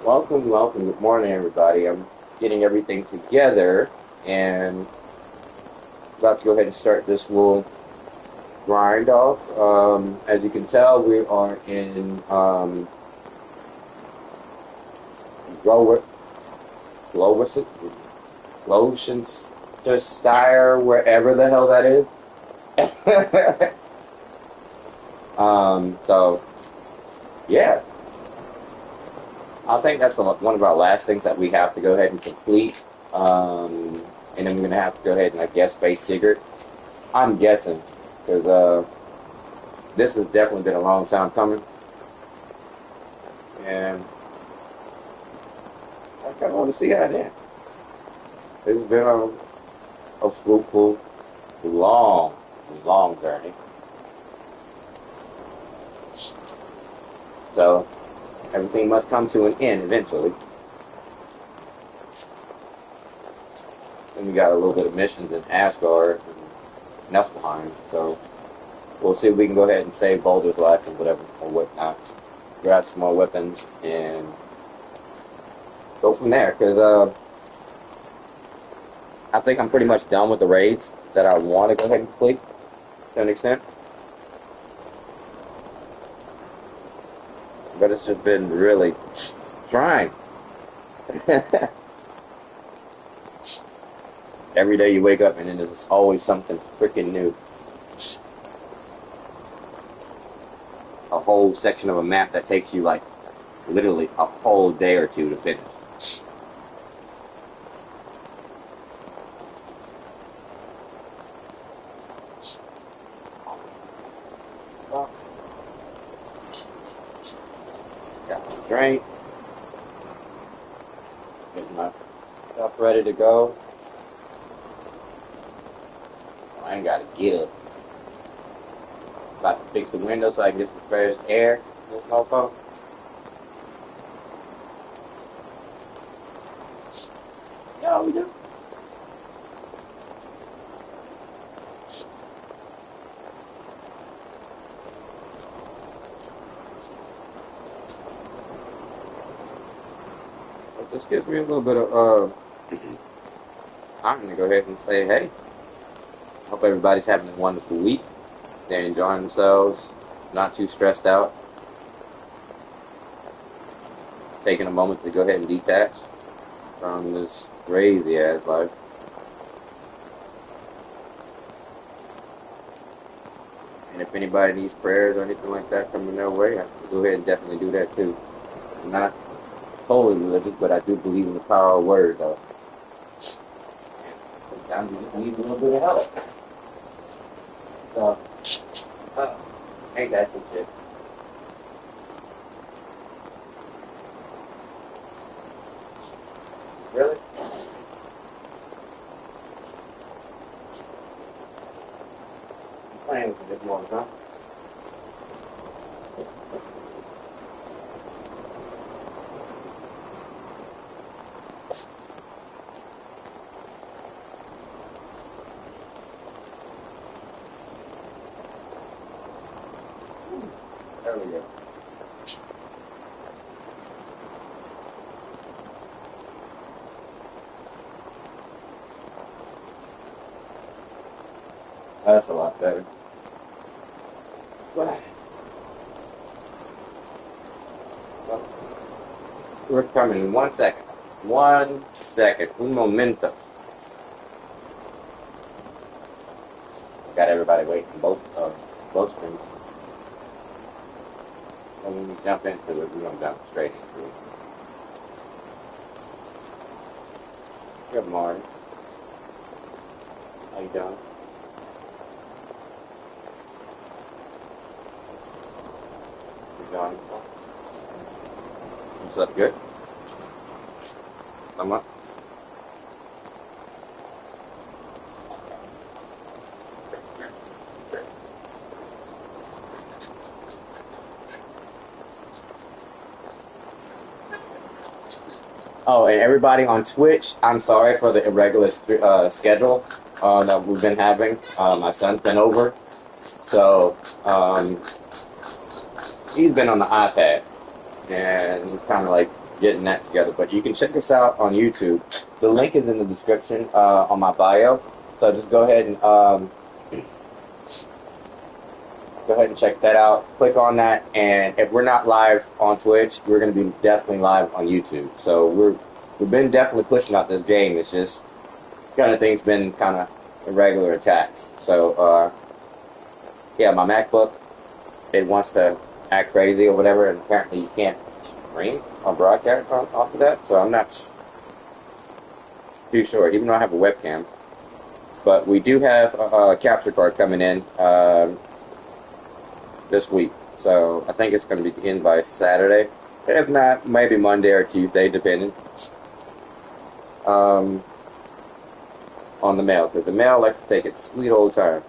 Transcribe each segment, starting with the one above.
Welcome, welcome. Good morning, everybody. I'm getting everything together and about to go ahead and start this little grind off. As you can tell, we are in Glo- Globus- Gloucestershire, wherever the hell that is. So yeah, I think that's one of our last things that we have to go ahead and complete. And then we're gonna have to go ahead and I guess face Sigurd. I'm guessing because this has definitely been a long time coming, and I kind of want to see how it ends. It's been a fruitful, long, long journey. So everything must come to an end eventually. And we got a little bit of missions in Asgard and Niflheim, so we'll see if we can go ahead and save Baldur's life and whatever or whatnot. Grab some more weapons and go from there. Because I think I'm pretty much done with the raids that I want to go ahead and complete to an extent. But it's just been really trying. Every day you wake up and then there's always something freaking new. A whole section of a map that takes you like literally a whole day or two to finish. Well, got my drink, getting my stuff ready to go. I ain't gotta get up. About to fix the window so I can get some fresh air in this mofo. Yeah, we do. But this gives me a little bit of time to go ahead and say, hey, hope everybody's having a wonderful week. They're enjoying themselves, not too stressed out, taking a moment to go ahead and detach from this crazy ass life. And if anybody needs prayers or anything like that coming their way, I can go ahead and definitely do that too. I'm not totally religious, but I do believe in the power of word, though. And sometimes you just need a little bit of help. So, uh, ain't that some shit? Really? I'm playing with you this morning, huh? There we go. That's a lot better. Well, we're coming in 1 second. 1 second. Un momento. Got everybody waiting both screens. And when we jump into it, we're gonna jump straight into it. Good morning. How you doing? You doing yourself? What's up? Good. I'm up. Oh, and everybody on Twitch, I'm sorry for the irregular schedule that we've been having. My son's been over, so he's been on the iPad and kind of like getting that together. But you can check us out on YouTube. The link is in the description on my bio. So just go ahead and check that out. Click on that, and if we're not live on Twitch, we're going to be definitely live on YouTube. So we've been definitely pushing out this game. It's just kind of things been kind of irregular attacks. So yeah, my MacBook, it wants to act crazy or whatever, and apparently you can't stream or broadcast off of that. So I'm not too sure, even though I have a webcam. But we do have a capture card coming in this week. So I think it's going to be in by Saturday. If not, maybe Monday or Tuesday, depending on the mail. Because the mail likes to take its sweet old time.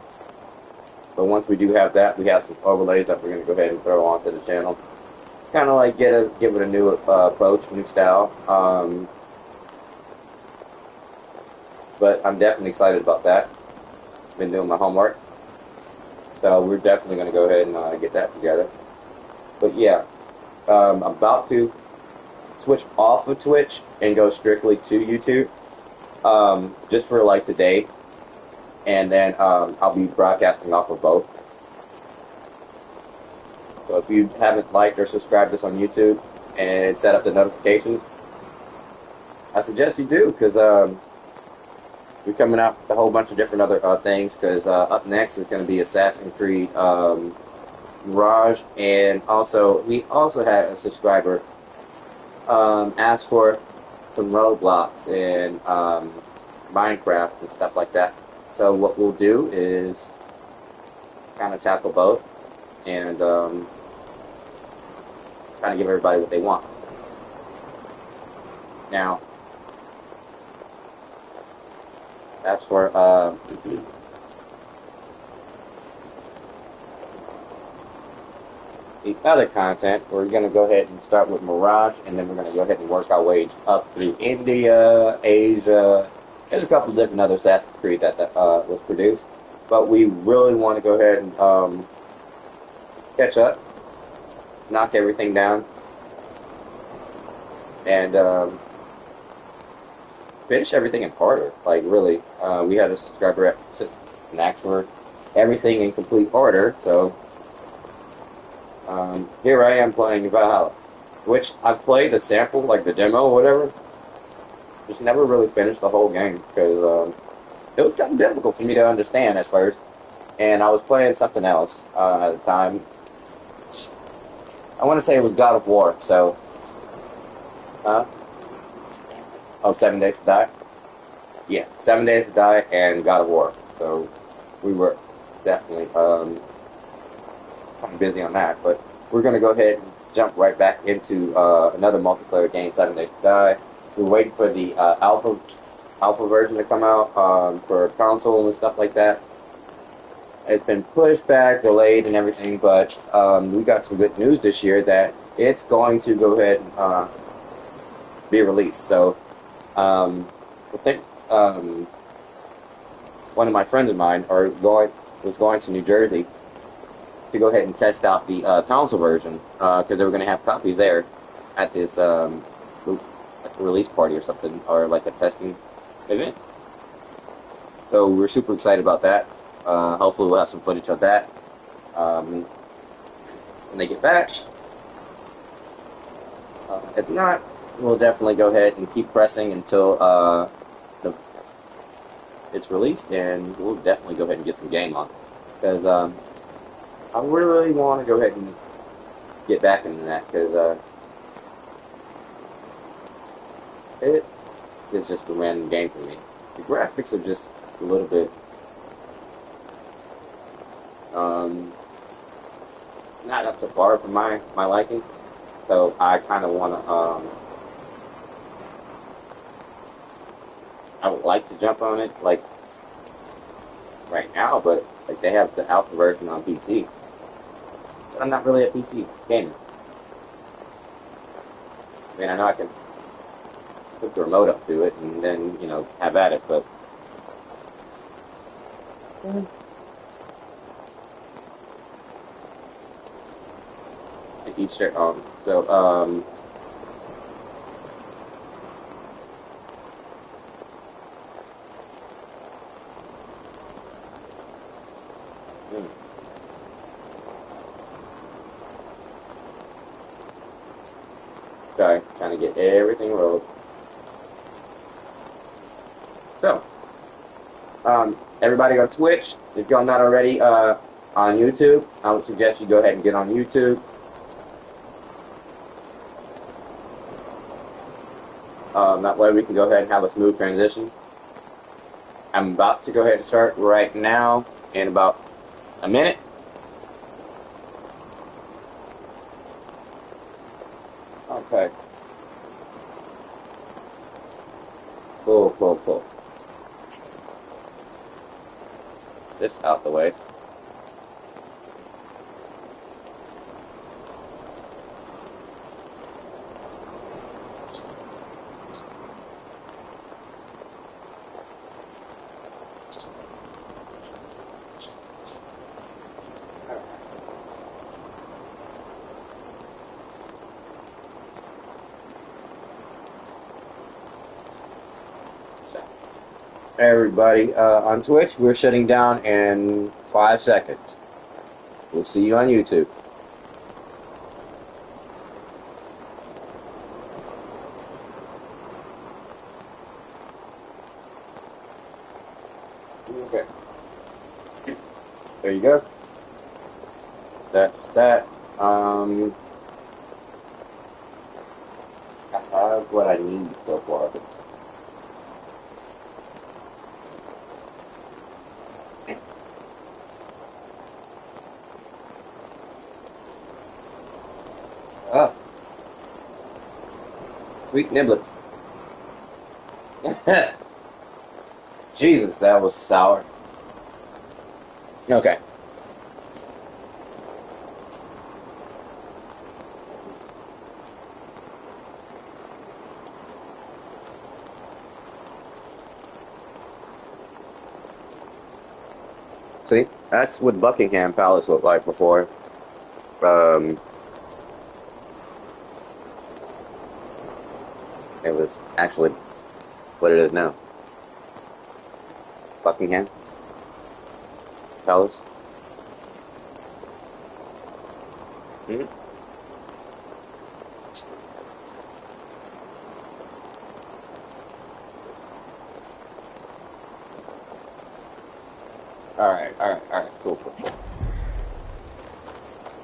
But once we do have that, we have some overlays that we're going to go ahead and throw onto the channel. Kind of like give it a new approach, new style. But I'm definitely excited about that. Been doing my homework. So we're definitely going to go ahead and get that together. But yeah, I'm about to switch off of Twitch and go strictly to YouTube. Just for like today. And then I'll be broadcasting off of both. So if you haven't liked or subscribed us on YouTube and set up the notifications, I suggest you do, because we're coming out with a whole bunch of different other things, because up next is going to be Assassin's Creed Mirage, and we also had a subscriber ask for some Roblox and Minecraft and stuff like that. So what we'll do is kind of tackle both and kind of give everybody what they want. Now, as for the other content, we're going to go ahead and start with Mirage, and then we're going to go ahead and work our way up through India, Asia. There's a couple of different other Assassin's Creed that was produced, but we really want to go ahead and catch up, knock everything down, and finish everything in order. Like, really, we had a subscriber and ask for everything in complete order, so here I am playing Valhalla, which I played a sample, like the demo or whatever. Just never really finished the whole game because it was kind of difficult for me to understand at first, and I was playing something else at the time. I want to say it was God of War. So, 7 Days to Die. Yeah, 7 Days to Die and God of War. So we were definitely kind of busy on that, but we're gonna go ahead and jump right back into another multiplayer game, 7 Days to Die. We're waiting for the alpha version to come out for console and stuff like that. It's been pushed back, delayed, and everything, but we got some good news this year that it's going to go ahead and be released. So I think one of my friends of mine was going to New Jersey to go ahead and test out the console version because they were going to have copies there at this release party or something, or like a testing event. So we're super excited about that. Hopefully we'll have some footage of that when they get back. If not, we'll definitely go ahead and keep pressing until it's released, and we'll definitely go ahead and get some game on, because I really want to go ahead and get back into that, because it is just a random game for me. The graphics are just a little bit not up to par for my liking, so I kind of want to I would like to jump on it like right now, but like they have the alpha version on PC. But I'm not really a PC gamer. I mean, I know I can hook the remote up to it and then, have at it, but each their own. So, Mm. Sorry, trying to get everything rolled. So, everybody on Twitch, if y'all not already on YouTube, I would suggest you go ahead and get on YouTube. That way we can go ahead and have a smooth transition. I'm about to go ahead and start right now in about a minute. Okay. Cool. This out the way. Everybody on Twitch, we're shutting down in 5 seconds. We'll see you on YouTube. Okay. There you go. That's that. I have what I need so far. Oh. Sweet niblets. Jesus, that was sour. Okay. See, that's what Buckingham Palace looked like before. It was actually what it is now. Buckingham Palace. Mm-hmm. All right, cool.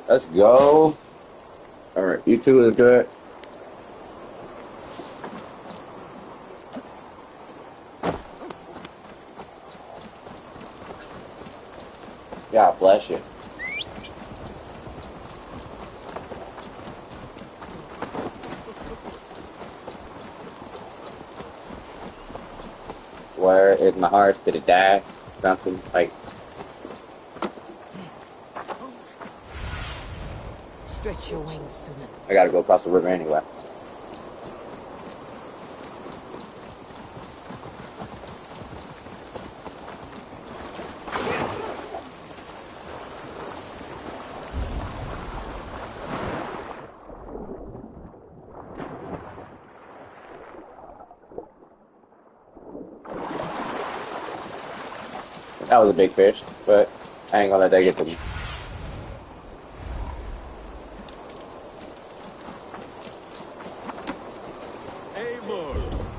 Let's go. All right, you two is good. God bless you. Where is my horse? Did it die? Something like. Stretch your wings sooner. I gotta go across the river anyway. That was a big fish, but I ain't gonna let that get to me.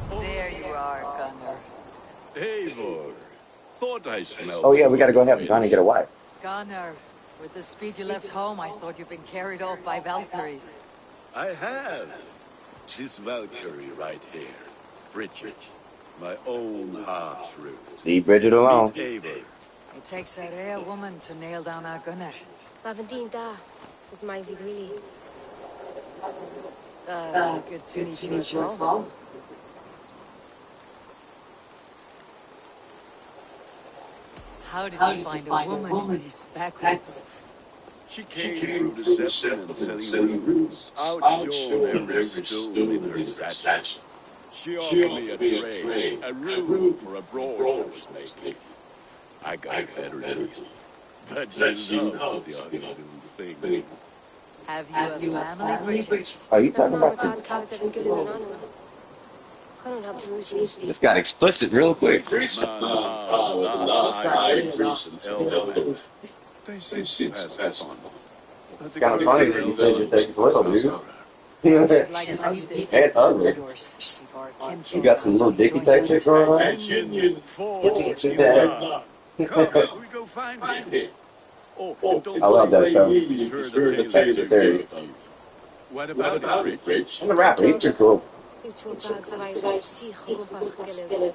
There you are, Gunner. Eivor, thought I smelled. Oh yeah, we gotta go ahead and try to get a wife. Gunner, with the speed you left home, I thought you'd been carried off by Valkyries. I have. This Valkyrie right here, Bridget, my own heart's root. Leave Bridget alone. Meet Eivor. It takes a rare woman to nail down our Gunner. Lavendinta, with my Zigrili. Good to meet you as well. How did you find a woman in these backwoods? She came through deception and selling runes, outshone every stone in her satchel. She offered me a tray, a rune for a brooch I was making. I got a better deal, but she loves the ugly little thing. Have you a family, Bridget? Are you talking about this got explicit real quick? Man, last night I faced an elder man. They seem to pass upon. But It's the kind of funny that you said you take his little dude. I'd like to meet this And escort ugly. of yours before You kinfolk got some knows little we've dicky joined type you. shit going on. Union force you Yeah. are. Come, we go find him. Oh, and don't I love that blame show. me if you've heard the tales That's I the series. gave you. What about it, Rich? And the rapper, he's pretty cool. You two bags of Irish sea gumpas gillu.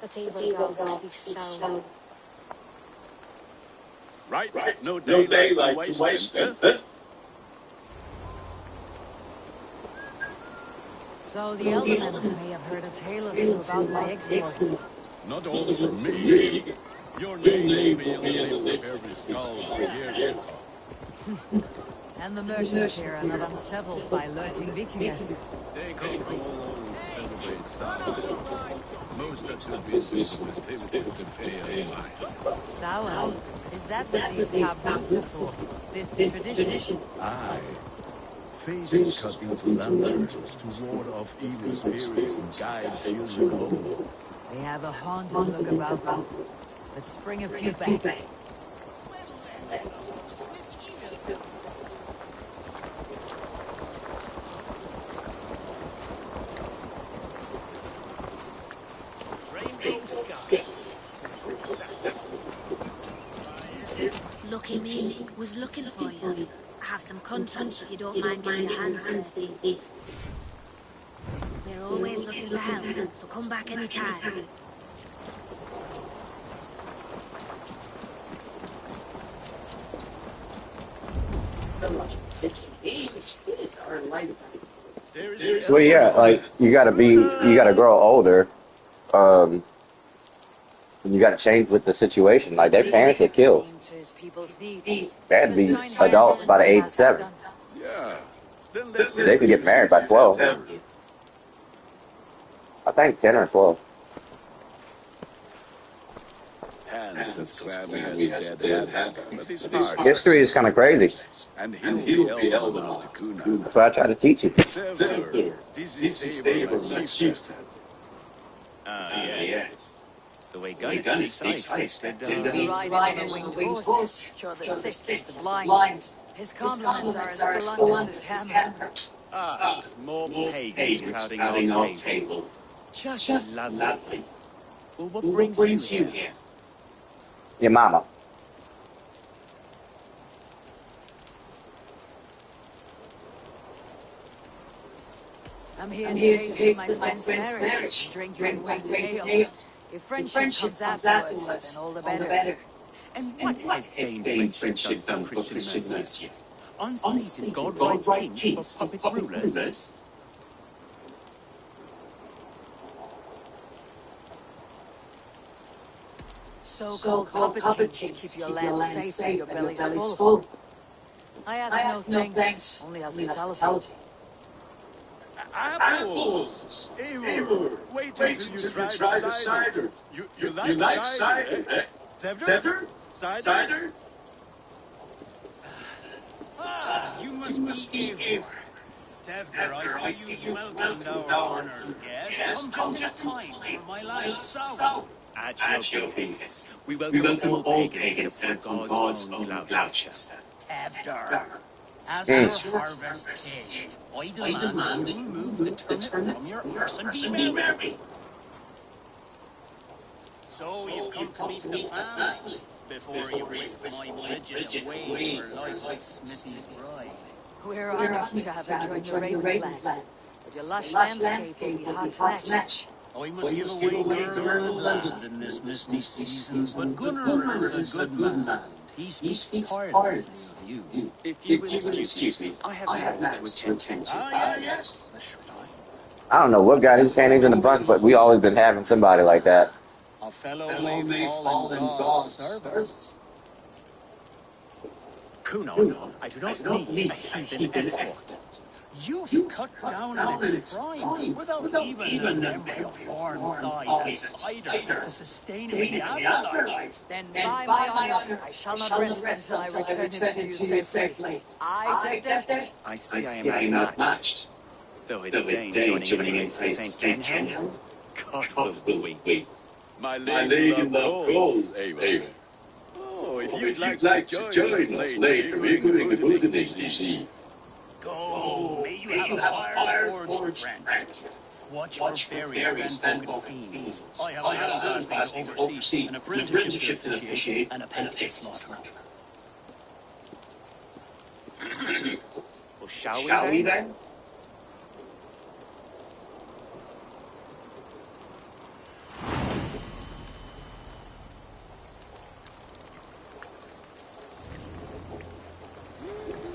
That's even gal, leaf slow. Right, no daylight to waste then, huh? So the Eldermen may have heard a tale or two about my exploits. Not all from me. Your name will be on the lips of every skull for years to come. And the merchants here are not unsettled by lurking Vikinger. They come from all over to celebrate Samhain. Most are too busy with the festivities to pay any mind. Sour. Is that what these cabots are for? This tradition? Aye. Faces cut into lanterns to ward off evil spirits and guide children home. They have a haunted look about them. Let's bring a few back. Lucky me, was looking for you. I have some contracts if you don't mind getting your hands dirty. We're always looking for help, so come back anytime. So yeah, like you gotta grow older. You gotta change with the situation. Like their parents get killed. They had to be adults by the age of 7. Yeah. Then let's They could get married by 12. I think 10 or 12. Hands as clammy as a dead hand, but his heart History is kind of crazy. and he'll be elder of the Kuna. That's what I try to teach you. Zelter, this is Saber, my chieftain. Yes. The way Gunny speaks, I expected Riding on a winged horse, cure the sick, the blind. His compliments are as blunt as his hammer. more pagans crowding our table. Just lovely. Well, what brings you here? Your mama. I'm here to hasten my friend's marriage, drink your way to ale. If friendship comes afterwards, then all the better. And what has vain friendship done for Christian mercy? Unsated God-right kings for puppet rulers? So-called puppet kings keep your land safe and your bellies full. I ask no thanks, only hospitality. Apples! Eivor, wait until you try the cider. You like cider, eh? Tevder? Cider? You must be Eivor. Tevder, I see you welcomed our honored guest. Come just in time for my last sow. At your penis. We welcome all pagans set upon God's own Gloucester. Tevder, as your harvest king, I demand you remove the turnip from your arse and be merry. So you've come to meet the family before you whisk my Bridget away to her life like Smithy's bride. We're honored to have enjoyed the Raven Clan, but your lush landscape will be hard to match. I must give away girl and land in this misty season, but Gunnar is a good man. He speaks tirelessly of you. If you will excuse me, I have matters to attend to. Yes. I don't know what got his panties in a bunch, but we always been having somebody like that. A fellow may fall in God's service. Kuno, I do not need a heathen escort. You've cut down on its prime without even a memory of horn thighs and cider to sustain him in the afterlife. Then by my honor, I shall not rest until I return him to you safely. I, Tevder, I see I am outmatched. Though it deign joining in place to Saint Kenhelm, God will we. My lady love goals, Eivor. Oh, if you'd like to join us later during Hoodwinked, you see. Go, may you have a fire-forged friend. Watch for fairies, fanfolk, and fiends. I have a land fasting to oversee, an apprenticeship to officiate, and a pig to slaughter. Well, shall we then?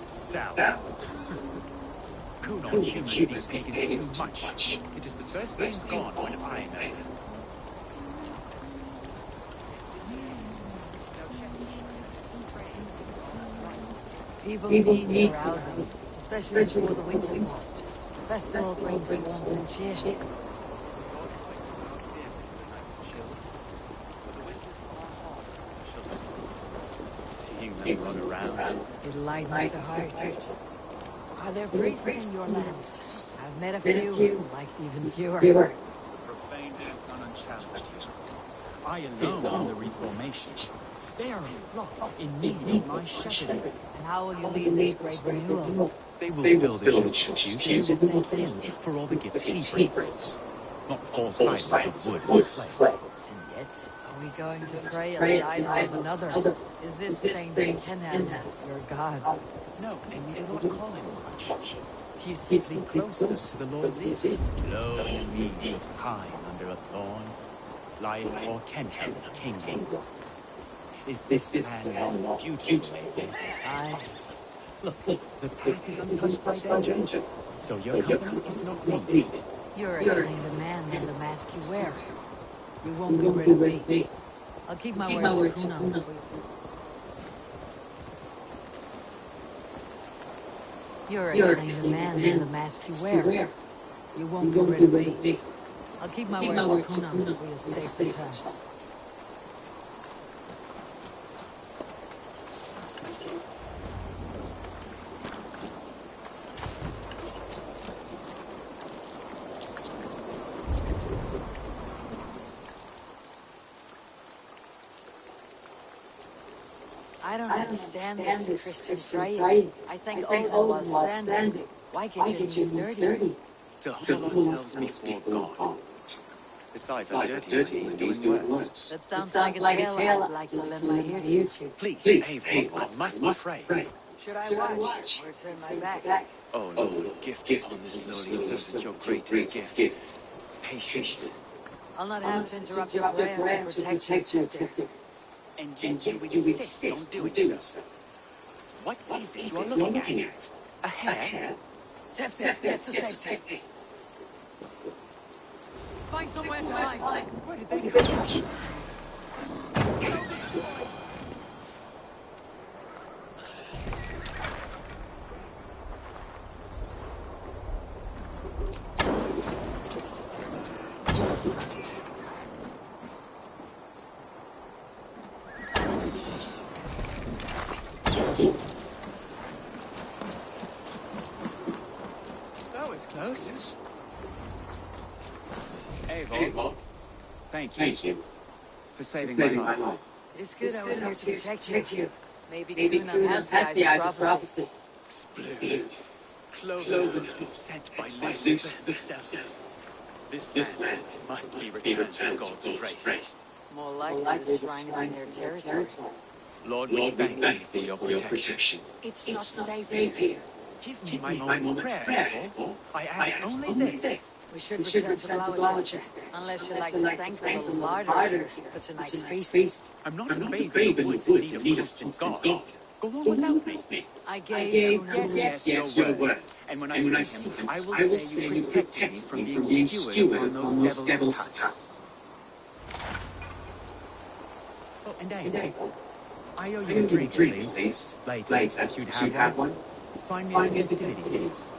Sal. Coon on humans these days is too much. It is the first thing gone when I know. People need carousing, especially before the winter frost. The festival brings warmth and cheer. Seeing them run around. It lightens the heart. Are there priests in your lands? I've met a few, like even fewer. Profane has gone unchallenged here. I alone am the Reformation. They are a flock in need of my shepherding. And how will you lead this great renewal? They will fill the church pews and thank him for all the gifts he brings. Not false idols of wood and clay. And yet, are we going to pray at the idol of another? Is this Saint Kenan your god? No, and we do not call him such. He is simply closer to the Lord's ear. Lo me of pine under a thorn, life or Kenhan, king. Is this land not beautiful, Abel? Aye. Look, the path is untouched by danger, so your company is not needed. You're a kinder man than the mask you wear. You won't be rid of me. I'll keep my words to Kuna for you. You're a kinder man than the mask you wear. You won't be rid of me. I'll keep my words to Kuna for your safe return. I don't understand this Christian praying. I think Odin was standing. Why get your knees dirty? To humble ourselves before God. Besides, our dirty one, he's doing worse. That sounds like a tale I'd like to lend my ear to. Please, Avon, I must pray. Should I watch or turn my back? Oh Lord, gift upon this lowly servant your greatest gift. Patience. I'll not have to interrupt your prayer to protect you, Tifty. And yet you insist on doing so. What is it you're looking at? A hare? Tifty, get to safety. Find somewhere to hide. Where did they come from? That was close. Avon, thank you for saving my life. It's good I was here to protect you. Maybe Kuna has the eyes of prophecy. Blue, clover, sent by Lucifer himself. This land must be returned to God's grace. More likely this shrine is in their territory. Lord, we thank thee for your protection. It's not safe here. Give me my moment's prayer, Abel. I ask only this. We should return to Gloucester, unless you'd like to thank the little larder for tonight's feast. I'm not a babe in the woods in need of constant God. Go on without me. I gave Yes, your word. And when I see him, I will say you protected me from being steward on those devil's tusks. Oh, and Abel, I owe you a drink at least. Later, if you'd have one. Find me at the festivities.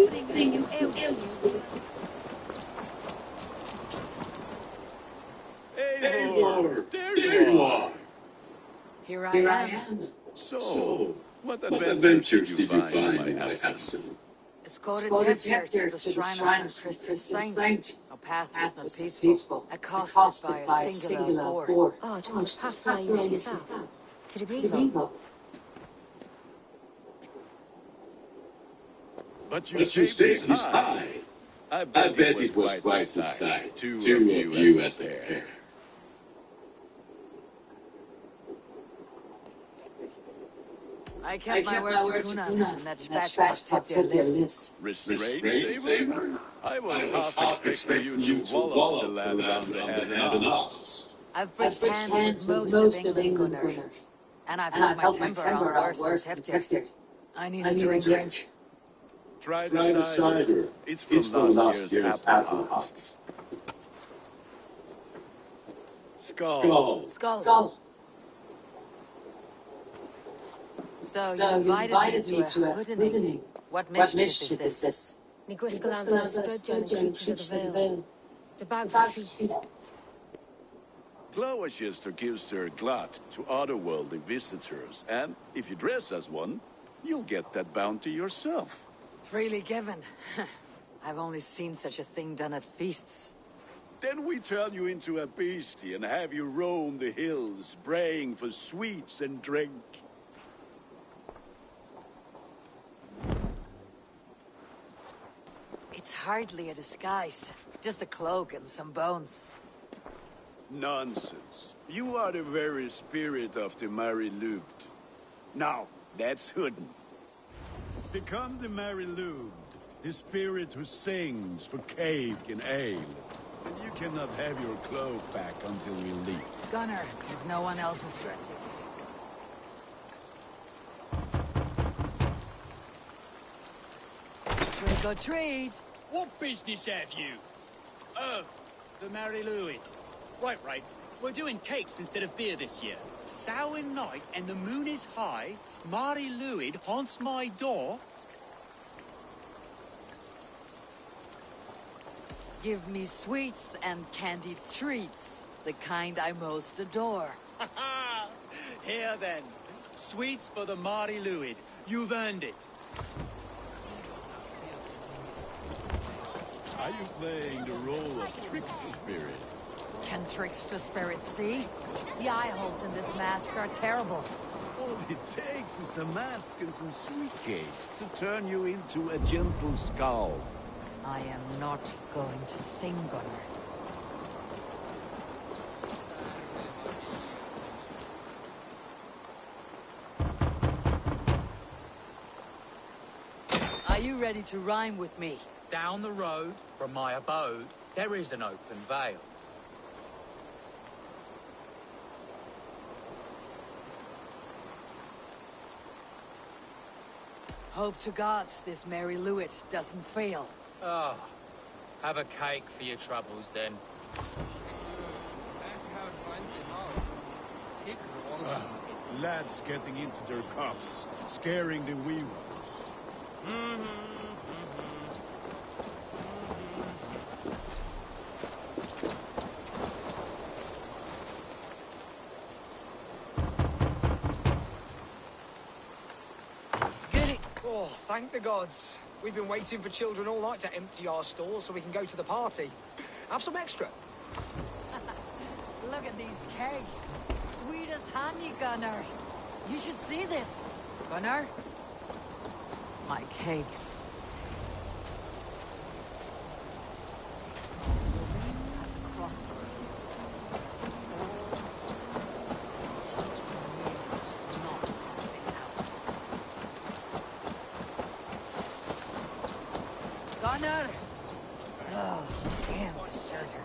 bring you out here. Eivor, there you are. Here I am. So, what adventures did you find in my absence? Escorted Teftir to the shrine of St. Christopher's Saint. Our path was not peaceful, accosted by a singular boar. Oh, it was the path I usually start. To the Greenville. But your state is high. I bet it was quite the sight. Two of you as a pair. I kept my word to Kuna, and that spat tapped their lips. Restrained, Eivor? I was half expecting you to wall off the lad around the head and arms. I've bridged hands with most of England, Gunnar. And I've held my temper on worse than Teftir. I need a drink. Try the cider. It's from last year's apple harvest. Skull. So you invited me to a hoodening. What mischief is this? Ní gwisgo an ysbrydio'n creatures of the veil. The bag for treats. Gloucester gives her glut to otherworldly visitors, and if you dress as one, you'll get that bounty yourself. Freely given. I've only seen such a thing done at feasts. Then we turn you into a beastie and have you roam the hills, braying for sweets and drink. It's hardly a disguise. Just a cloak and some bones. Nonsense. You are the very spirit of the Mary Louved. Now, that's Hooden. Become the Mary Louved, the spirit who sings for cake and ale. And you cannot have your cloak back until we leave. Gunnar, if no one else is ready. Trick or treat! What business have you? Oh, the Mary Louis. Right. We're doing cakes instead of beer this year. Samhain night and the moon is high. Mary Louis haunts my door. Give me sweets and candied treats, the kind I most adore. Here then, sweets for the Mary Louis. You've earned it. Are you playing the role of trickster spirit? Can trickster spirits see? The eye holes in this mask are terrible. All it takes is a mask and some sweet cakes to turn you into a gentle skull. I am not going to sing, Gunnar. Are you ready to rhyme with me? Down the road from my abode, there is an open vale. Hope to gods this Mary Louis doesn't fail. Ah, have a cake for your troubles then. Lads getting into their cups, scaring the wee ones. Oh, thank the gods. We've been waiting for children all night to empty our stores so we can go to the party. Have some extra. Look at these cakes. Sweet as honey, Gunnar. You should see this. Gunnar? My cakes. Gunnar! Oh, damn deserter.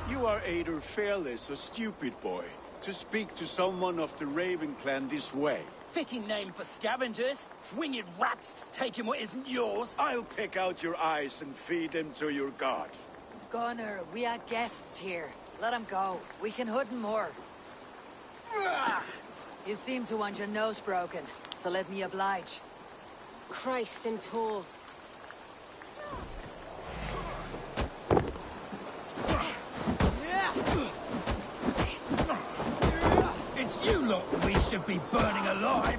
You are either fearless or stupid, boy, to speak to someone of the Raven clan this way. Fitting name for scavengers. Winged rats taking what isn't yours. I'll pick out your eyes and feed them to your god. Gunnar, we are guests here. Let him go. We can hood him more. You seem to want your nose broken, so let me oblige. Christ and tall. It's you lot we should be burning alive.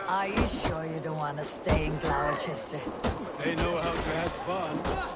Are you sure you don't want to stay in Gloucester? They know how to have fun.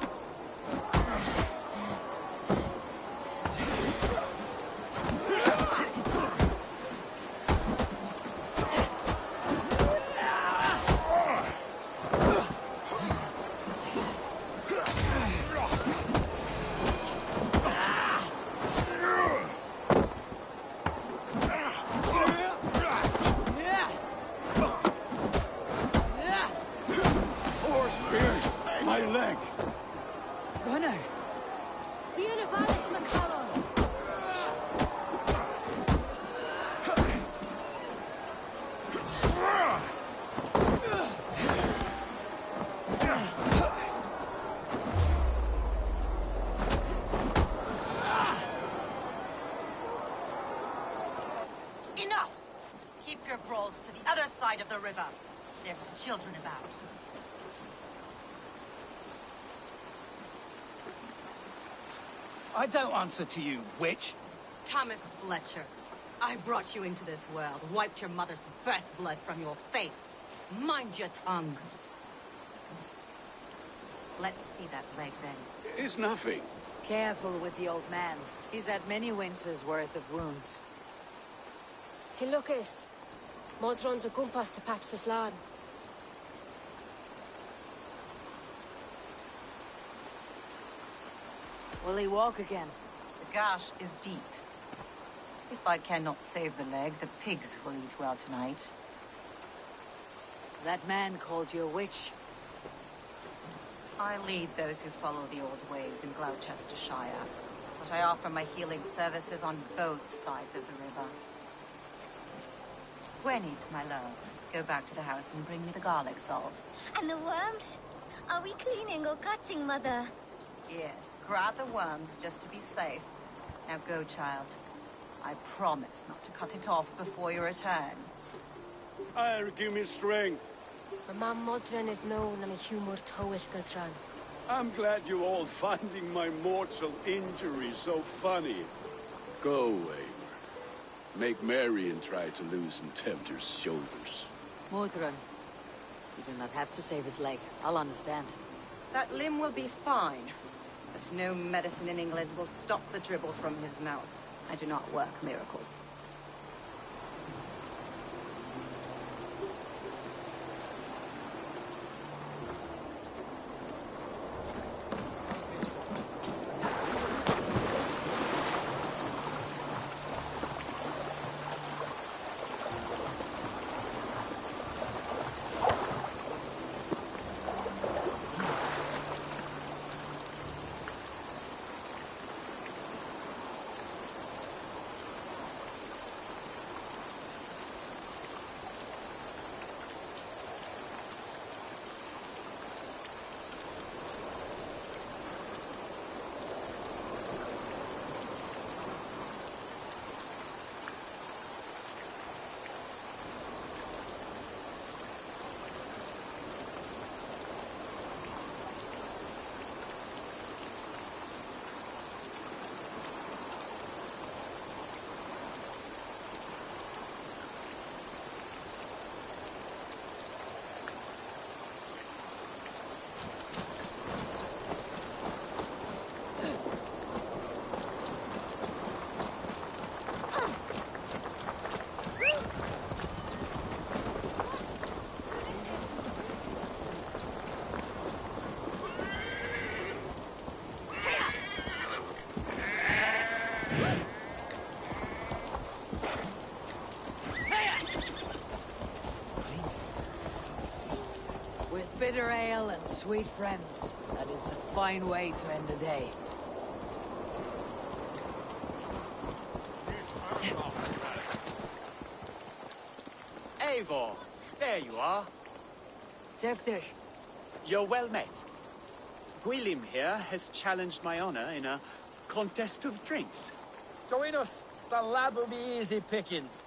My leg! Gunnar! Beanavalis McCallum! Enough! Keep your brawls to the other side of the river. There's children about. I don't answer to you, witch. Thomas Fletcher, I brought you into this world, wiped your mother's birth blood from your face. Mind your tongue. Let's see that leg then. It's nothing. Careful with the old man. He's had many winters' worth of wounds. Tilukis. Modron's a gumpas to patch this land. Will he walk again? The gash is deep. If I cannot save the leg, the pigs will eat well tonight. That man called you a witch. I lead those who follow the old ways in Gloucestershire, but I offer my healing services on both sides of the river. Gwenny, my love, go back to the house and bring me the garlic salt. And the worms? Are we cleaning or cutting, Mother? Yes, grab the worms just to be safe. Now go, child. I promise not to cut it off before you return. Give me strength. My mam Modron is known am a humor toish gadran. I'm glad you're all finding my mortal injury so funny. Go away. Make merry and try to loosen Tempter's shoulders. Mudrun, you do not have to save his leg. I'll understand. That limb will be fine, but no medicine in England will stop the dribble from his mouth. I do not work miracles. Bitter ale and sweet friends. That is a fine way to end the day. Eivor, there you are. Tefter, You're well met. Gwilym here has challenged my honor in a contest of drinks. Join us. The lad will be easy pickings.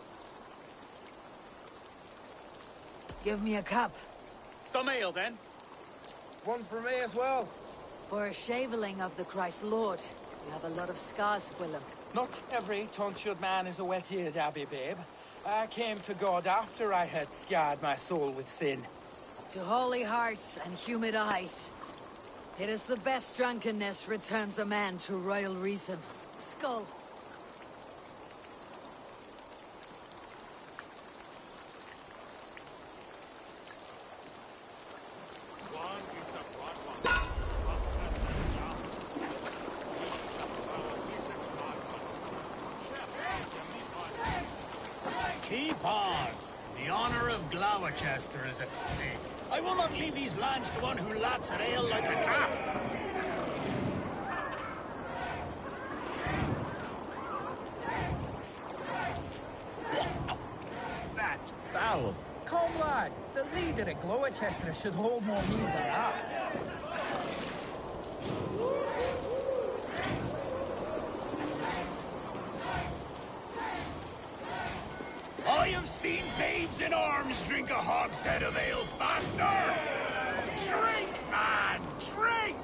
give me a cup. Some ale, then. One for me as well. For a shaveling of the Christ Lord, you have a lot of scars, Gwillem. Not every tonsured man is a wet-eared abbey, babe. I came to God after I had scarred my soul with sin. To holy hearts and humid eyes. It is the best drunkenness returns a man to royal reason. Skull. Keep on. The honor of Gloucester is at stake. I will not leave these lands to one who laps at ale like a cat. That's foul. Come, lad. The leader at Gloucester should hold more mead than that. I have seen babes in arms drink a hogshead of ale faster. Drink, man, drink!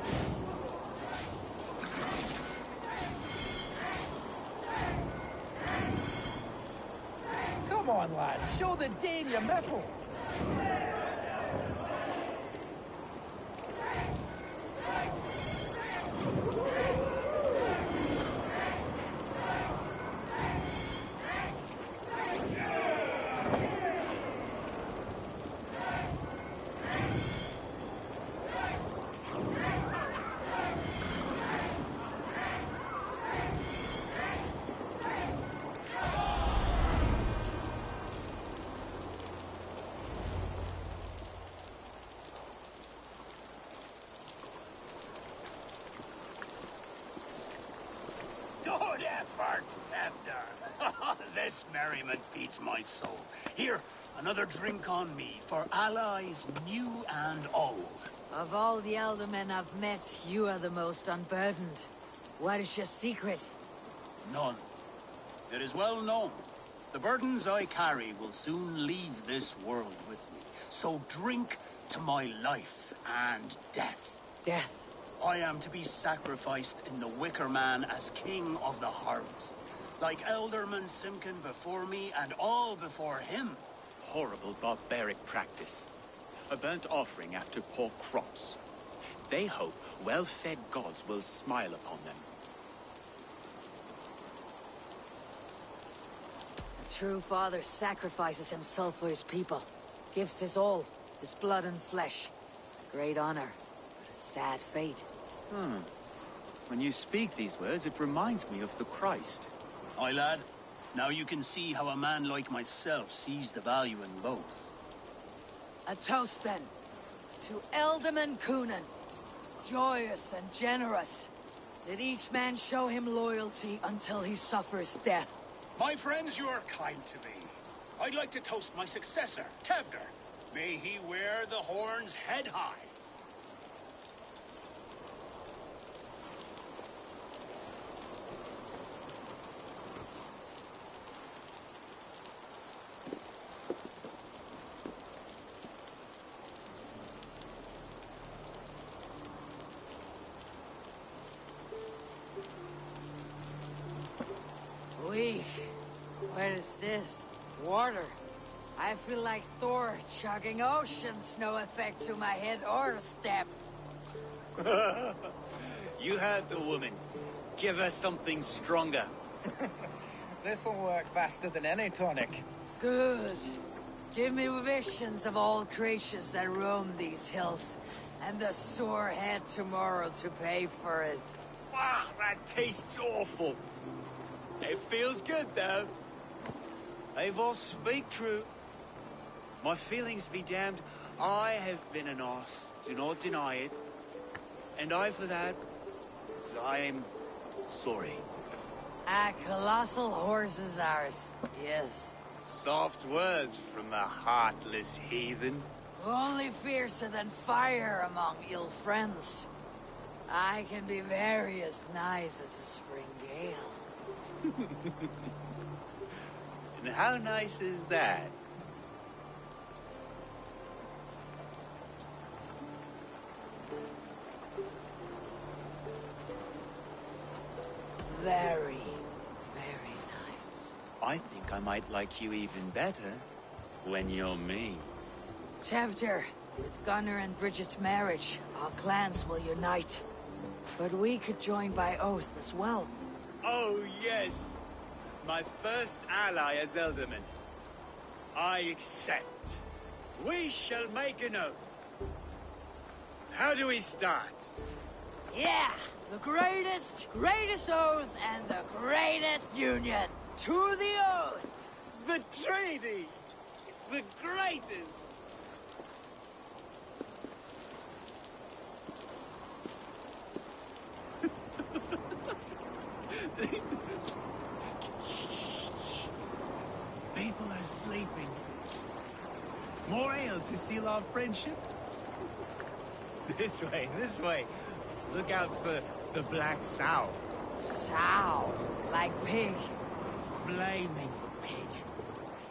Come on, lad. Show the Dane your mettle. Good effort, Tefner. This merriment feeds my soul. Here, another drink on me for allies new and old. Of all the elder men I've met, you are the most unburdened. What is your secret? None. It is well known. The burdens I carry will soon leave this world with me. So drink to my life and death. Death. I am to be sacrificed in the Wicker Man as king of the harvest. Like Elderman Simkin before me and all before him. Horrible barbaric practice. A burnt offering after poor crops. They hope well-fed gods will smile upon them. A true father sacrifices himself for his people. Gives his all, his blood and flesh. Great honor, but a sad fate. When you speak these words, it reminds me of the Christ. Aye, lad. Now you can see how a man like myself sees the value in both. A toast then, to Elderman Coonan. Joyous and generous. Let each man show him loyalty until he suffers death. My friends, you are kind to me. I'd like to toast my successor, Tevder. May he wear the horns head high. Weak. What is this? Water. I feel like Thor chugging oceans. No effect to my head or step. You heard the woman. Give her something stronger. This'll work faster than any tonic. Good. Give me visions of all creatures that roam these hills, and the sore head tomorrow to pay for it. Wow, that tastes awful. It feels good, though. Eivor, speak true. My feelings be damned. I have been an arse. Do not deny it. And I, for that, I am sorry. A colossal horse is ours. Yes, Soft words from the heartless heathen. Only fiercer than fire among ill friends. I can be very as nice as a spring gale. And how nice is that? Very, very nice. I think I might like you even better when you're me. Tevter, with Gunnar and Bridget's marriage, our clans will unite. But we could join by oath as well. Oh, yes. My first ally as Elderman. I accept. We shall make an oath. How do we start? Yeah! The greatest oath and the greatest union! To the oath! The treaty! The greatest! People are sleeping. More ale to seal our friendship? This way, this way. Look out for the black sow. Sow. Like pig. Flaming pig.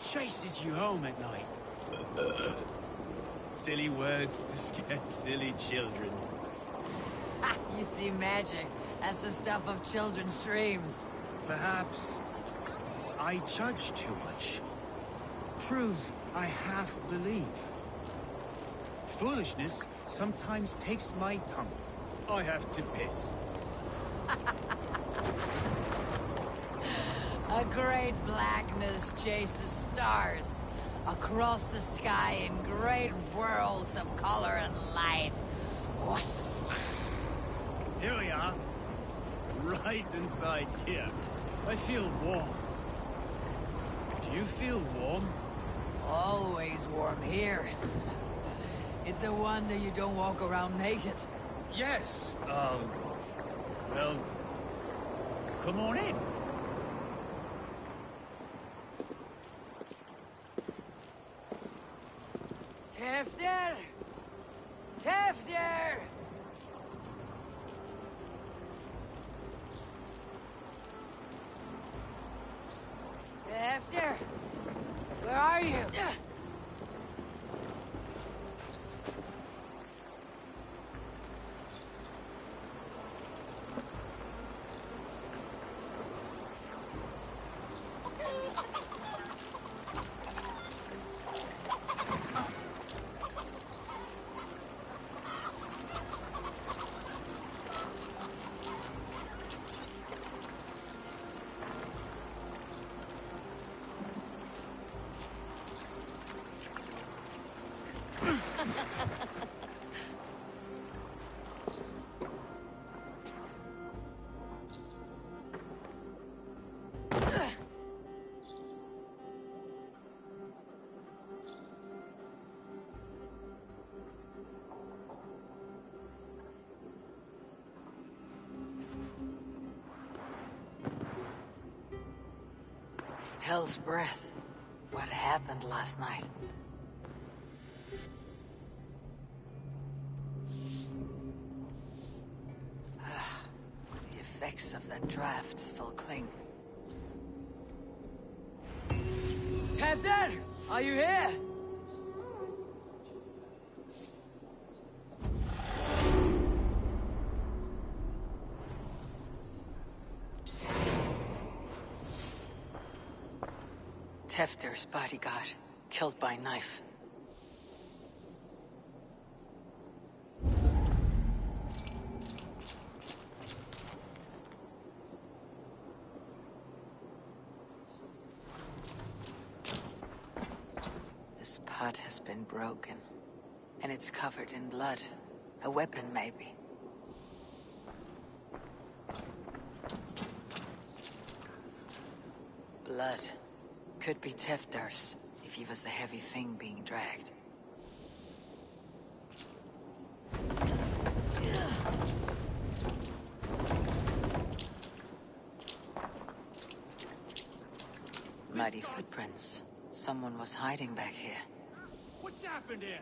Chases you home at night. Silly words to scare silly children. Ha! You see magic. That's the stuff of children's dreams. Perhaps I judge too much. Proves I half believe. Foolishness sometimes takes my tongue. I have to piss. A great blackness chases stars across the sky in great whirls of color and light. Whoosh! Here we are. Right inside here. I feel warm. Do you feel warm? Always warm here. It's a wonder you don't walk around naked. Yes, well, come on in. Tefter! Tefter! Tefter! Where are you? Hell's breath. What happened last night? The effects of that draft still cling. Tefter! Are you here? Tefter's bodyguard, killed by knife. This pot has been broken, and it's covered in blood. A weapon, maybe. Blood. Could be Tefter's, if he was the heavy thing being dragged. Muddy footprints. Someone was hiding back here. What's happened here?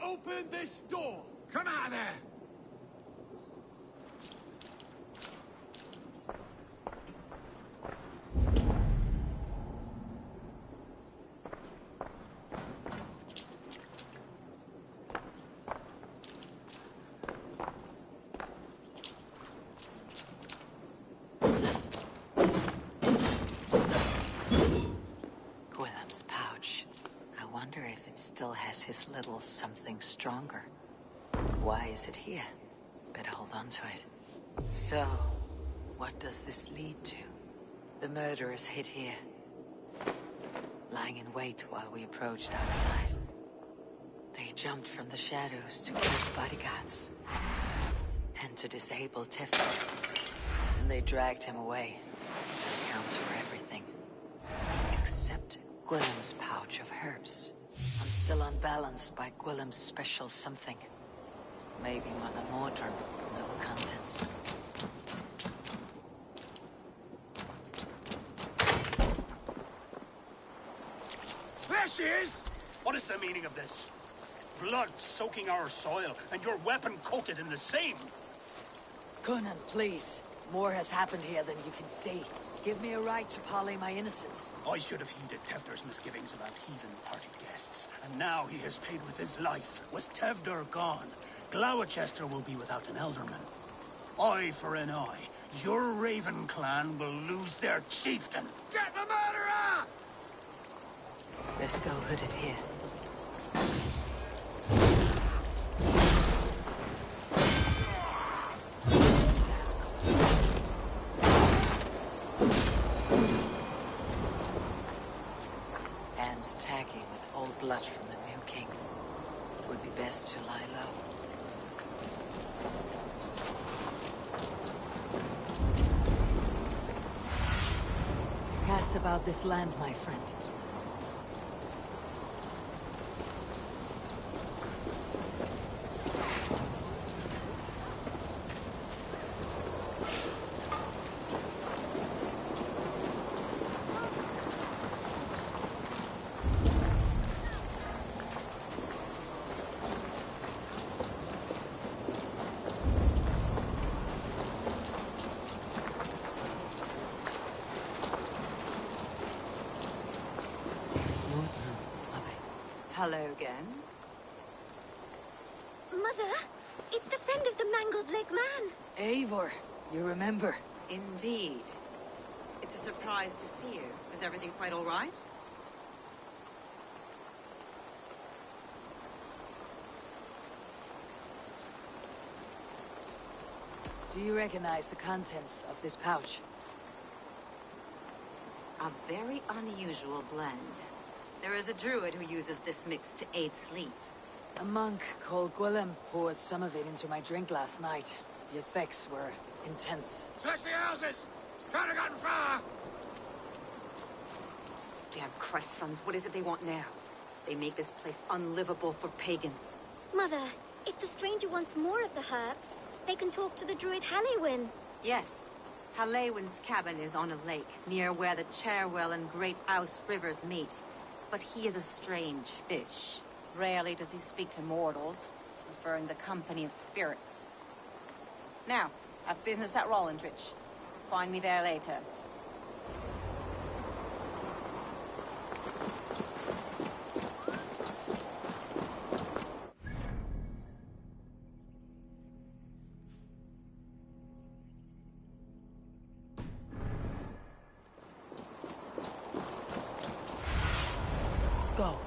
Open this door! Come out of there! Gwillem's pouch. I wonder if it still has his little something stronger. Why is it here? Better hold on to it. So, what does this lead to? The murderers hid here, lying in wait while we approached outside. They jumped from the shadows to kill bodyguards and to disable Tifton. And they dragged him away. That accounts for everything. Except Gwillem's pouch of herbs. I'm still unbalanced by Gwillem's special something. Maybe Mother Mordred know the contents. There she is! What is the meaning of this? Blood soaking our soil, and your weapon coated in the same. Coonan, please. More has happened here than you can see. Give me a right to parley my innocence. I should have heeded Tevder's misgivings about heathen party guests, and now he has paid with his life. With Tevder gone, Gloucester will be without an elderman. Eye for an eye. Your Raven clan will lose their chieftain. Get the murderer! Let's go hooded here. Hands tacky with old blood from the new king. It would be best to lie low. Cast about this land, my friend. Hello again. Mother, it's the friend of the mangled leg man. Eivor, you remember? Indeed. It's a surprise to see you. Is everything quite all right? Do you recognize the contents of this pouch? A very unusual blend. There is a druid who uses this mix to aid sleep. A monk called Gwillem poured some of it into my drink last night. The effects were intense. Search the houses! Can't have gotten far! Damn Christ, sons, what is it they want now? They make this place unlivable for pagans. Mother, if the stranger wants more of the herbs, they can talk to the druid Halewyn. Yes. Halewyn's cabin is on a lake, near where the Cherwell and Great Ouse rivers meet. But he is a strange fish. Rarely does he speak to mortals, preferring the company of spirits. Now, have business at Rollindrich. Find me there later. Go.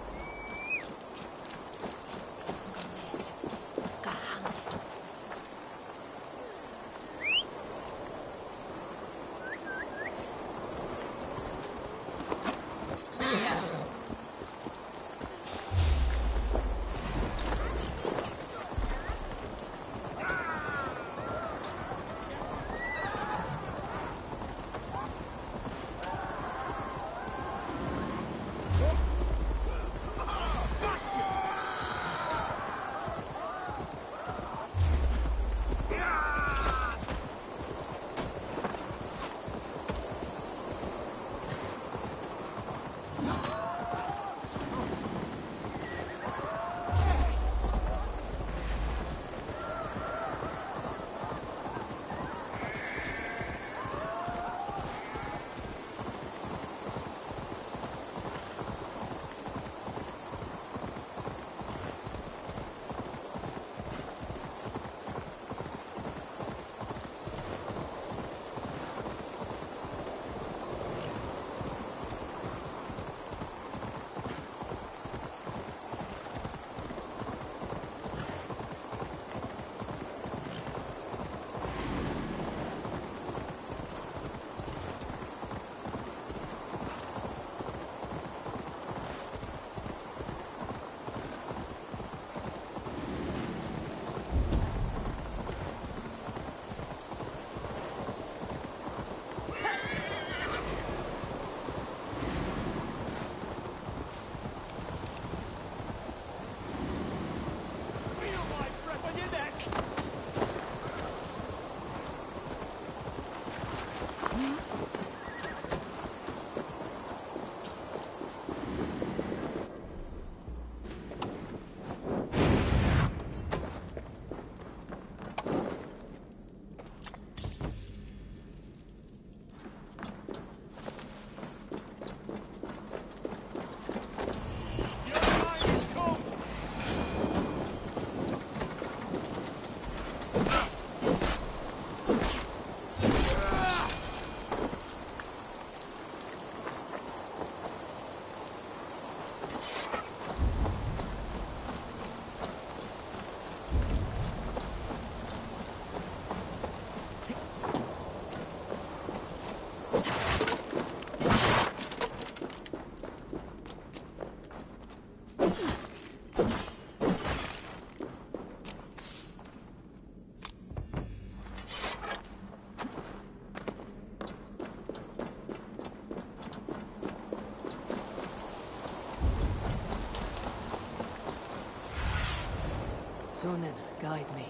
Sunan, guide me.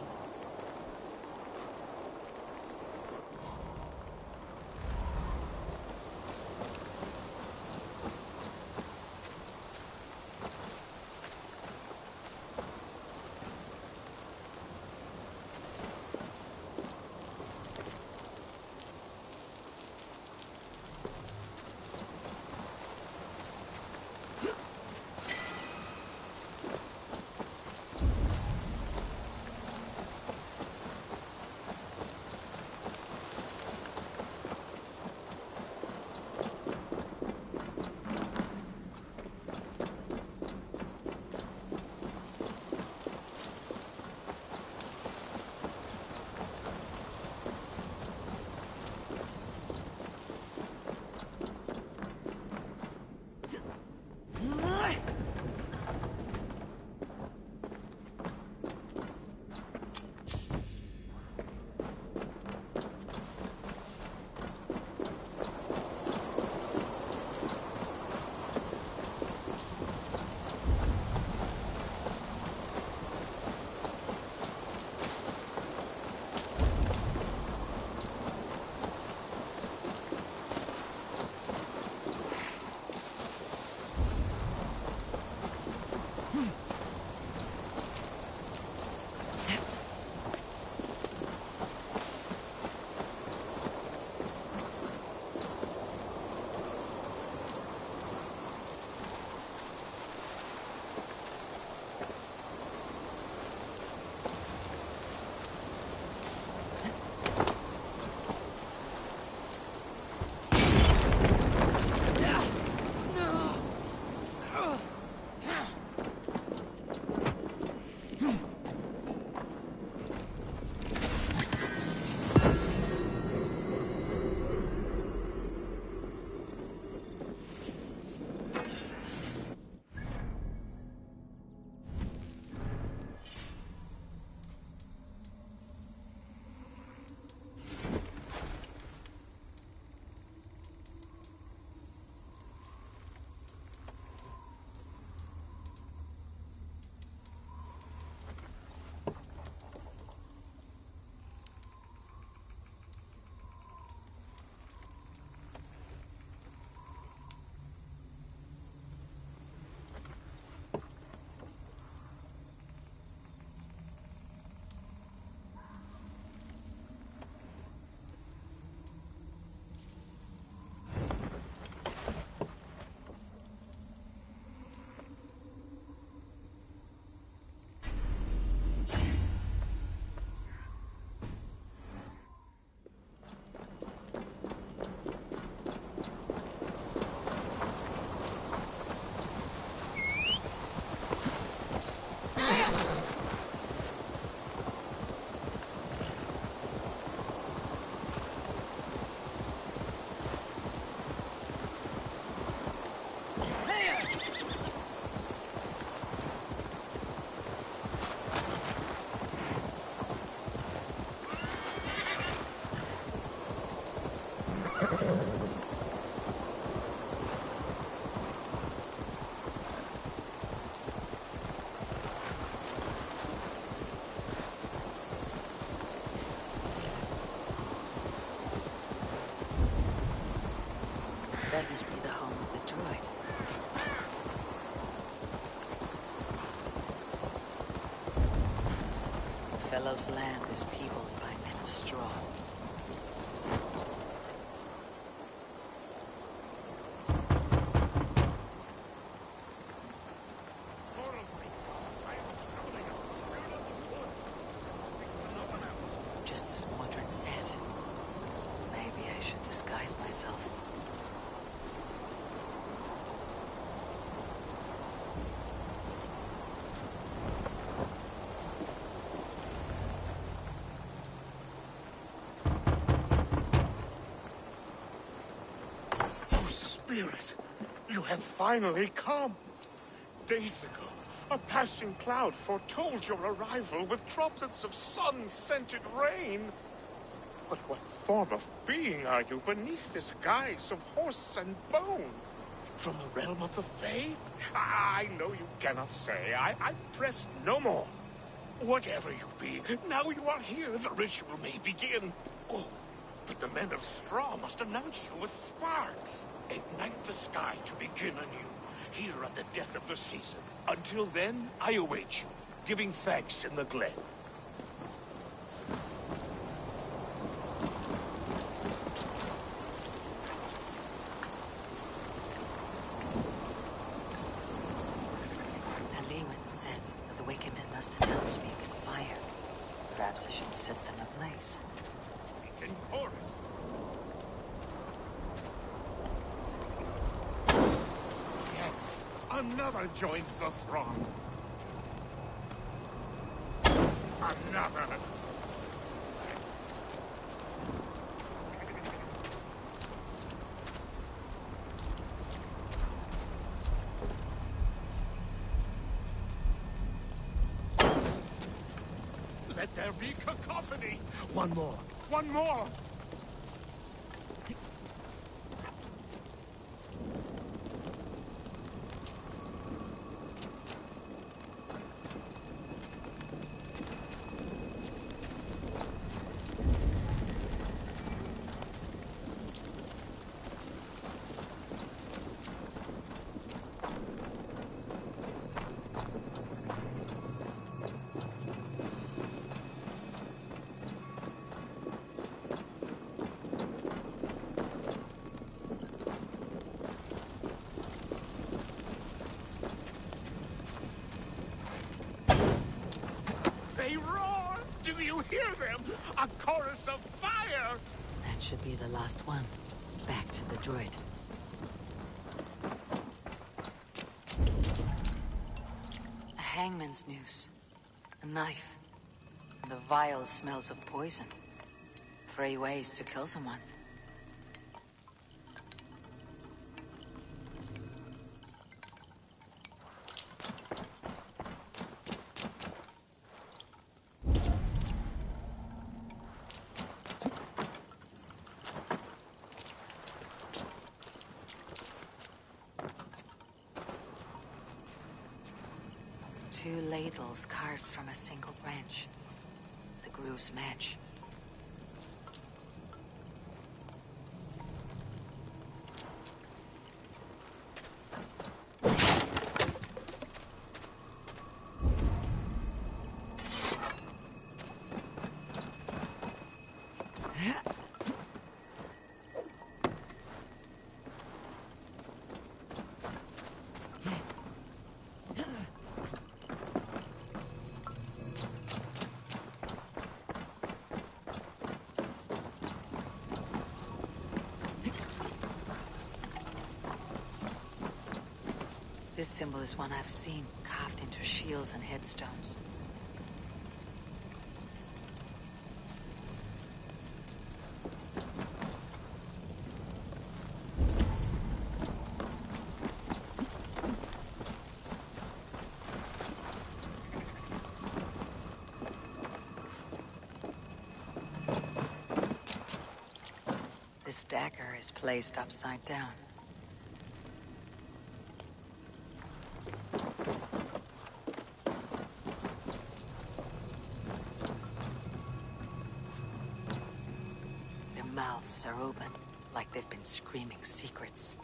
That must be the home of the droid. Fellow's land is peopled by men of straw. Just as Mordred said, maybe I should disguise myself. Spirit, you have finally come. Days ago, a passing cloud foretold your arrival with droplets of sun-scented rain. But what form of being are you beneath this guise of horse and bone? From the realm of the Fae? I know you cannot say. I press no more. Whatever you be, now you are here, the ritual may begin. Oh, but the men of straw must announce you with sparks. Ignite the sky to begin anew, here at the death of the season. Until then, I await you, giving thanks in the glen. Said that the wicked men must announce me with fire. Perhaps I should set them ablaze. Speak in chorus. Yes, another joins the throng. Another. Let there be cacophony! One more! One more! They roar! Do you hear them? A chorus of fire! That should be the last one. Back to the droid. A hangman's noose. A knife. And the vile smells of poison. 3 ways to kill someone. Two ladles carved from a single branch. The grooves match. This symbol is one I've seen, carved into shields and headstones. This dagger is placed upside down. Their mouths are open, like they've been screaming secrets.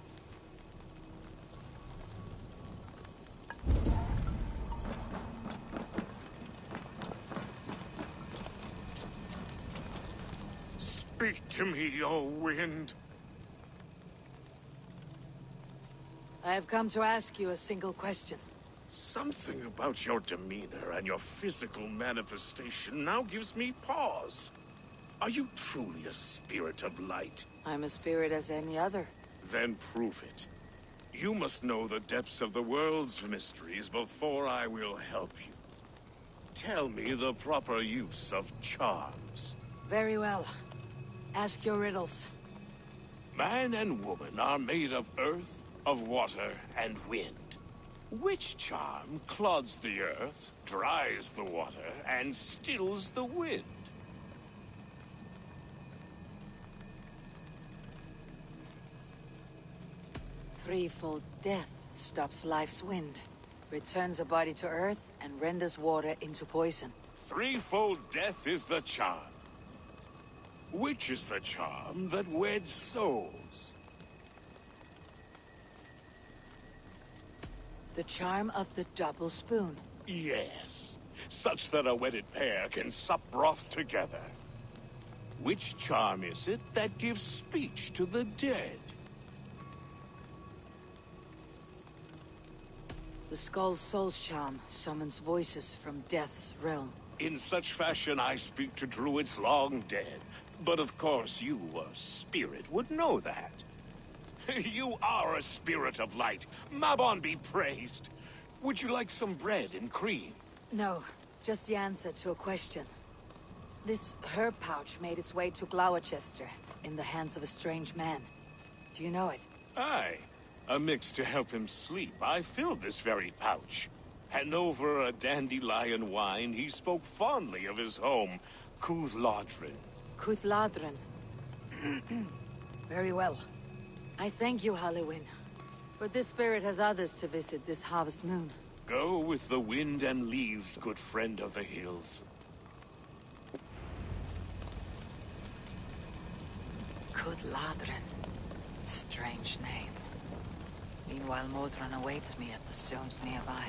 Speak to me, O wind. I have come to ask you a single question. Something about your demeanor and your physical manifestation now gives me pause. Are you truly a spirit of light? I'm a spirit as any other. Then prove it. You must know the depths of the world's mysteries before I will help you. Tell me the proper use of charms. Very well. Ask your riddles. Man and woman are made of earth, of water, and wind. Which charm clods the earth, dries the water, and stills the wind? Threefold death stops life's wind, returns a body to earth, and renders water into poison. Threefold death is the charm. Which is the charm that weds souls? The charm of the double spoon. Yes, such that a wedded pair can sup broth together. Which charm is it that gives speech to the dead? The Skull's Soul's charm summons voices from death's realm. In such fashion I speak to druids long dead. But of course you, a spirit, would know that. You are a spirit of light. Mabon be praised. Would you like some bread and cream? No, just the answer to a question. This herb pouch made its way to Gloucester in the hands of a strange man. Do you know it? Aye. A mix to help him sleep. I filled this very pouch. And over a dandelion wine, he spoke fondly of his home, Cuthladrin. Cuthladrin. Very well. I thank you, Halliwyn. But this spirit has others to visit this harvest moon. Go with the wind and leaves, good friend of the hills. Cuthladrin. Strange name. Meanwhile, Modron awaits me at the stones nearby.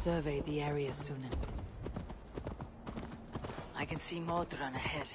survey the area, Sunan. I can see Modron ahead.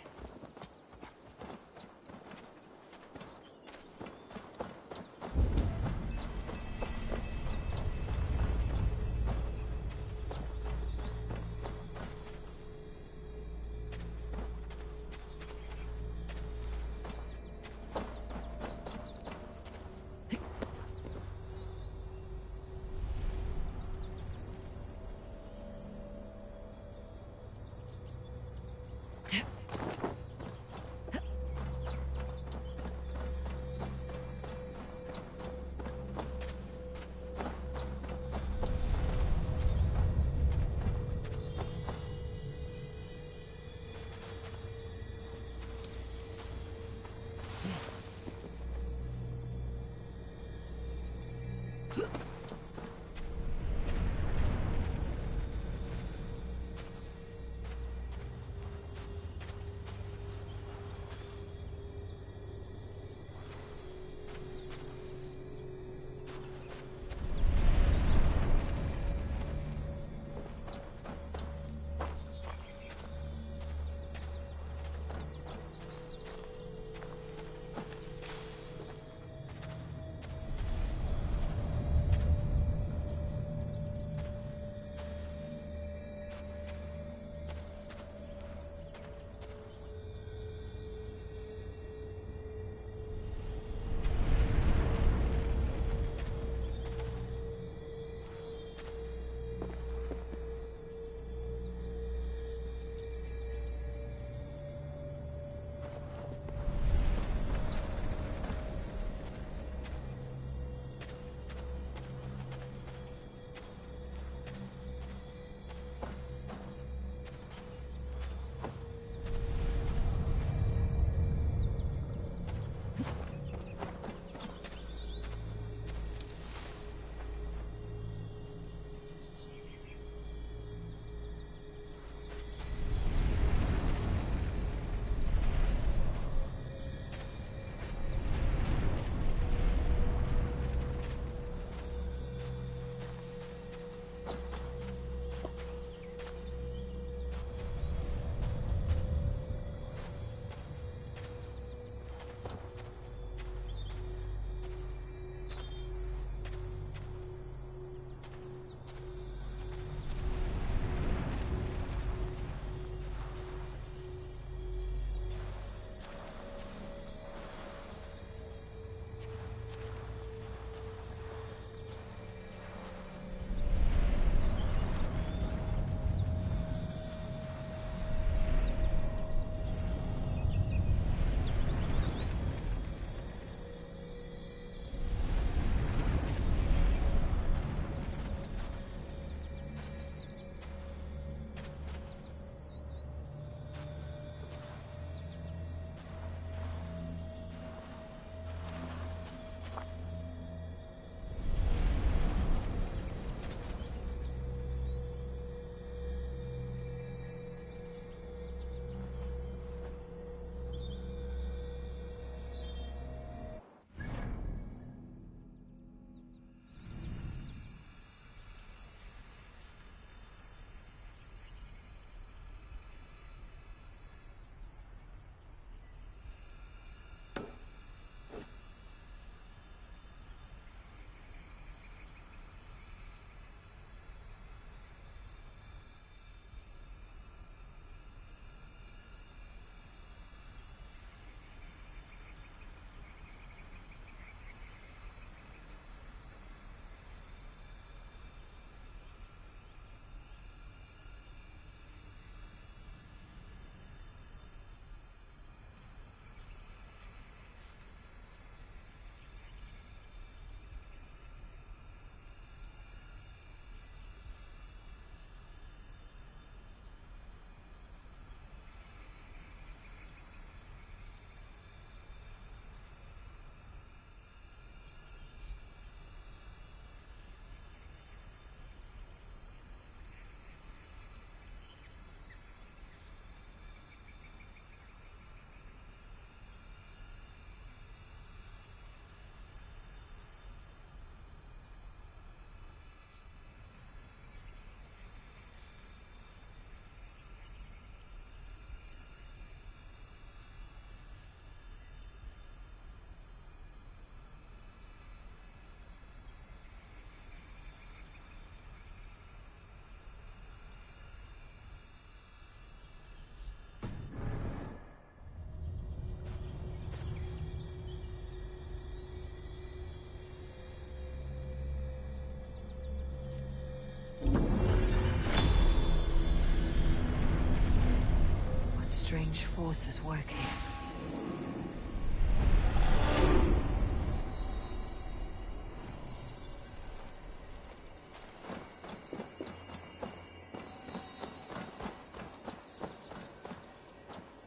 Which force is working?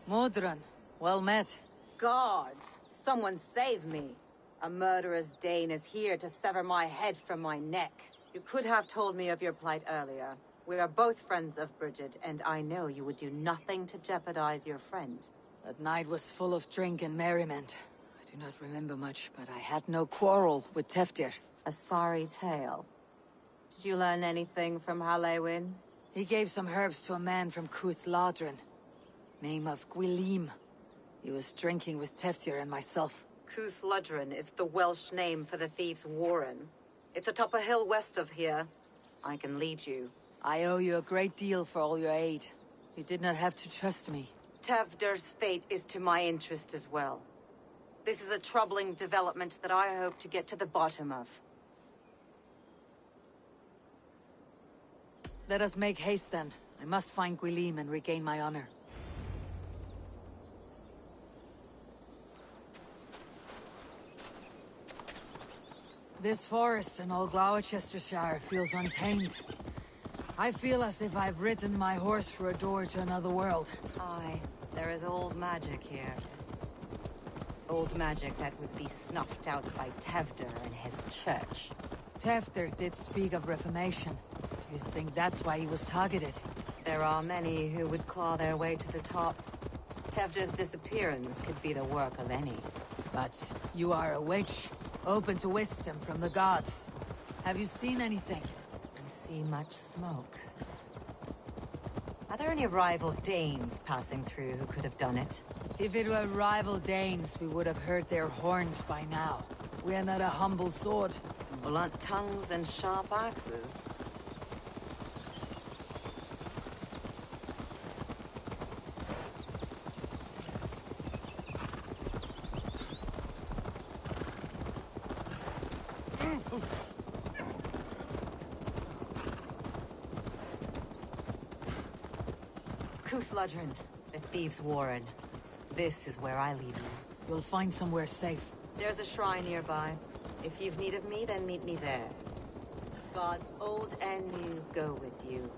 Modron, well met. Guards, someone save me. A murderous Dane is here to sever my head from my neck. You could have told me of your plight earlier. We are both friends of Bridget, and I know you would do nothing to jeopardize your friend. That night was full of drink and merriment. I do not remember much, but I had no quarrel with Teftir. A sorry tale. Did you learn anything from Halewin? He gave some herbs to a man from Cuth Ladrin. Name of Gwilim. He was drinking with Teftir and myself. Cuth Ladrin is the Welsh name for the thieves' warren. It's atop a hill west of here. I can lead you. I owe you a great deal for all your aid. You did not have to trust me. Tevder's fate is to my interest as well. This is a troubling development that I hope to get to the bottom of. Let us make haste then. I must find Gwilim and regain my honor. This forest in all Gloucestershire feels untamed. I feel as if I've ridden my horse through a door to another world. Aye, there is old magic here. Old magic that would be snuffed out by Tevder and his church. Teftir did speak of reformation. Do you think that's why he was targeted? There are many who would claw their way to the top. Tevder's disappearance could be the work of any. But you are a witch, open to wisdom from the gods. Have you seen anything? I see much smoke. Are there any rival Danes passing through who could have done it? If it were rival Danes, we would have heard their horns by now. We are not a humble sword. Blunt tongues and sharp axes. Cuth Ladrin, the thieves' warren. This is where I leave you. You'll find somewhere safe. There's a shrine nearby. If you've need of me, then meet me there. Gods old and new go with you.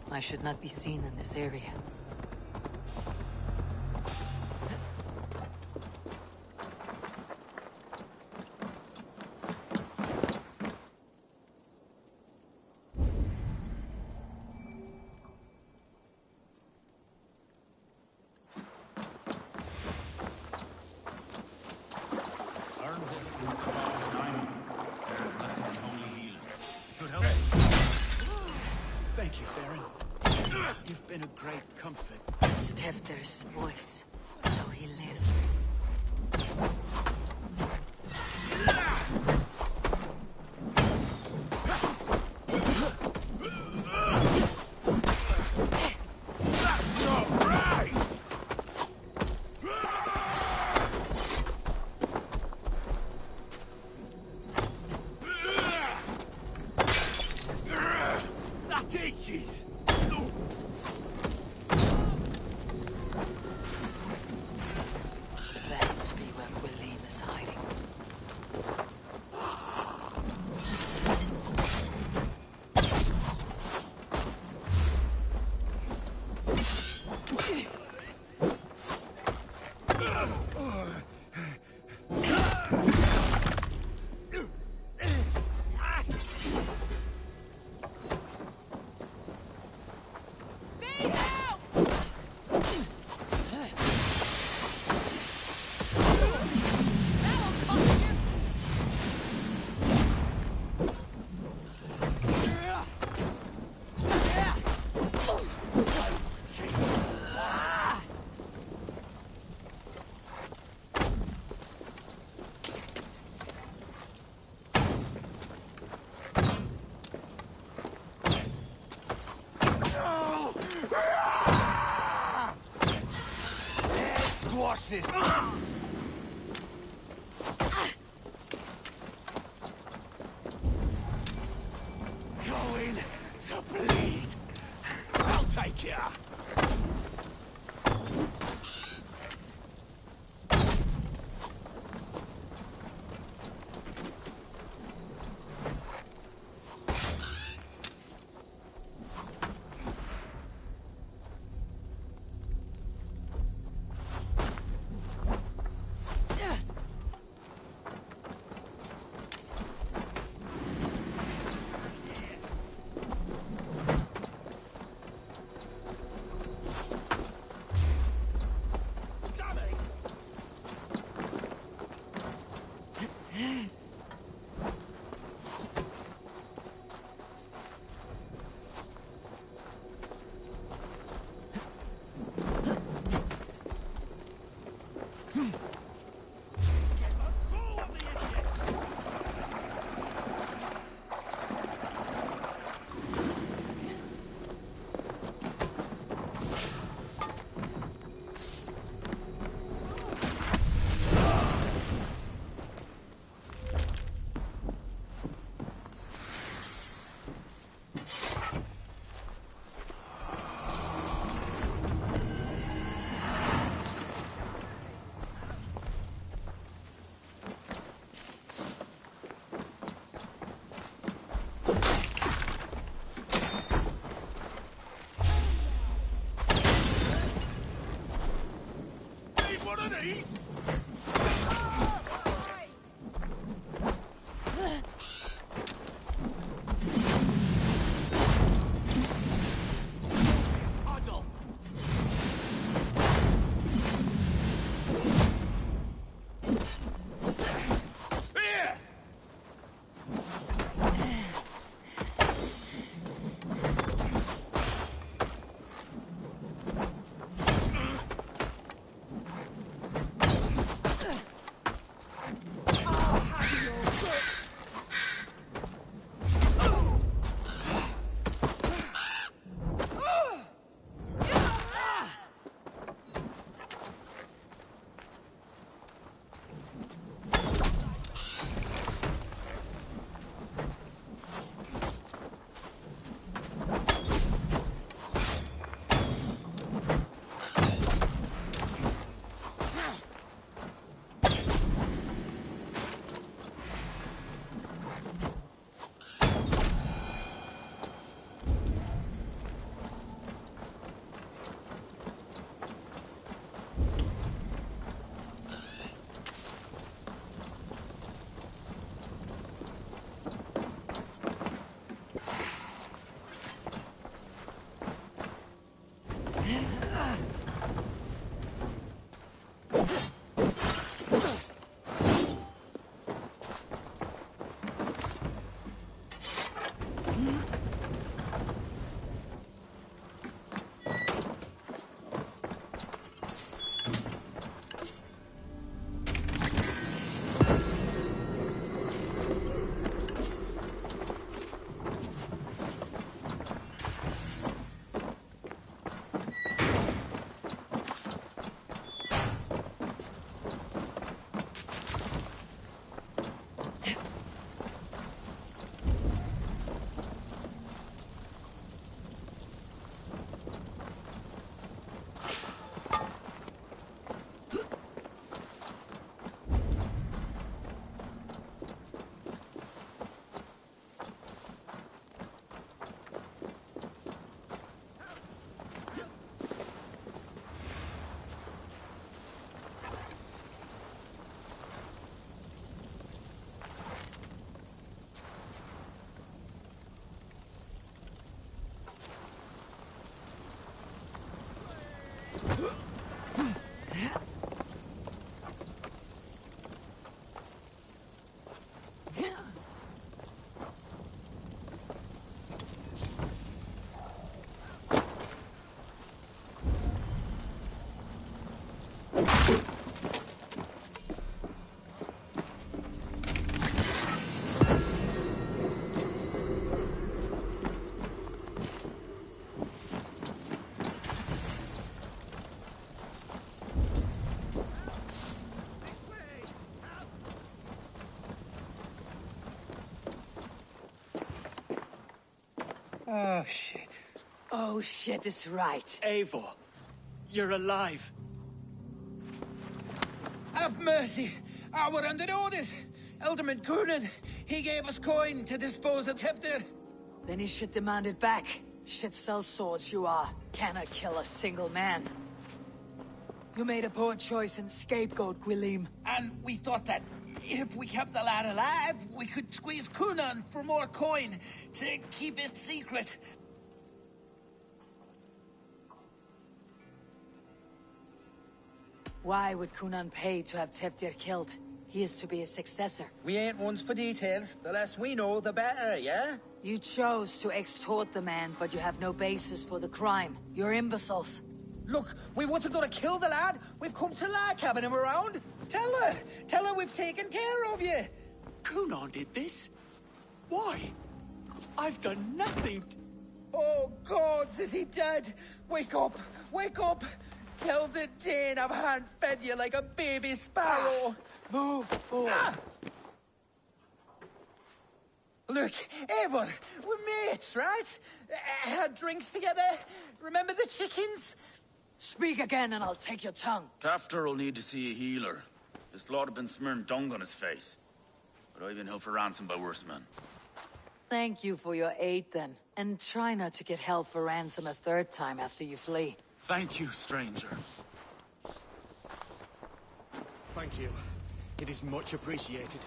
I should not be seen in this area. Learn this through Clause 9. Their blessing is holy healing. Should help. Thank you, Baron. You've been a great comfort. It's Tefter's voice, so he lives. Oh, shit. Oh, shit is right. Eivor, you're alive. Have mercy. We're under orders. Alderman Coonan, he gave us coin to dispose of Teftir. Then he should demand it back. Shit sells swords, you are. Cannot kill a single man. You made a poor choice in scapegoat, Gwilym. And we thought that if we kept the lad alive, we could squeeze Coonan for more coin to keep it secret. Why would Coonan pay to have Teftir killed? He is to be his successor. We ain't ones for details. The less we know, the better, yeah? You chose to extort the man, but you have no basis for the crime. You're imbeciles. Look, we wasn't gonna kill the lad. We've come to like having him around. Tell her we've taken care of you. Cunon did this? Why? I've done nothing. Oh, gods, is he dead? Wake up! Wake up! Tell the Dane I've hand-fed you like a baby sparrow. Move forward. Look, Eivor, we're mates, right? Had drinks together. Remember the chickens? Speak again and I'll take your tongue. Tafter will need to see a healer. His lord have been smearing dung on his face. But I've been held for ransom by worse men. Thank you for your aid then. And try not to get held for ransom a third time after you flee. Thank you, stranger. Thank you. It is much appreciated.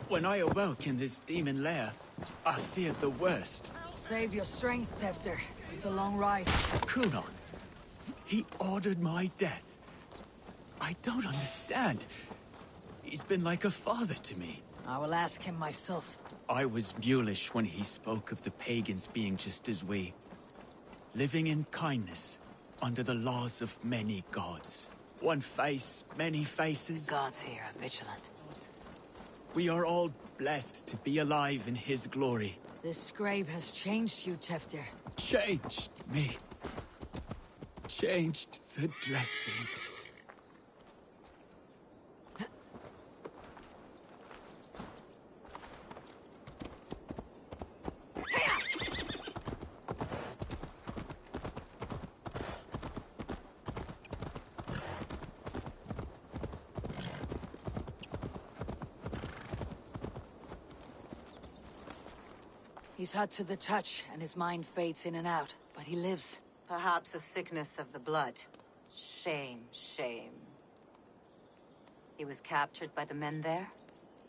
When I awoke in this demon lair, I feared the worst. Save your strength, Tefter. It's a long ride. Cunon. He ordered my death. I don't understand. He's been like a father to me. I will ask him myself. I was mulish when he spoke of the pagans being just as we. Living in kindness, under the laws of many gods. One face, many faces. Gods here are vigilant. We are all blessed to be alive in his glory. This scribe has changed you, Tefter. Changed me. Changed the dressings. He's hot to the touch, and his mind fades in and out, but he lives. Perhaps a sickness of the blood. Shame, shame. He was captured by the men there?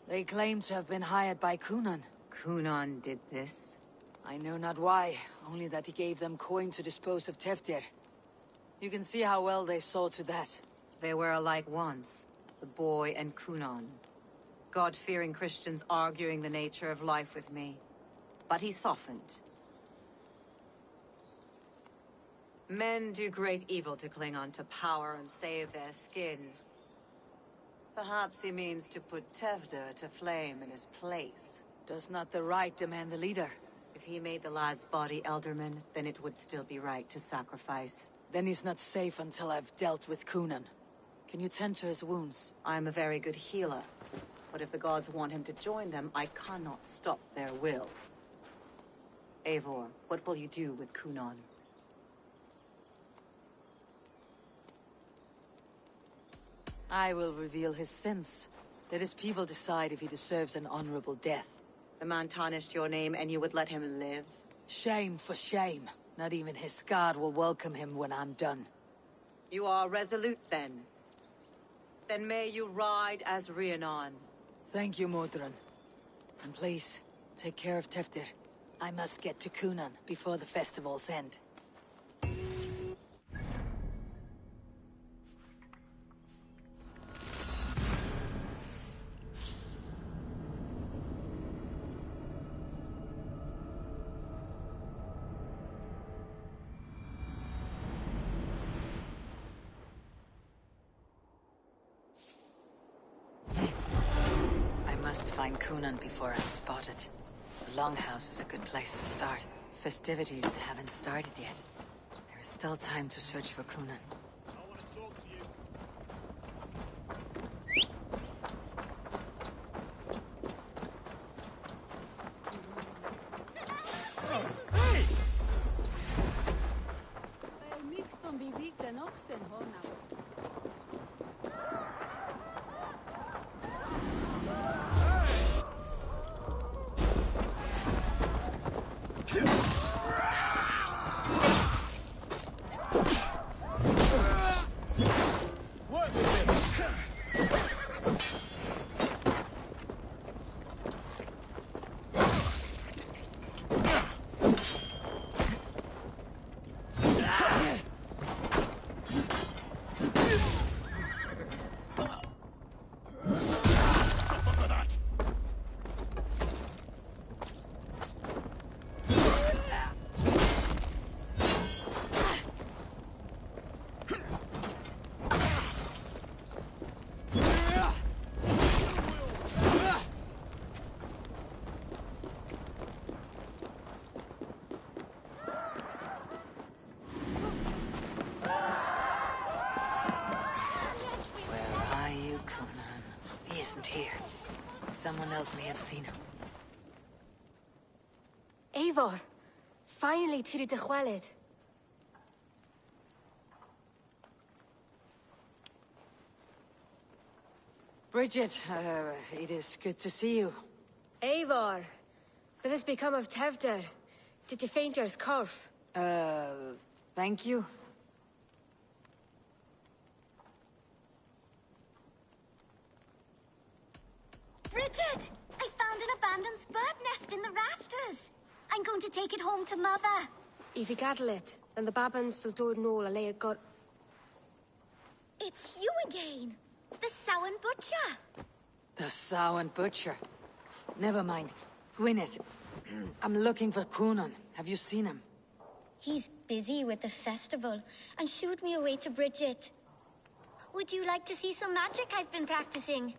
They claim to have been hired by Cunon. Cunon did this? I know not why, only that he gave them coin to dispose of Teftir. You can see how well they saw to that. They were alike once, the boy and Cunon. God-fearing Christians arguing the nature of life with me. But he softened. Men do great evil to cling on to power and save their skin. Perhaps he means to put Tevder to flame in his place. Does not the right demand the leader? If he made the lad's body Elderman, then it would still be right to sacrifice. Then he's not safe until I've dealt with Cunon. Can you tend to his wounds? I'm a very good healer. But if the gods want him to join them, I cannot stop their will. Eivor, what will you do with Cunon? I will reveal his sins. Let his people decide if he deserves an honorable death. The man tarnished your name and you would let him live? Shame for shame. Not even his guard will welcome him when I'm done. You are resolute then. Then may you ride as Rhiannon. Thank you, Modron. And please, take care of Teftir. I must get to Cunon before the festivals end. I must find Cunon before I'm spotted. The Longhouse is a good place to start. Festivities haven't started yet. There is still time to search for Cunon. Someone else may have seen him. Eivor! Finally, Tiri de Chwaled. Bridget, it is good to see you. Eivor! What has become of Tevder? Did you faint your scarf? Thank you. Bridget! I found an abandoned bird nest in the rafters. I'm going to take it home to Mother. If you cattle it, then the Babans will do it all a lay got. It's you again. The Sowan Butcher. The Sowan Butcher. Never mind. Gwyneth, I'm looking for Coonan. Have you seen him? He's busy with the festival and shooed me away to Bridget. Would you like to see some magic I've been practicing?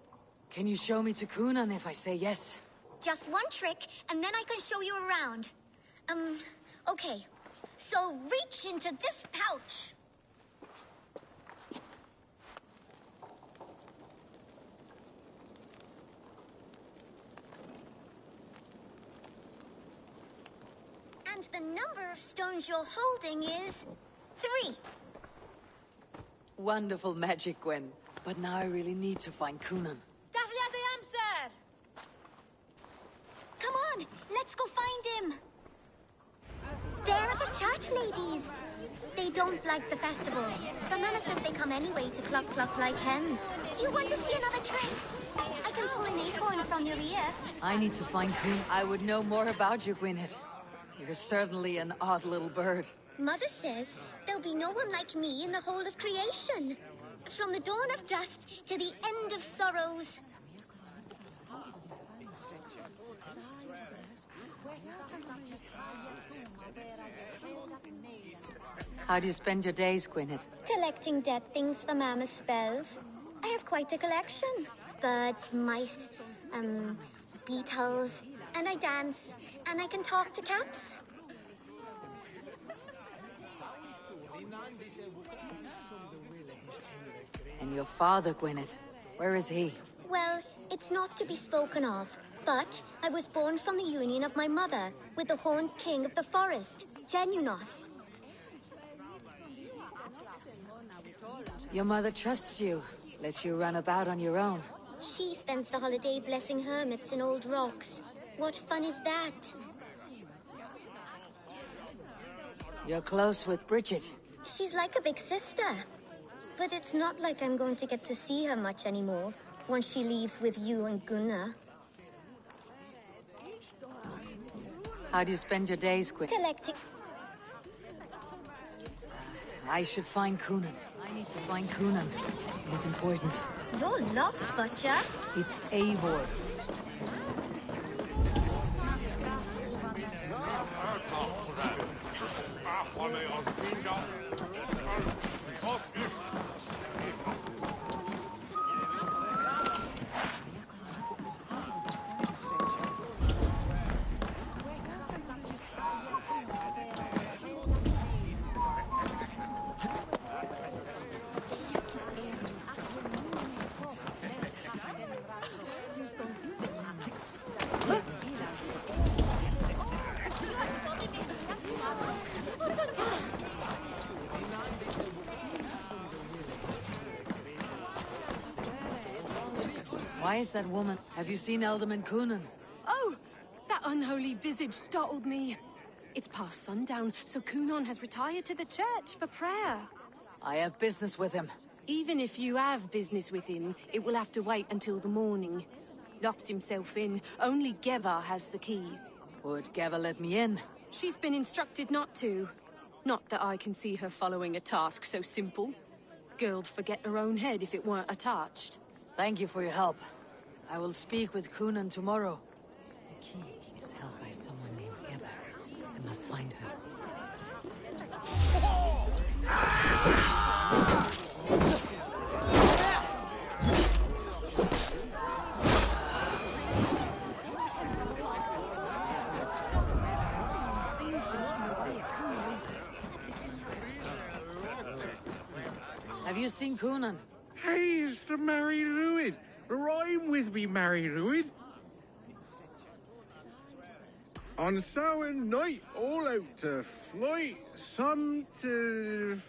Can you show me to Coonan if I say yes? Just one trick, and then I can show you around. Okay. So reach into this pouch. And the number of stones you're holding is 3. Wonderful magic, Gwen. But now I really need to find Coonan. Dahlia the Amser! Come on, let's go find him. There are the church ladies. They don't like the festival. But Mama says they come anyway to cluck cluck like hens. Do you want to see another trick? I can pull an acorn from your ear. I need to find Coonan. I would know more about you, Gwyneth. You're certainly an odd little bird. Mother says there'll be no one like me in the whole of creation. From the dawn of dust to the end of sorrows. How do you spend your days, Gwyneth? Collecting dead things for Mama's spells. I have quite a collection. Birds, mice, beetles, and I dance, and I can talk to cats. And your father, Gwyneth, where is he? Well, it's not to be spoken of, but I was born from the union of my mother with the horned king of the forest, Genunos. Your mother trusts you, lets you run about on your own. She spends the holiday blessing hermits in old rocks. What fun is that? You're close with Bridget. She's like a big sister. But it's not like I'm going to get to see her much anymore once she leaves with you and Gunnar. How do you spend your days, Gwyneth? Collecting. I should find Coonan. I need to find Coonan. It is important. You're lost, Butcher. It's Eivor. Why is that woman? Have you seen Alderman Coonan? Oh! That unholy visage startled me. It's past sundown, so Coonan has retired to the church for prayer. I have business with him. Even if you have business with him, it will have to wait until the morning. Locked himself in. Only Geva has the key. Would Geva let me in? She's been instructed not to. Not that I can see her following a task so simple. Girl'd forget her own head if it weren't attached. Thank you for your help. I will speak with Coonan tomorrow. The key is held by someone named Geva. I must find her. Have you seen Coonan? Hey, it's the Mary Lewin. Rhyme with me, Mary Lewin. On Samhain night, all out to fly, some to...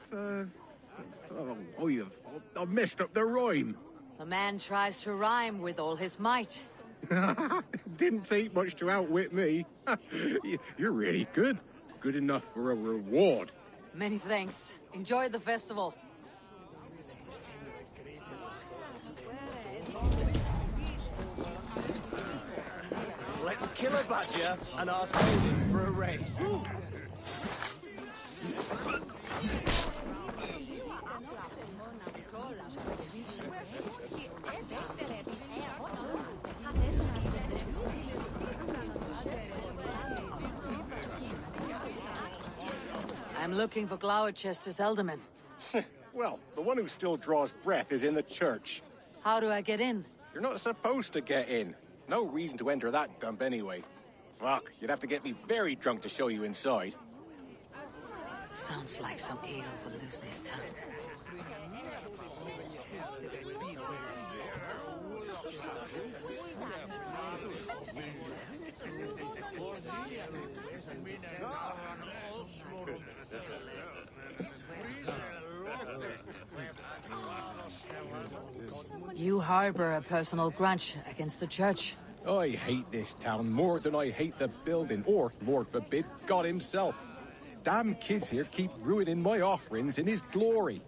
I've messed up the rhyme. A man tries to rhyme with all his might. Didn't take much to outwit me. You're really good. Good enough for a reward. Many thanks. Enjoy the festival. Let's kill a badger and ask Odin for a race. I'm looking for Gloucester's Elderman. Well, the one who still draws breath is in the church. How do I get in? You're not supposed to get in. No reason to enter that dump anyway. Fuck, you'd have to get me very drunk to show you inside. Sounds like some eel will loosen his tongue. You harbor a personal grudge against the church. I hate this town more than I hate the building, or, Lord forbid, God himself. Damn kids here keep ruining my offerings in his glory.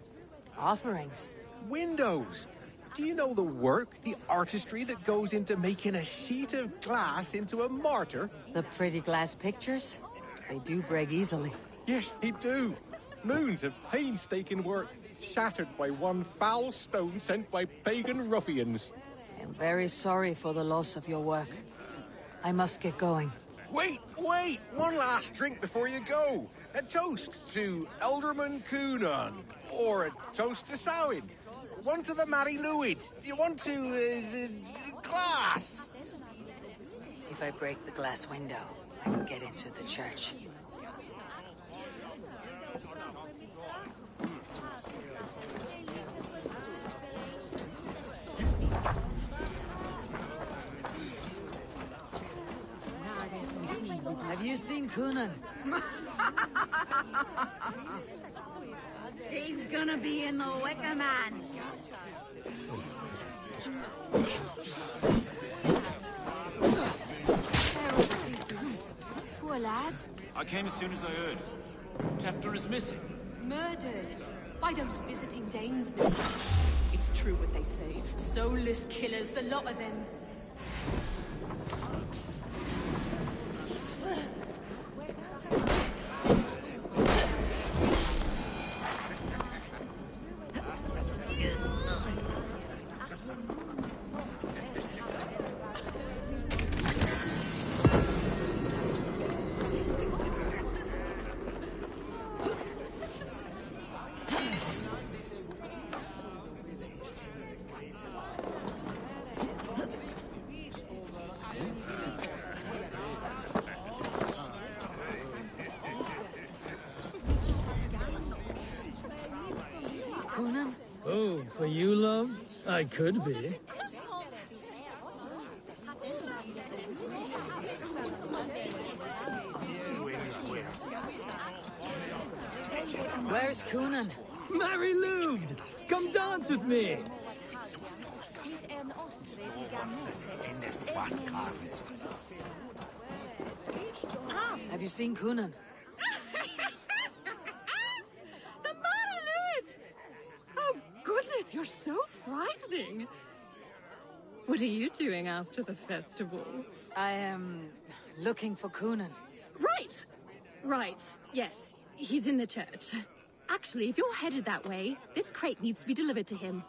Offerings? Windows! Do you know the work, the artistry that goes into making a sheet of glass into a martyr? The pretty glass pictures? They do break easily. Yes, they do. Moons of painstaking work, shattered by one foul stone sent by pagan ruffians. I'm very sorry for the loss of your work. I must get going. Wait! One last drink before you go. A toast to Elderman Coonan. Or a toast to Samhain. One to the Mary Lwyd. Do you want to, glass? If I break the glass window, I can get into the church. Have you seen Coonan? He's gonna be in the Wicker Man. Poor lad. I came as soon as I heard. Tefter is missing. Murdered. By those visiting Danes. It's true what they say. Soulless killers, the lot of them. Oh, for you, love? I could be. Where's Coonan? Mary Lwyd! Come dance with me! Have you seen Coonan? Goodness, you're so frightening. What are you doing after the festival? I am looking for Coonan. Right. Yes, he's in the church. Actually, if you're headed that way, this crate needs to be delivered to him.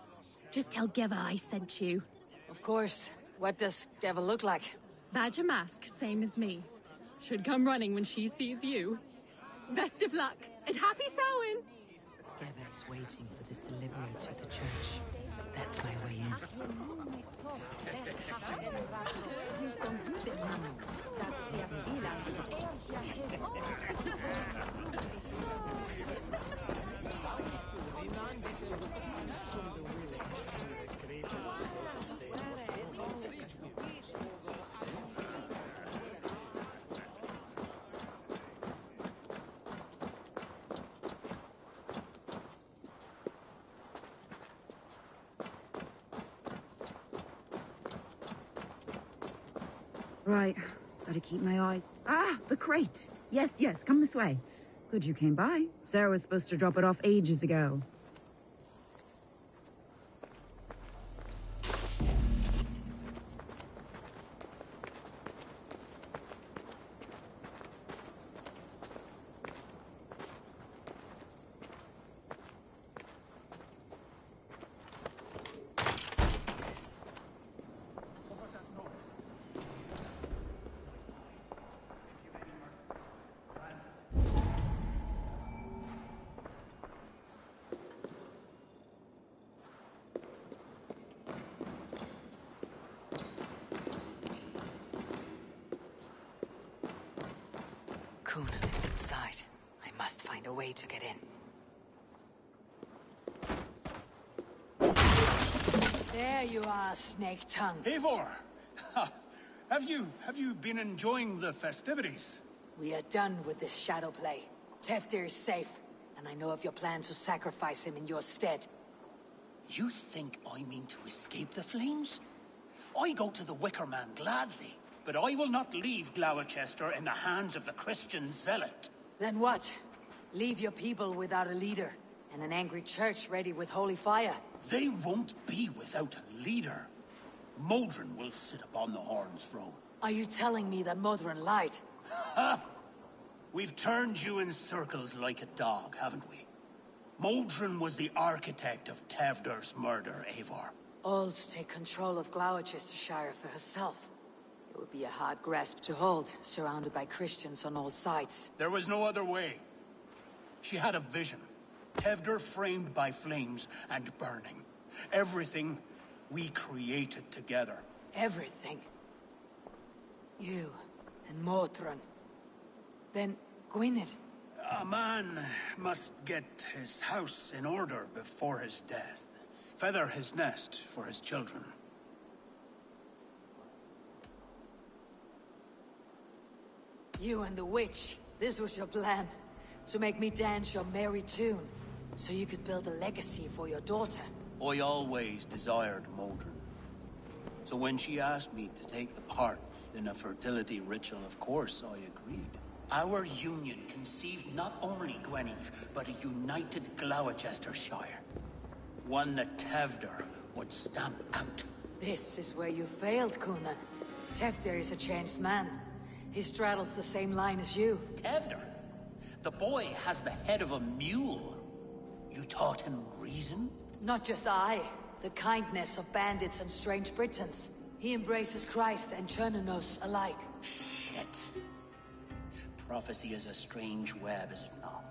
Just tell Geva I sent you. Of course. What does Geva look like? Badger mask, same as me. Should come running when she sees you. Best of luck, and happy Samhain! Geva is waiting for this delivery to the church. That's my way in. Right. Gotta keep my eye. Ah, the crate! Yes, yes, come this way. Good you came by. Sarah was supposed to drop it off ages ago. Coonan is inside. I must find a way to get in. There you are, Snake Tongue. Eivor! Ha. Have you been enjoying the festivities? We are done with this shadow play. Teftir is safe, and I know of your plan to sacrifice him in your stead. You think I mean to escape the flames? I go to the Wicker Man gladly, but I will not leave Gloucester in the hands of the Christian zealot. Then what? Leave your people without a leader, and an angry church ready with holy fire. They won't be without a leader. Modron will sit upon the Horn's throne. Are you telling me that Modron lied? Ha! We've turned you in circles like a dog, haven't we? Modron was the architect of Tevder's murder, Eivor. All to take control of Gloucestershire for herself. It would be a hard grasp to hold, surrounded by Christians on all sides. There was no other way. She had a vision. Tevder framed by flames and burning. Everything we created together. Everything. You and Modron. Then Gwynedd. A man must get his house in order before his death. Feather his nest for his children. You and the witch. This was your plan. To make me dance your merry tune. So you could build a legacy for your daughter. I always desired Modron. So when she asked me to take the part in a fertility ritual, of course I agreed. Our union conceived not only Gweneve, but a united Gloucestershire. One that Tevder would stamp out. This is where you failed, Coonan. Teftir is a changed man. He straddles the same line as you. Tevder? The boy has the head of a mule. You taught him reason? Not just I. The kindness of bandits and strange Britons. He embraces Christ and Chernonos alike. Shit. Prophecy is a strange web, is it not?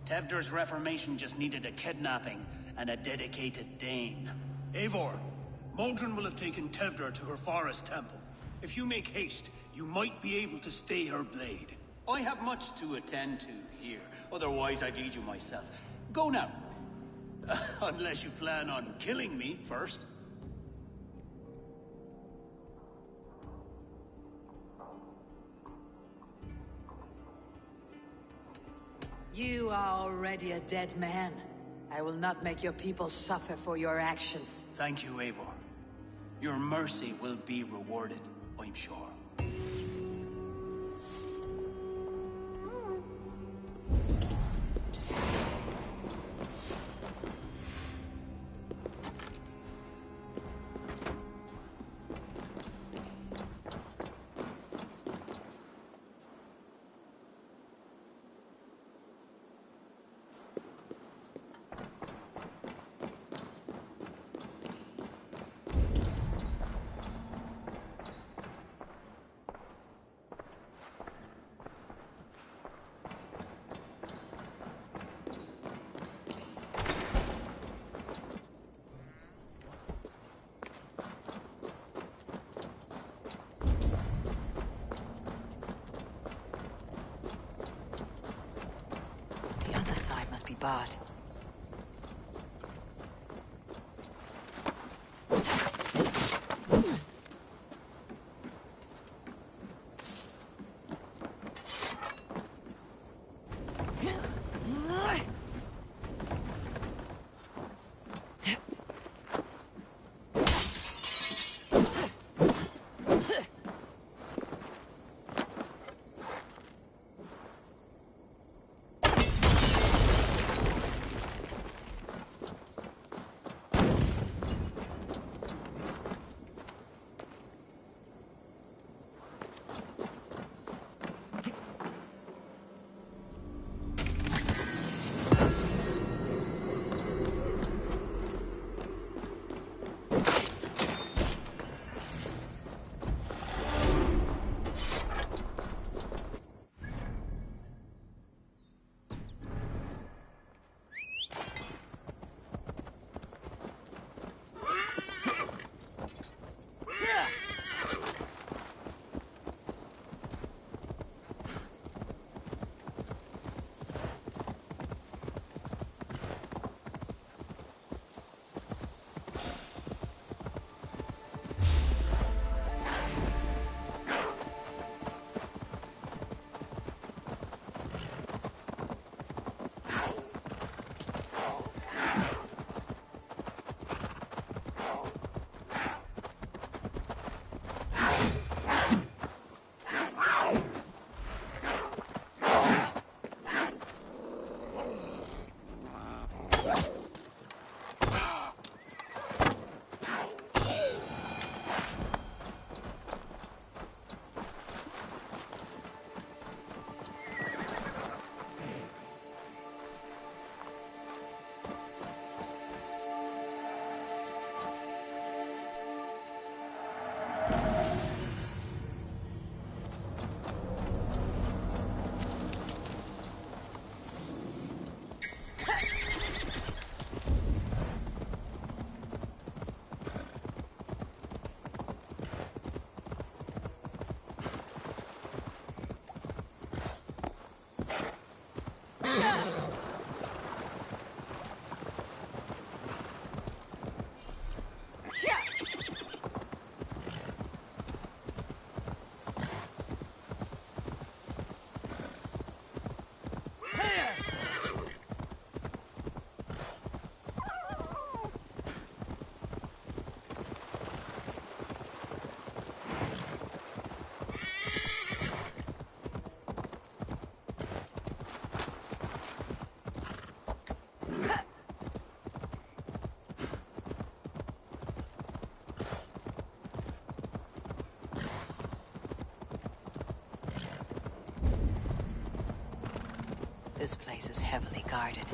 Tevder's reformation just needed a kidnapping and a dedicated Dane. Eivor, Modron will have taken Tevder to her forest temple. If you make haste, you might be able to stay her blade. I have much to attend to here, otherwise I'd lead you myself. Go now. Unless you plan on killing me first. You are already a dead man. I will not make your people suffer for your actions. Thank you, Eivor. Your mercy will be rewarded, I'm sure. The other side must be barred. This place is heavily guarded.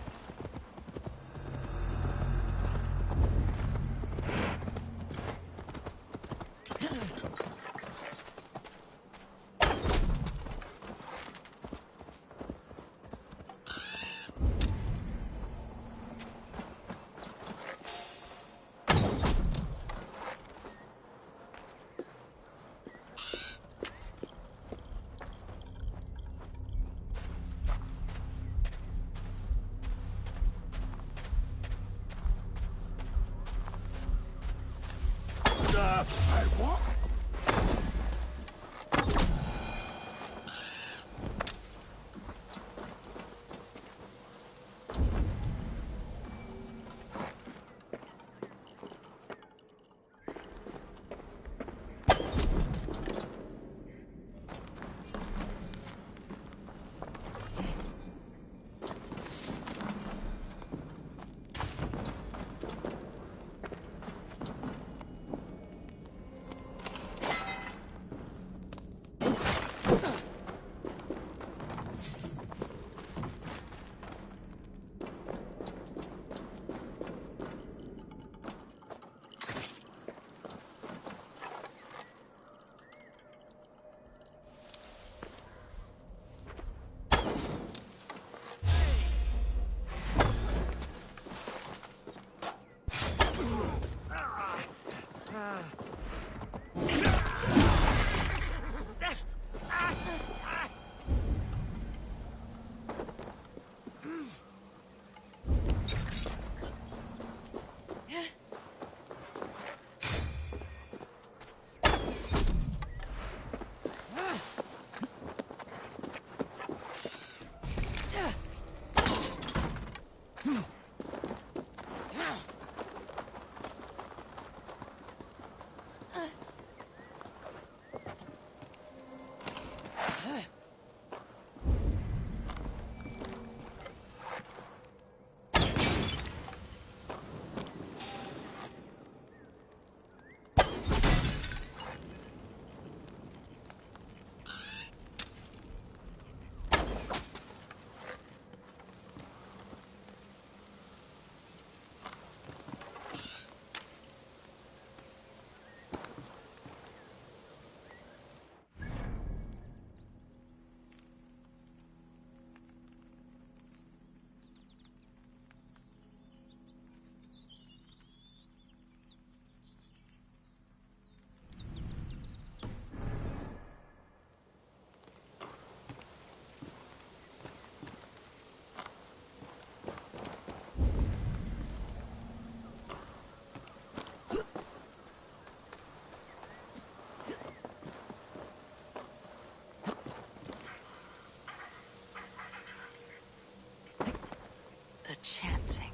The chanting.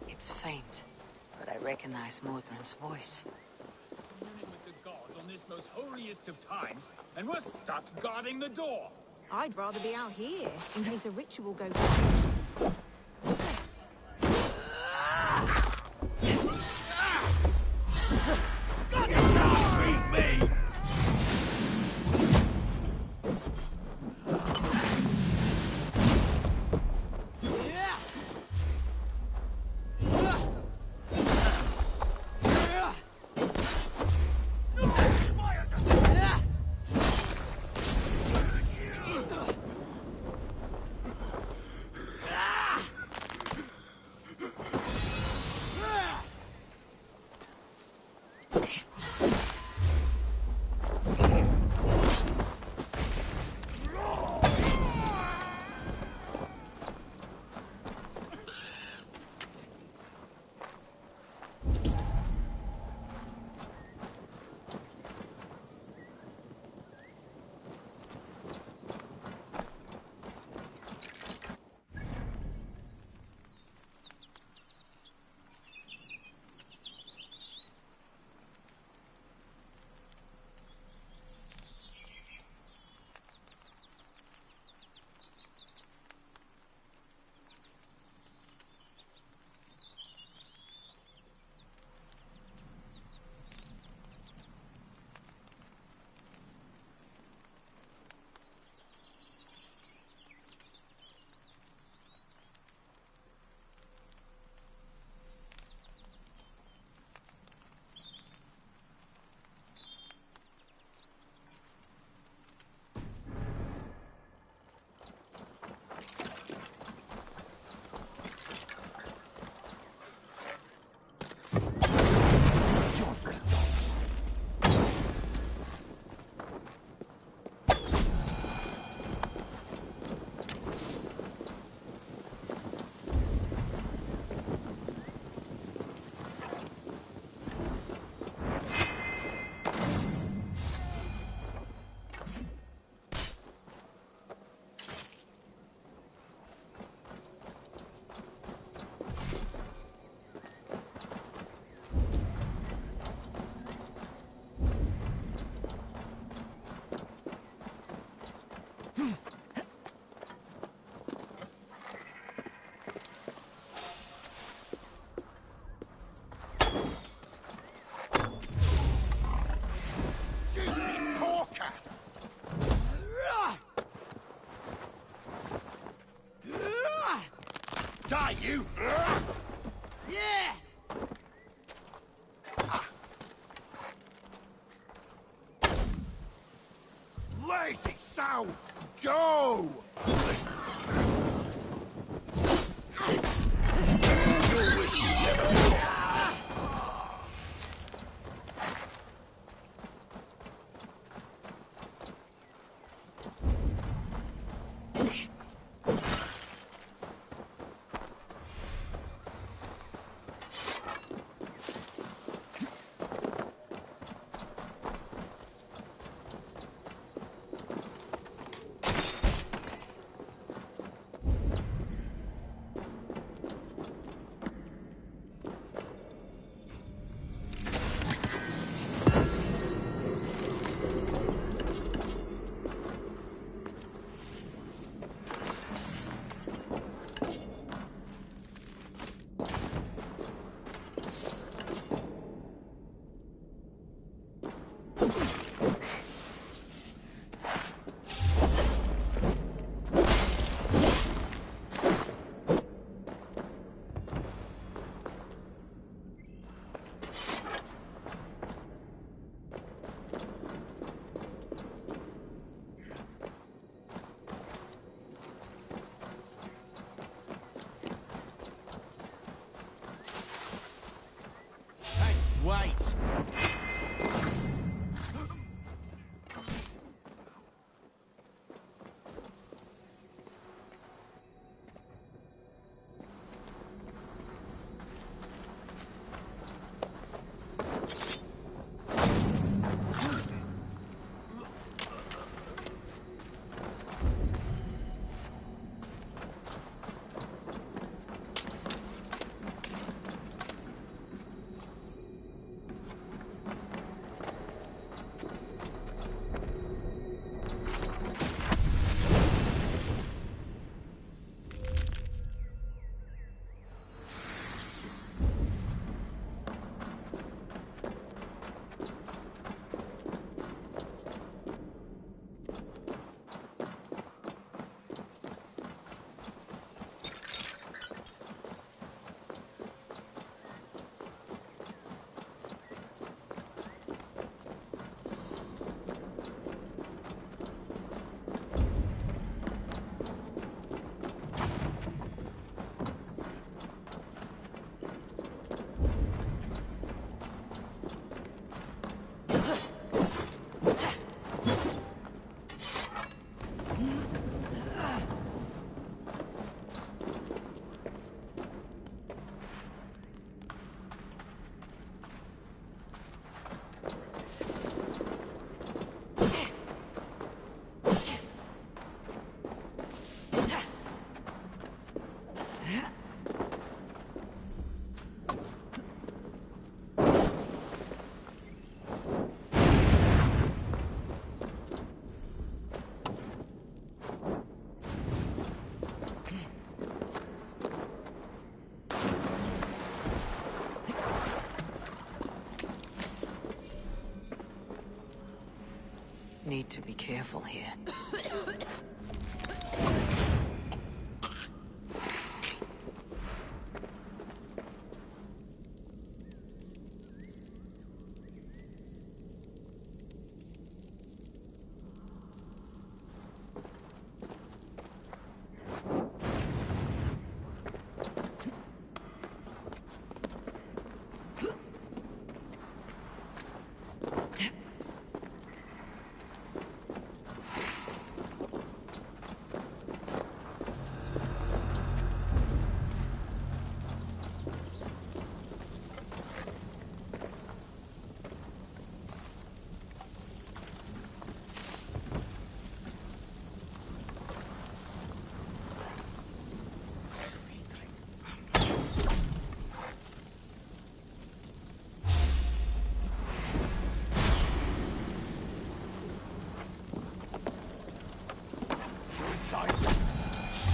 It's faint, but I recognize Modron's voice. Communing with the gods on this most holiest of times, and we're stuck guarding the door. I'd rather be out here, in case the ritual goes wrong. Beat me! Die, you! Yeah! Lazy sound! Go! Wait! Need to be careful here.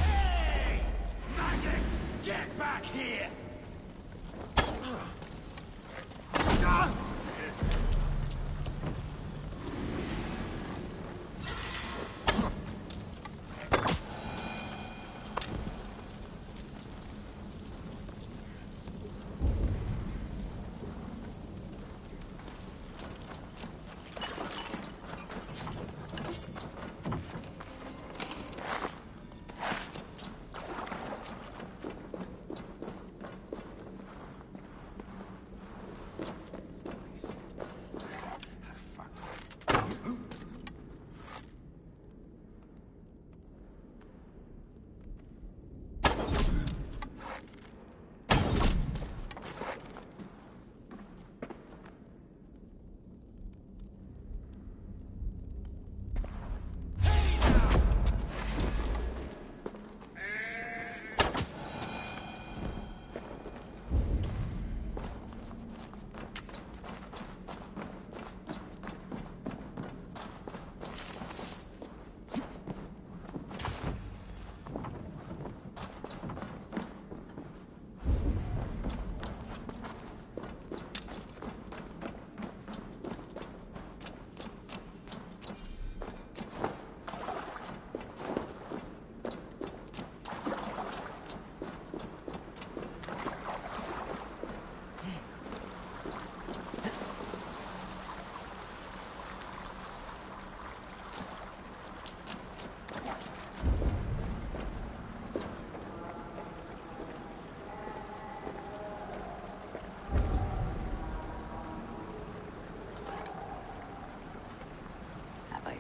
Hey! Maggots! Get back here!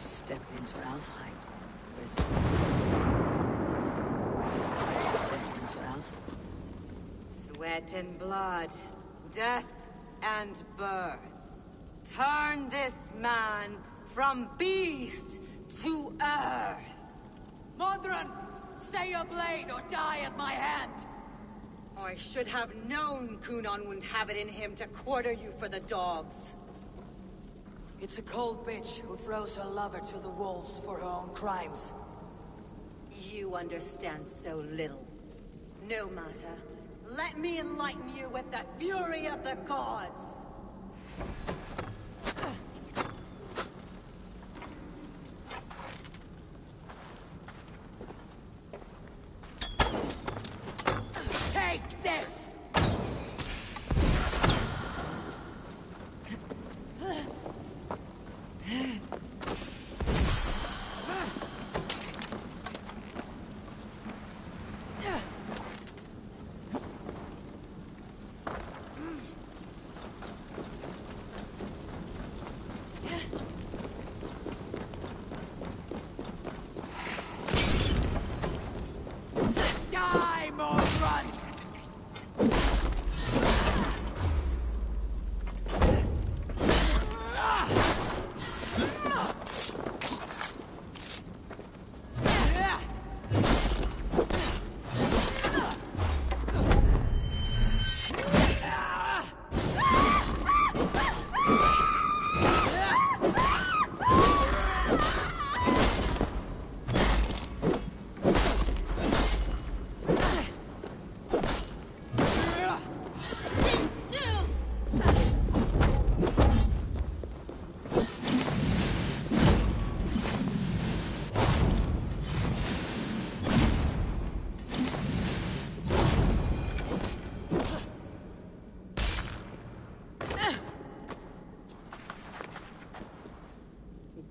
stepped into Alfheim. Where's this? I stepped into Alfheim. Sweat and blood, death and birth. Turn this man from beast to earth. Modron, stay your blade or die at my hand. I should have known Kunan wouldn't have it in him to quarter you for the dogs. It's a cold bitch who throws her lover to the wolves for her own crimes. You understand so little. No matter. Let me enlighten you with the fury of the gods! Take this! Die, Modron!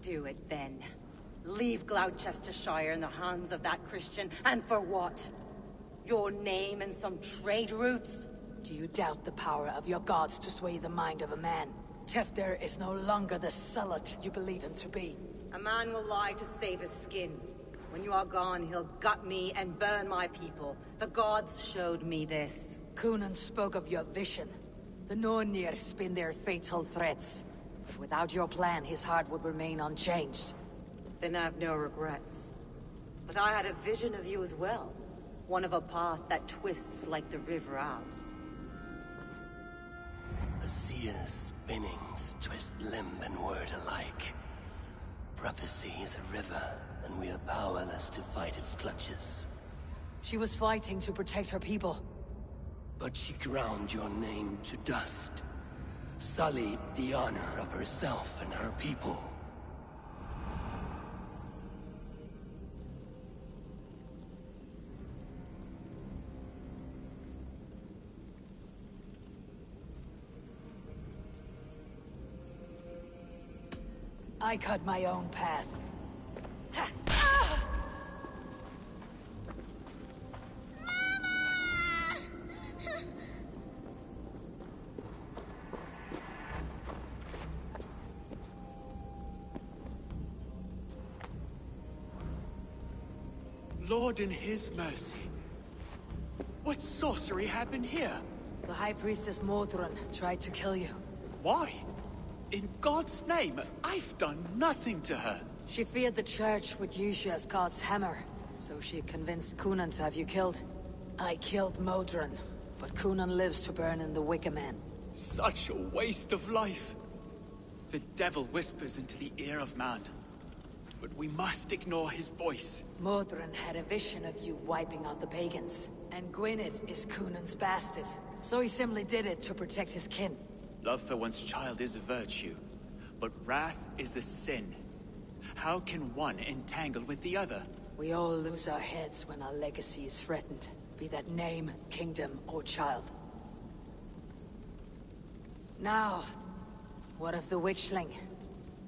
Do it then. Leave Gloucestershire in the hands of that Christian, and for what? Your name and some trade routes? Do you doubt the power of your gods to sway the mind of a man? Tefter is no longer the zealot you believe him to be. A man will lie to save his skin. When you are gone, he'll gut me and burn my people. The gods showed me this. Kunan spoke of your vision. The Nornir spin their fatal threats. But without your plan, his heart would remain unchanged. Then I have no regrets. But I had a vision of you as well. One of a path that twists like the river Ouse. The seer's spinnings twist limb and word alike. Prophecy is a river, and we are powerless to fight its clutches. She was fighting to protect her people. But she ground your name to dust. Sullied the honor of herself and her people. I cut my own path. Lord in his mercy. What sorcery happened here? The High Priestess Modron tried to kill you. Why? In God's name, I've done nothing to her. She feared the Church would use you as God's hammer, so she convinced Kunan to have you killed. I killed Modron, but Kunan lives to burn in the Wicker Man. Such a waste of life. The devil whispers into the ear of man. But we must ignore his voice. Modron had a vision of you wiping out the pagans. And Gwynedd is Kunan's bastard. So he simply did it to protect his kin. Love for one's child is a virtue, but wrath is a sin. How can one entangle with the other? We all lose our heads when our legacy is threatened. Be that name, kingdom, or child. Now, what of the witchling?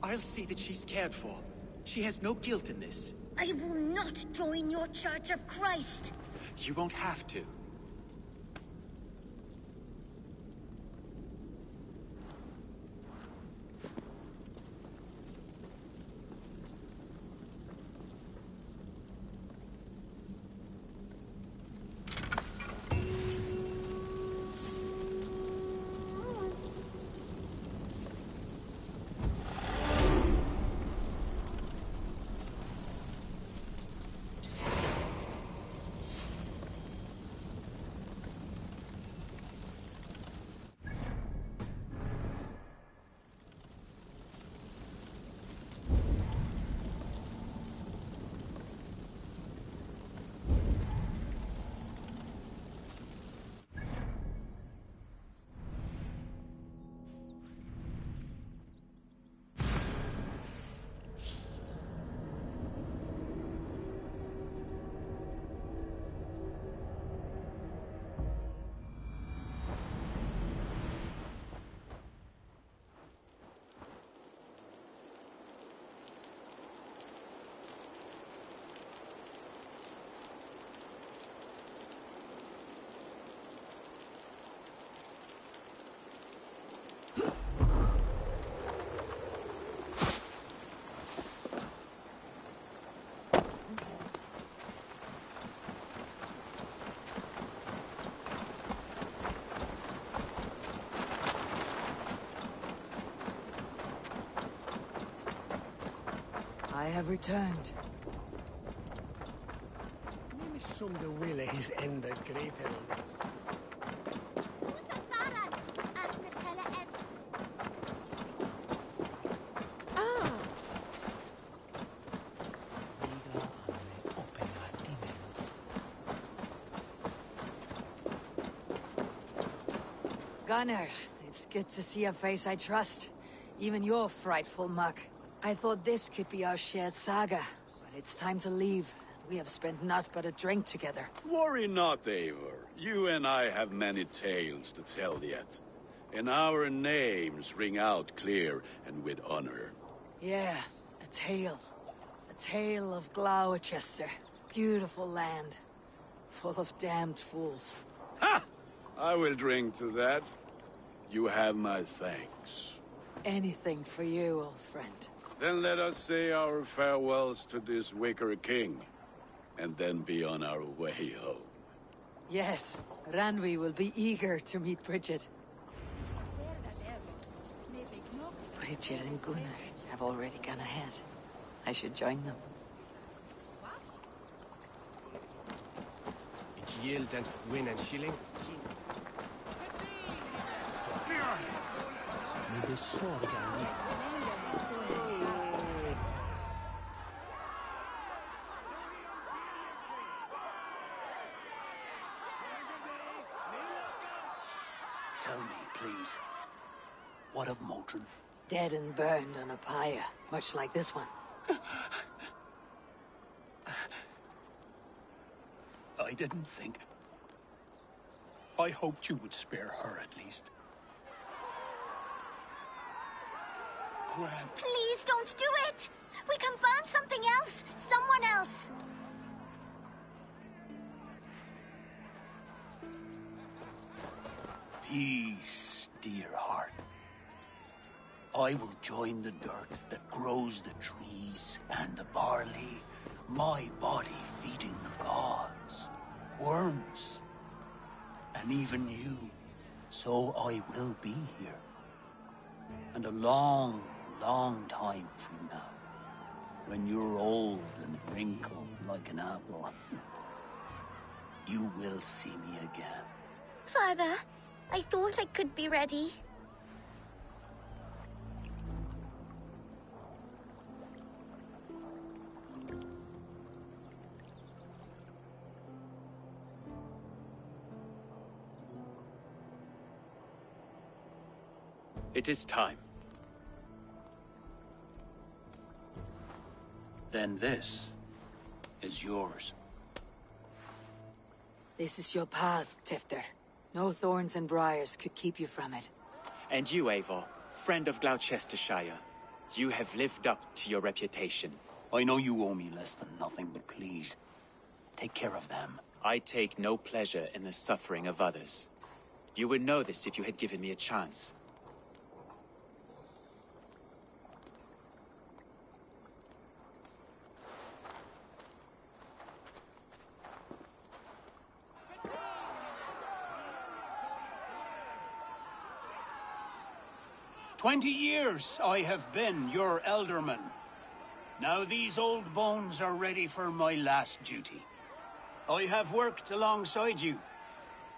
I'll see that she's cared for. She has no guilt in this. I will not join your Church of Christ. You won't have to. have returned. Maybe some the will is enda greater. Gunnar, it's good to see a face I trust. Even your frightful muck. I thought this could be our shared saga, but it's time to leave. We have spent naught but a drink together. Worry not, Eivor. You and I have many tales to tell yet. And our names ring out clear and with honor. Yeah, a tale. A tale of Gloucester. Beautiful land. Full of damned fools. Ha! I will drink to that. You have my thanks. Anything for you, old friend. Then let us say our farewells to this Wicker King, and then be on our way home. Yes, Ranvi will be eager to meet Bridget. Bridget and Gunnar have already gone ahead. I should join them. It's yield and win and shilling. Tell me, please. What of Modron? Dead and burned on a pyre, much like this one. I didn't think. I hoped you would spare her at least. Grant. Please don't do it! We can burn something else! Someone else! Peace, dear heart. I will join the dirt that grows the trees and the barley, my body feeding the gods, worms, and even you. So I will be here. And a long, long time from now, when you're old and wrinkled like an apple, you will see me again. Father, I thought I could be ready. It is time. Then this is yours. This is your path, Tifter. No thorns and briars could keep you from it. And you, Eivor, friend of Gloucestershire, you have lived up to your reputation. I know you owe me less than nothing, but please, take care of them. I take no pleasure in the suffering of others. You would know this if you had given me a chance. "20 years I have been your elderman. Now these old bones are ready for my last duty. I have worked alongside you,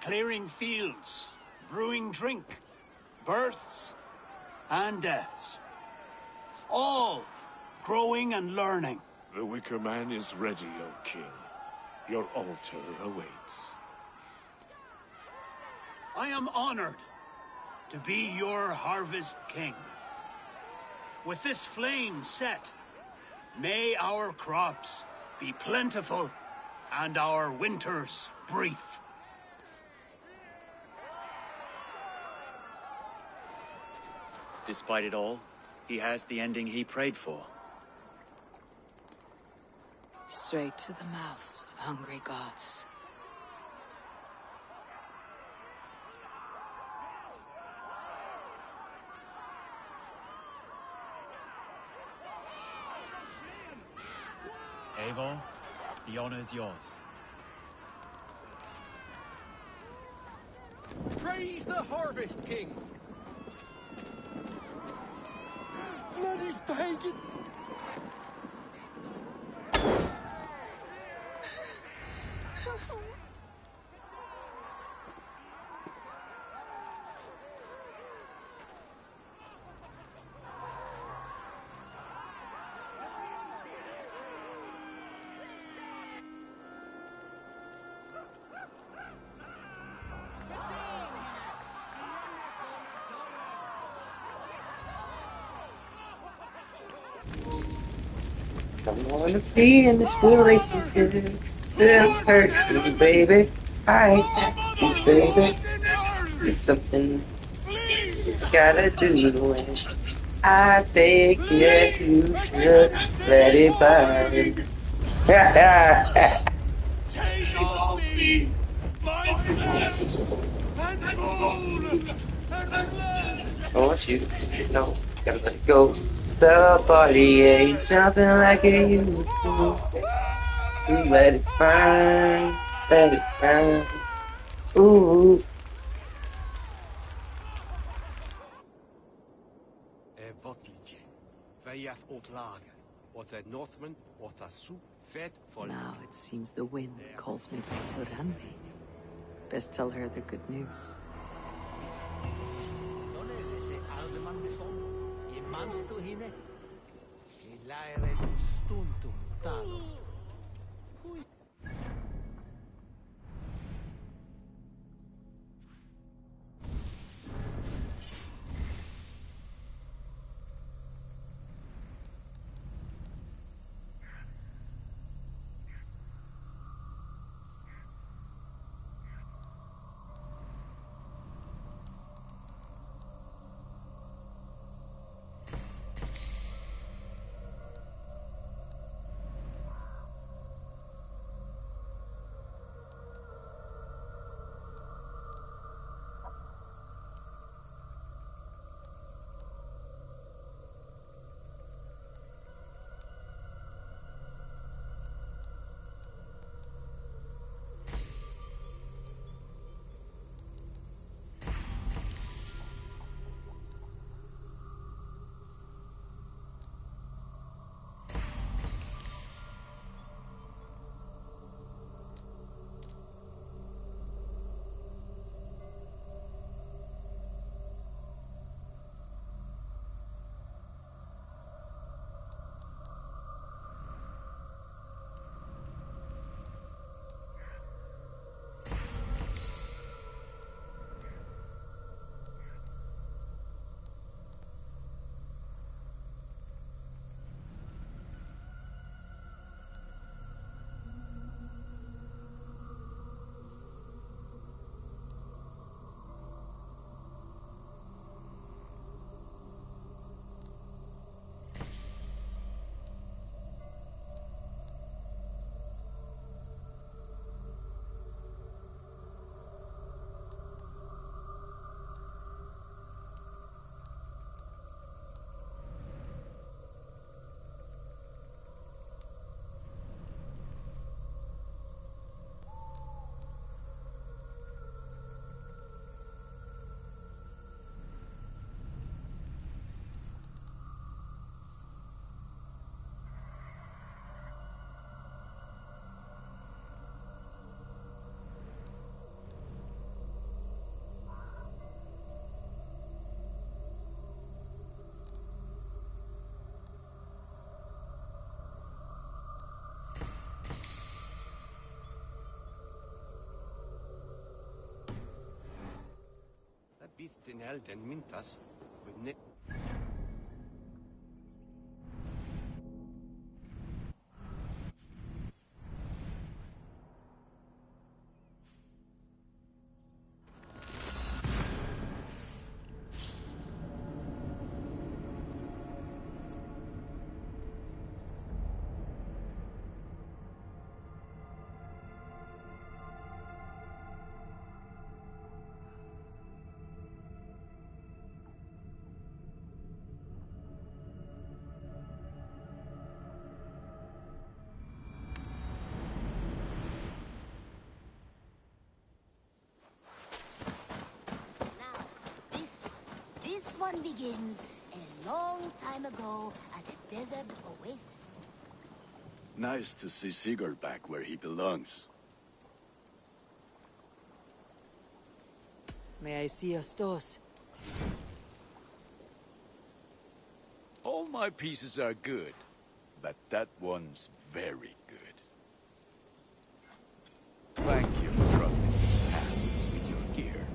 clearing fields, brewing drink, births and deaths. All growing and learning. The Wicker Man is ready, O King. Your altar awaits. I am honored to be your Harvest King. With this flame set, may our crops be plentiful and our winters brief. Despite it all, he has the ending he prayed for. Straight to the mouths of hungry gods. Eivor, the honor is yours. Praise the Harvest King! Bloody pagans! wanna be in this relationship. Don't hurt me, baby. I have you, baby. It's something it's gotta do. And I think yes, you should let it burn. Take of me, my flesh and bone and flesh. I want you to know, gotta let it go. The body ain't jumping like it used to. Let it burn, let it burn. Ooh. Now it seems the wind calls me back to Randi. Best tell her the good news. This one begins a long time ago at a desert oasis. Nice to see Sigurd back where he belongs. May I see your stores? All my pieces are good, but that one's very good. Thank you for trusting these hands with your gear.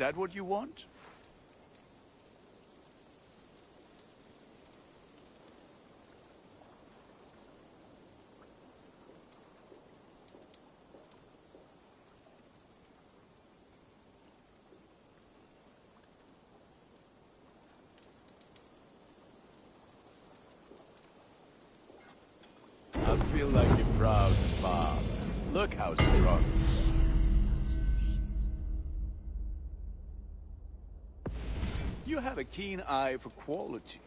that what you want? I feel like your proud father. Look how strong. You have a keen eye for quality.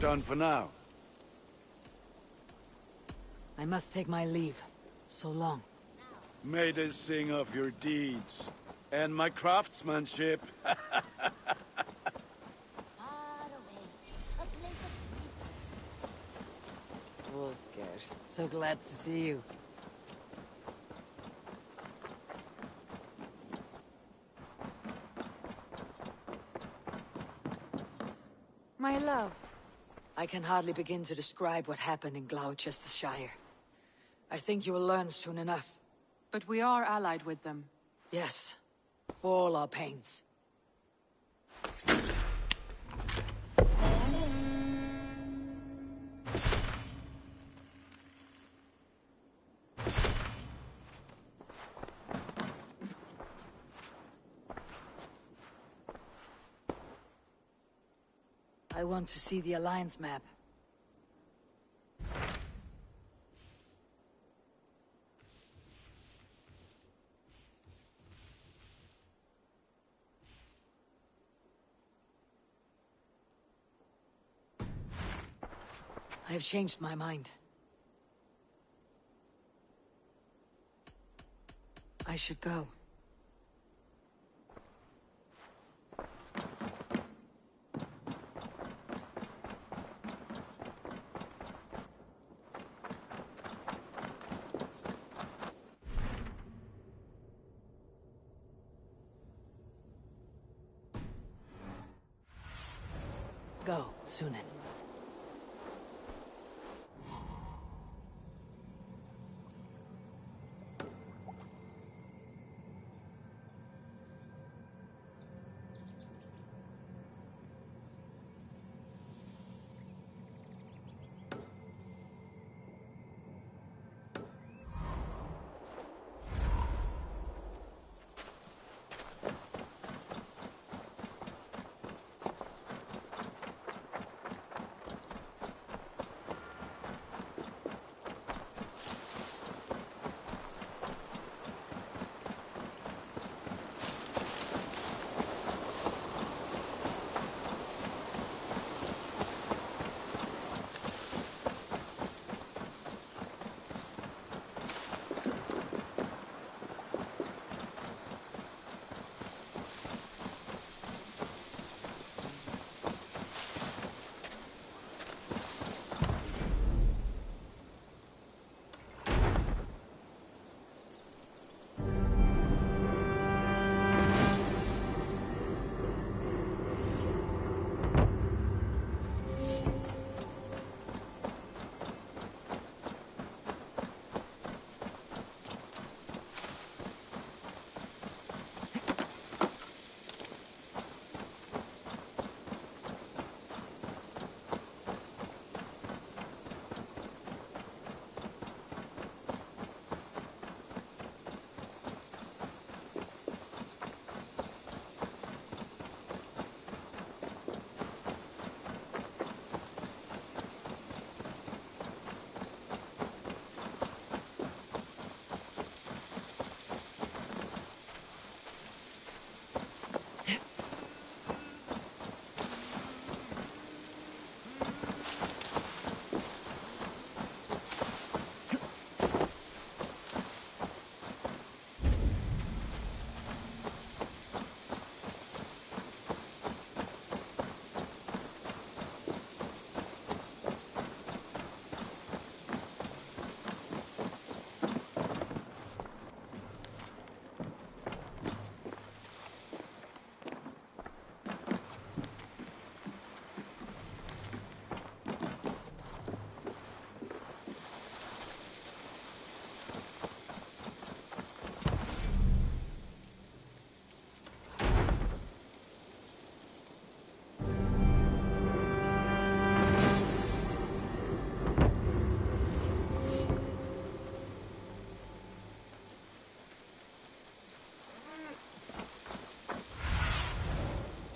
Done for now. I must take my leave. So long. May they sing of your deeds and my craftsmanship. Wolfgar, so glad to see you. My love. I can hardly begin to describe what happened in Gloucestershire. I think you will learn soon enough. But we are allied with them. Yes, for all our pains. I want to see the Alliance map. I have changed my mind. I should go. Go, Sunan.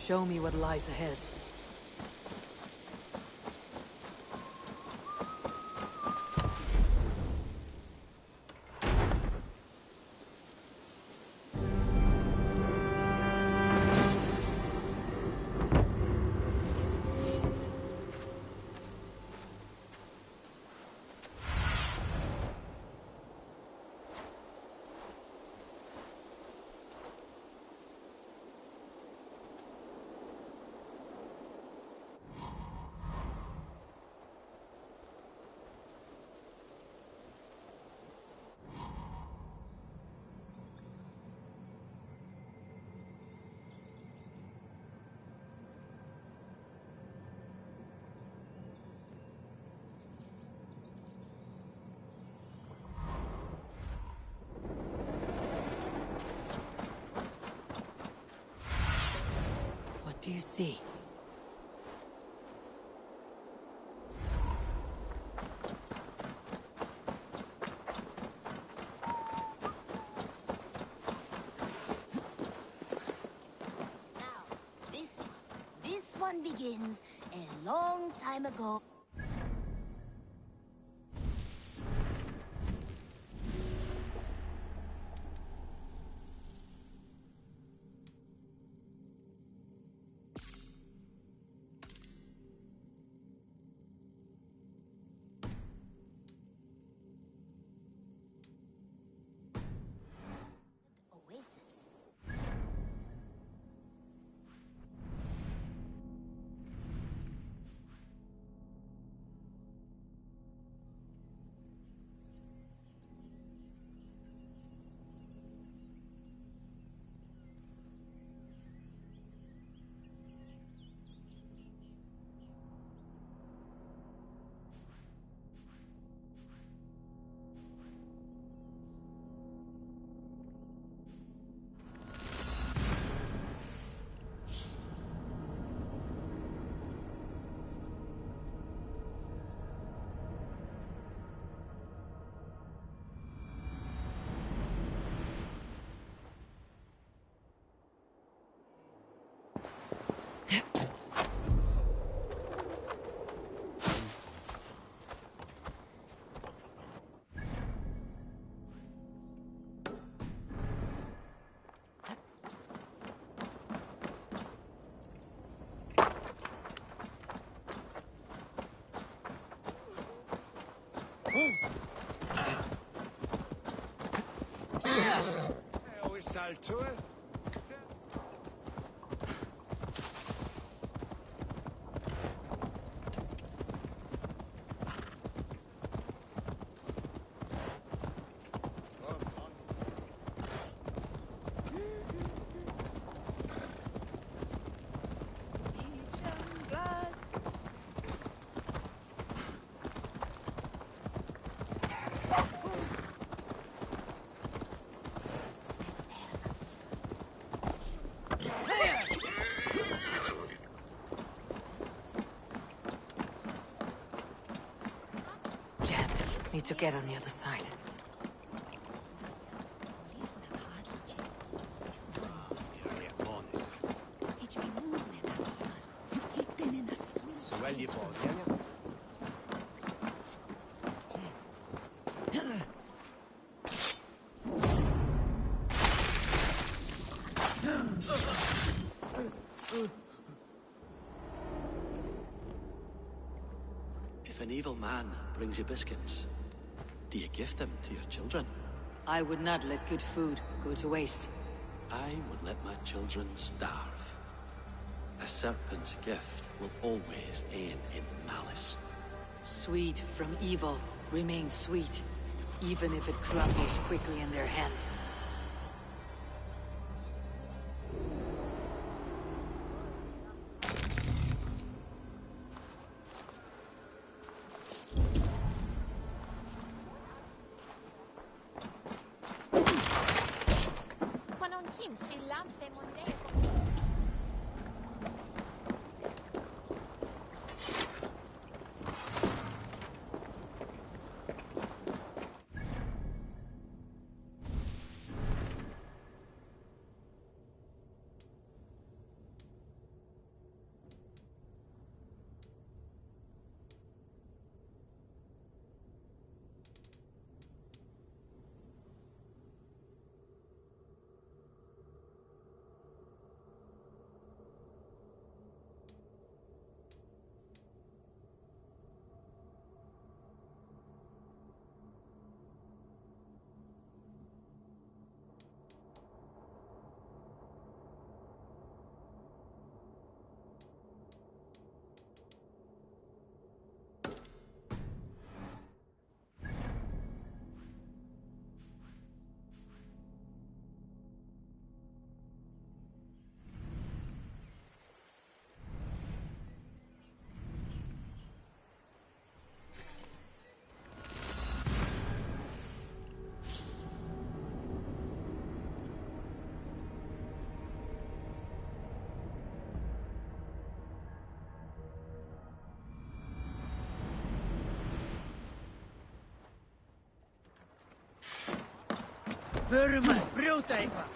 Show me what lies ahead. What do you see? This one begins a long time ago. Oasis. Salto. Jammed. Need to get on the other side. Swell you for, can you? If an evil man brings you biscuits, do you give them to your children? I would not let good food go to waste. I would let my children starve. A serpent's gift will always end in malice. Sweet from evil remains sweet, even if it crumbles quickly in their hands. Burma, brota eitthvað.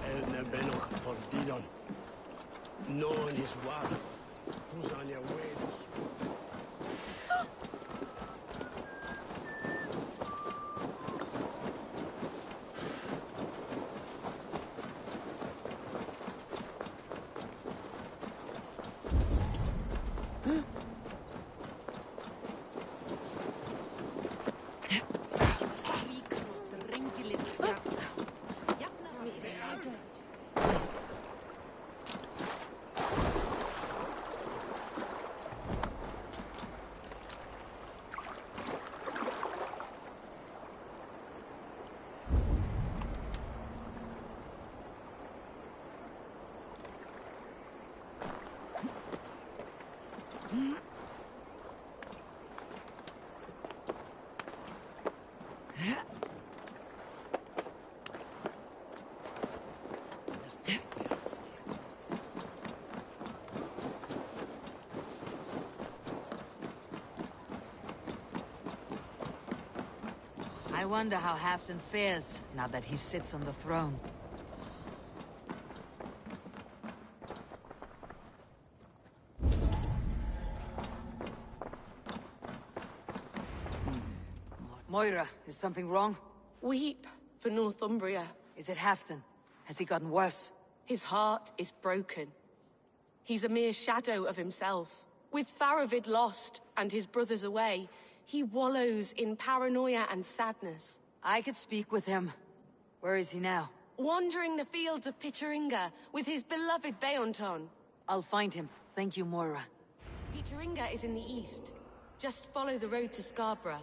Elna Benok for Didon. No one is wild. Who's on your way? I wonder how Halfdan fares now that he sits on the throne. Moira, is something wrong? Weep for Northumbria. Is it Halfdan? Has he gotten worse? His heart is broken. He's a mere shadow of himself. With Faravid lost and his brothers away, he wallows in paranoia and sadness. I could speak with him. Where is he now? Wandering the fields of Pitaringa with his beloved Beonton. I'll find him. Thank you, Moira. Pitaringa is in the east. Just follow the road to Scarborough.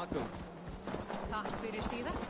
Takk fyrir síðast.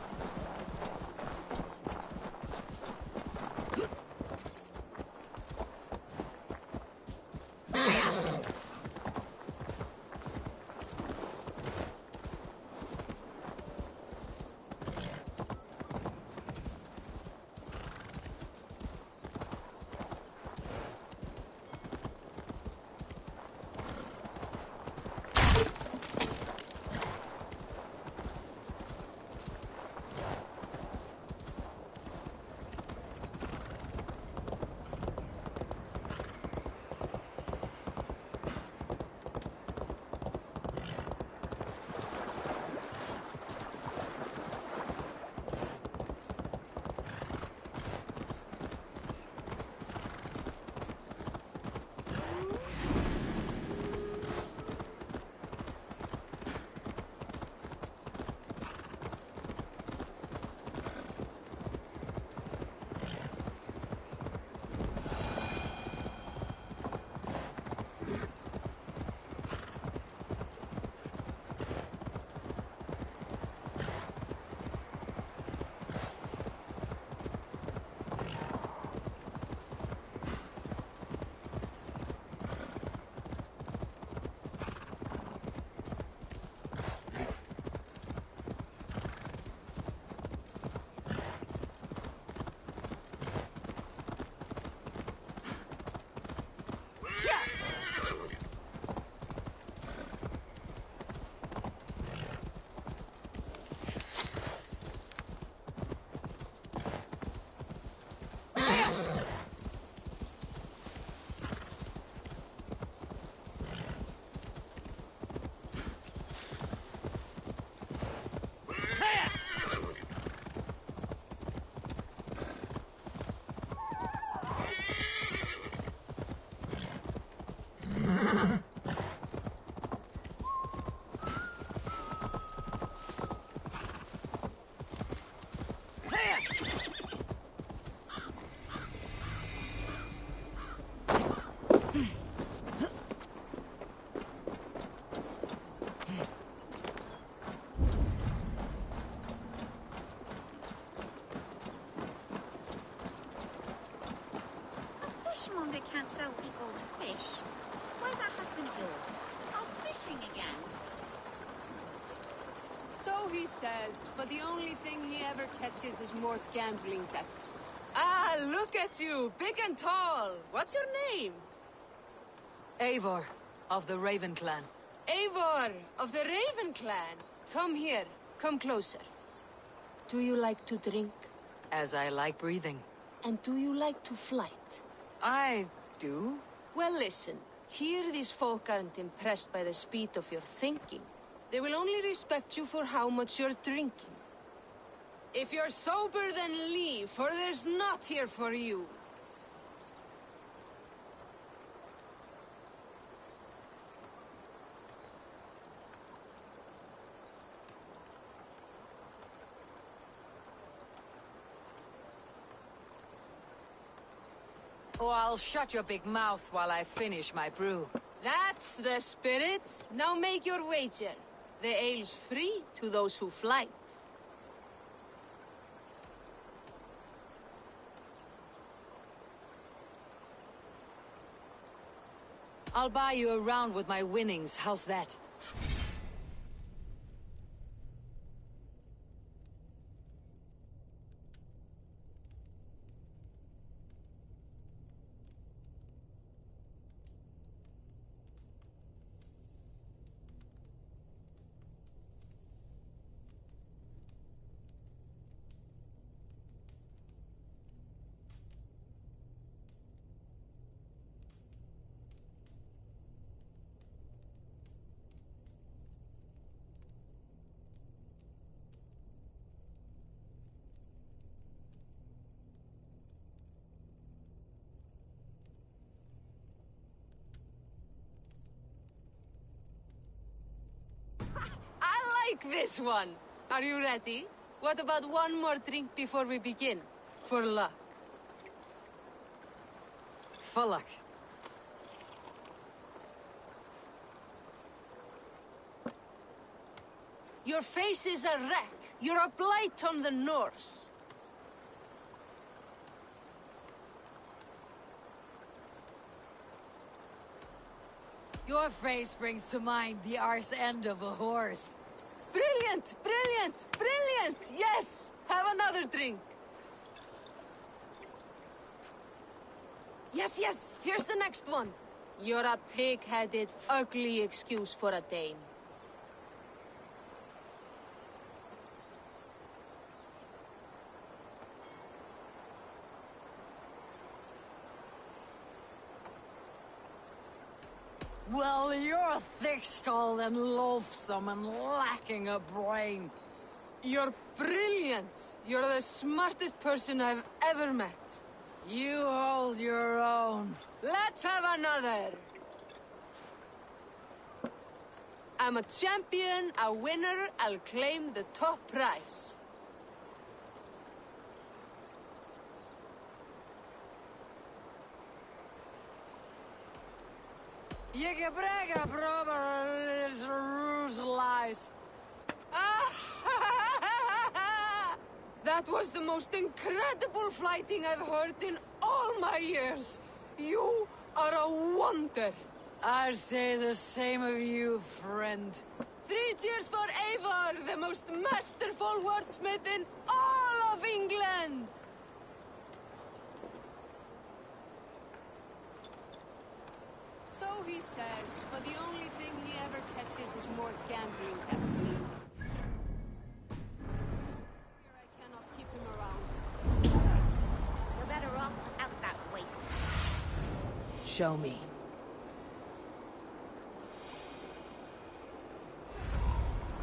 Fishmonger can't sell people fish. Where's that husband of yours? Out fishing again? So he says, but the only thing he ever catches is more gambling debts. Ah, look at you, big and tall. What's your name? Eivor, of the Raven Clan. Eivor, of the Raven Clan. Come here, come closer. Do you like to drink? As I like breathing. And do you like to flight? I do. Well, listen. Here these folk aren't impressed by the speed of your thinking. They will only respect you for how much you're drinking. If you're sober, then leave, for there's naught here for you. Oh, I'll shut your big mouth while I finish my brew. That's the spirit. Now make your wager. The ale's free to those who flight. I'll buy you a round with my winnings. How's that? I like this one. Are you ready? What about one more drink before we begin? For luck. For luck. Your face is a wreck. You're a blight on the Norse. Your face brings to mind the arse end of a horse. Brilliant! Brilliant! Brilliant! Yes! Have another drink. Yes, yes! Here's the next one. You're a pig-headed, ugly excuse for a Dane. Well, you're thick-skulled and loathsome and lacking a brain. You're brilliant! You're the smartest person I've ever met. You hold your own. Let's have another! I'm a champion, a winner, I'll claim the top prize. You can brag a brother is ruse lies. That was the most incredible fighting I've heard in all my years. You are a wonder. I say the same of you, friend. 3 cheers for Eivor, the most masterful wordsmith in all of England! So he says, but the only thing he ever catches is more gambling debts. Here I cannot keep him around. You're better off without that waste. Show me.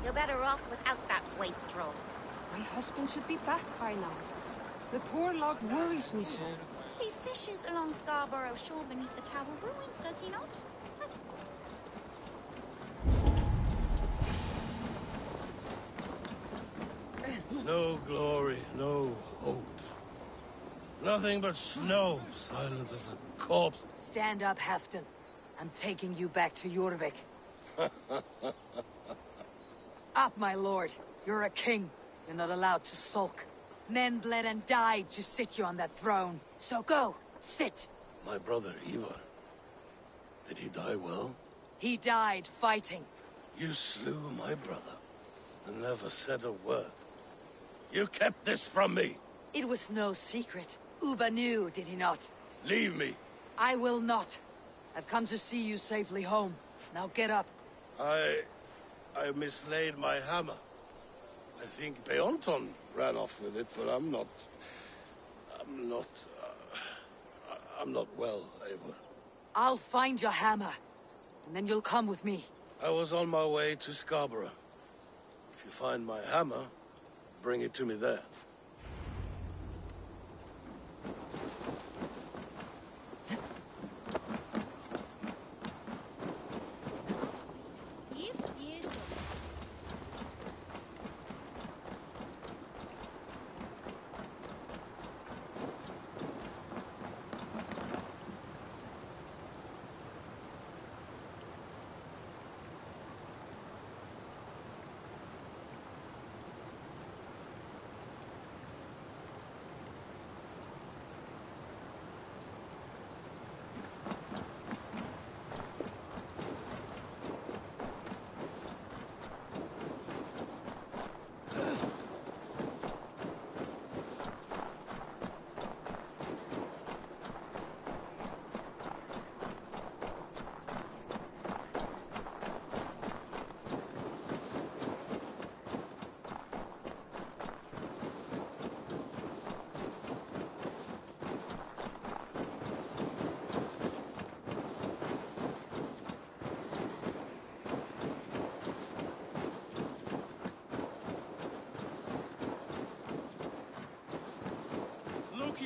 You're better off without that wastrel. My husband should be back by now. The poor log worries me so. He fishes along Scarborough shore beneath the tower ruins, does he not? No glory, no hope. Nothing but snow, silent as a corpse. Stand up, Halfdan. I'm taking you back to Jorvik. Up, my lord. You're a king. You're not allowed to sulk. Men bled and died to sit you on that throne. So go, sit. My brother, Ivar. Did he die well? He died fighting. You slew my brother and never said a word. You kept this from me. It was no secret. Uba knew, did he not? Leave me. I will not. I've come to see you safely home. Now get up. I mislaid my hammer. I think Beonton ran off with it, but I'm not well, Eivor. I'll find your hammer, and then you'll come with me. I was on my way to Scarborough. If you find my hammer, bring it to me there.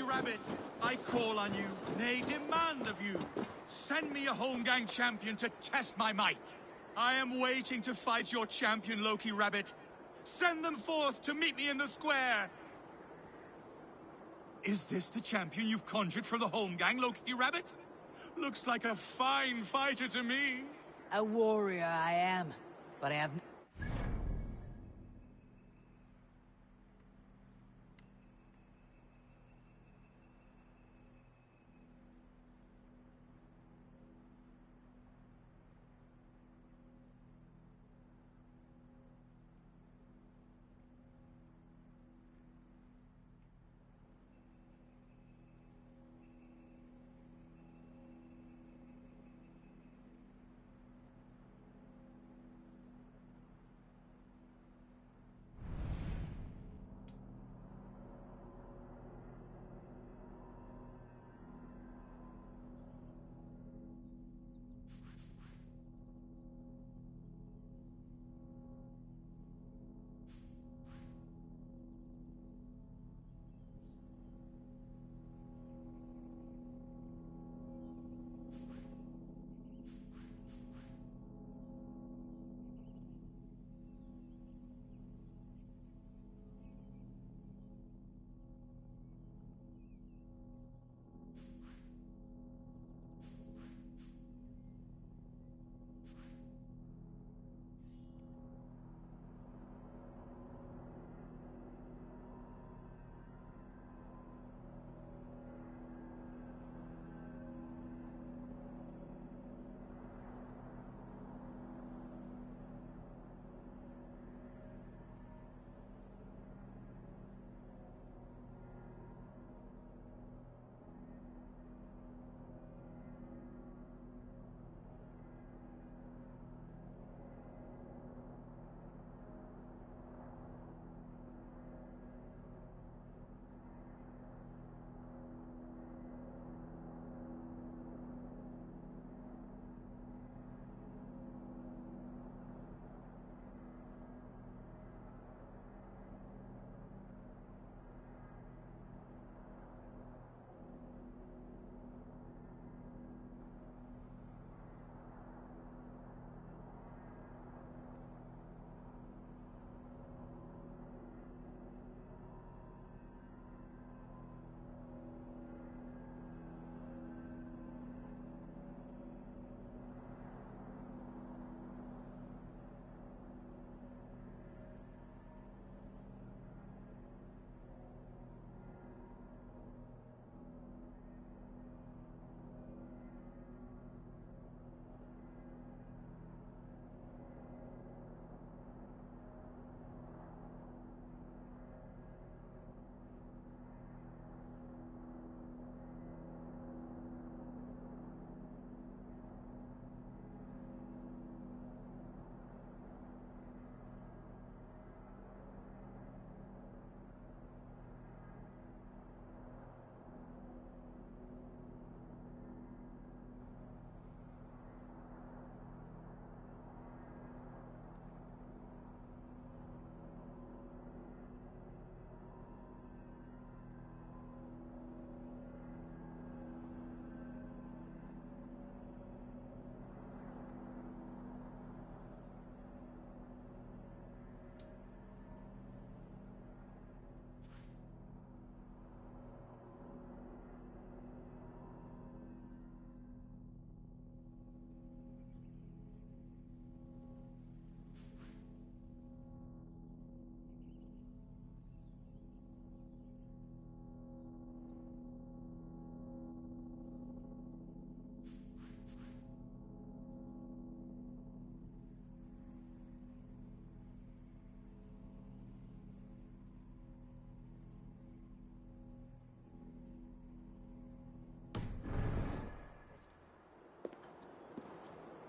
Rabbit, I call on you, nay, demand of you. Send me a Holmgang champion to test my might. I am waiting to fight your champion, Loki Rabbit. Send them forth to meet me in the square. Is this the champion you've conjured for the Holmgang, Loki Rabbit? Looks like a fine fighter to me. A warrior I am, but I have...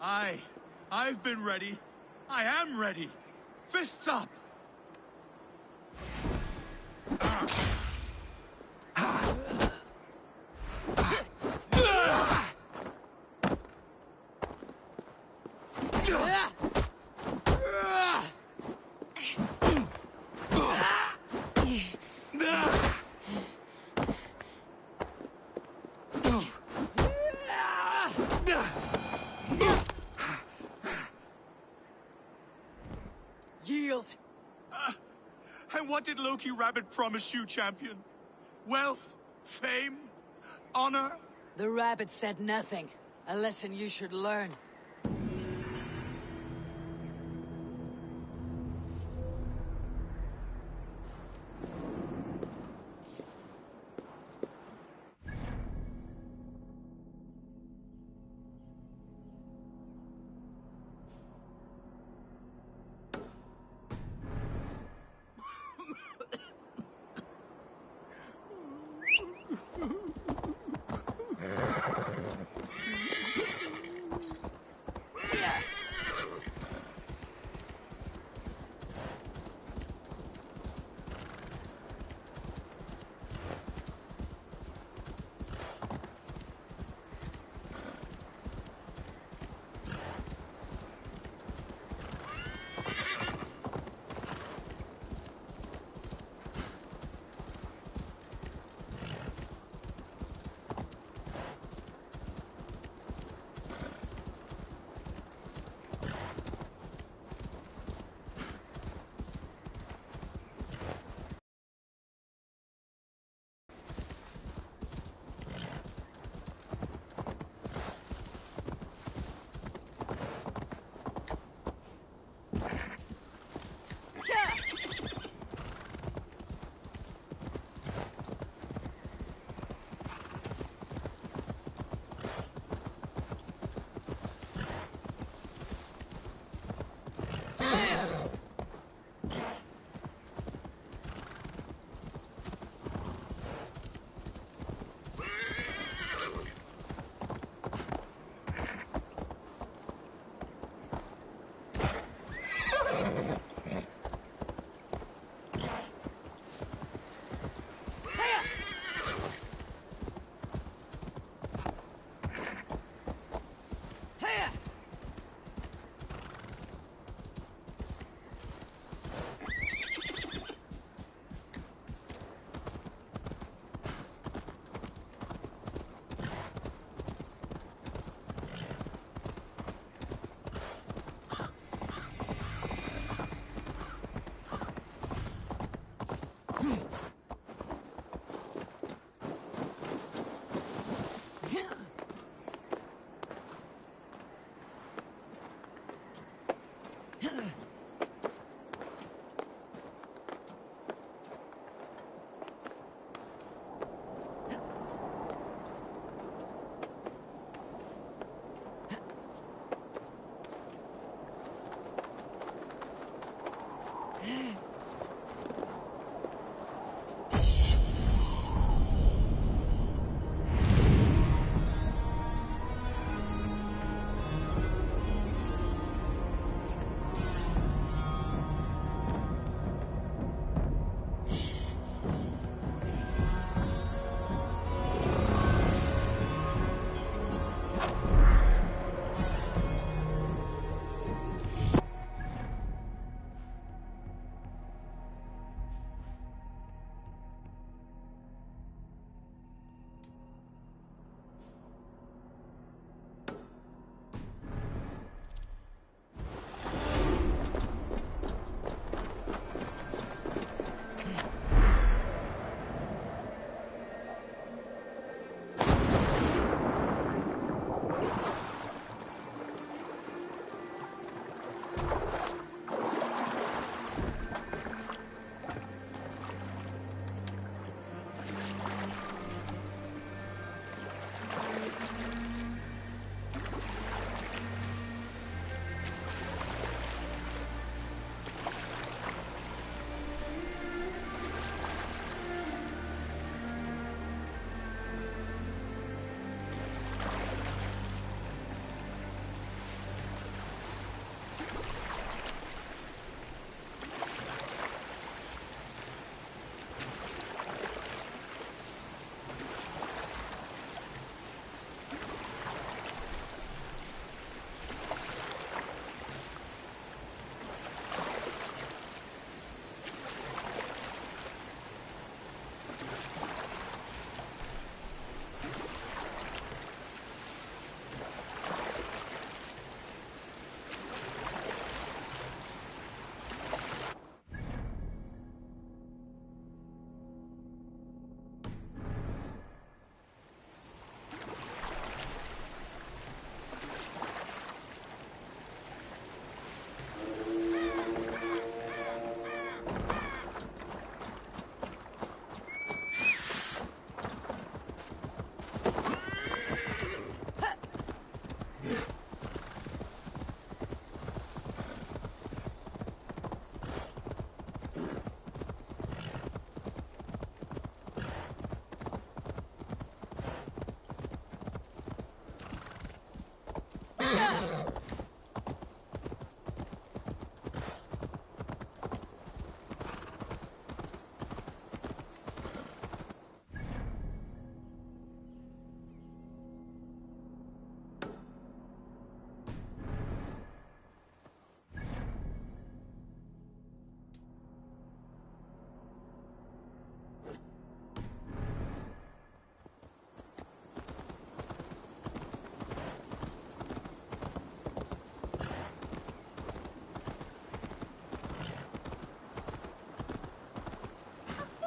I've been ready. I am ready. Fists up! Yield! And what did Loki Rabbit promise you, champion? Wealth? Fame? Honor? The rabbit said nothing. A lesson you should learn.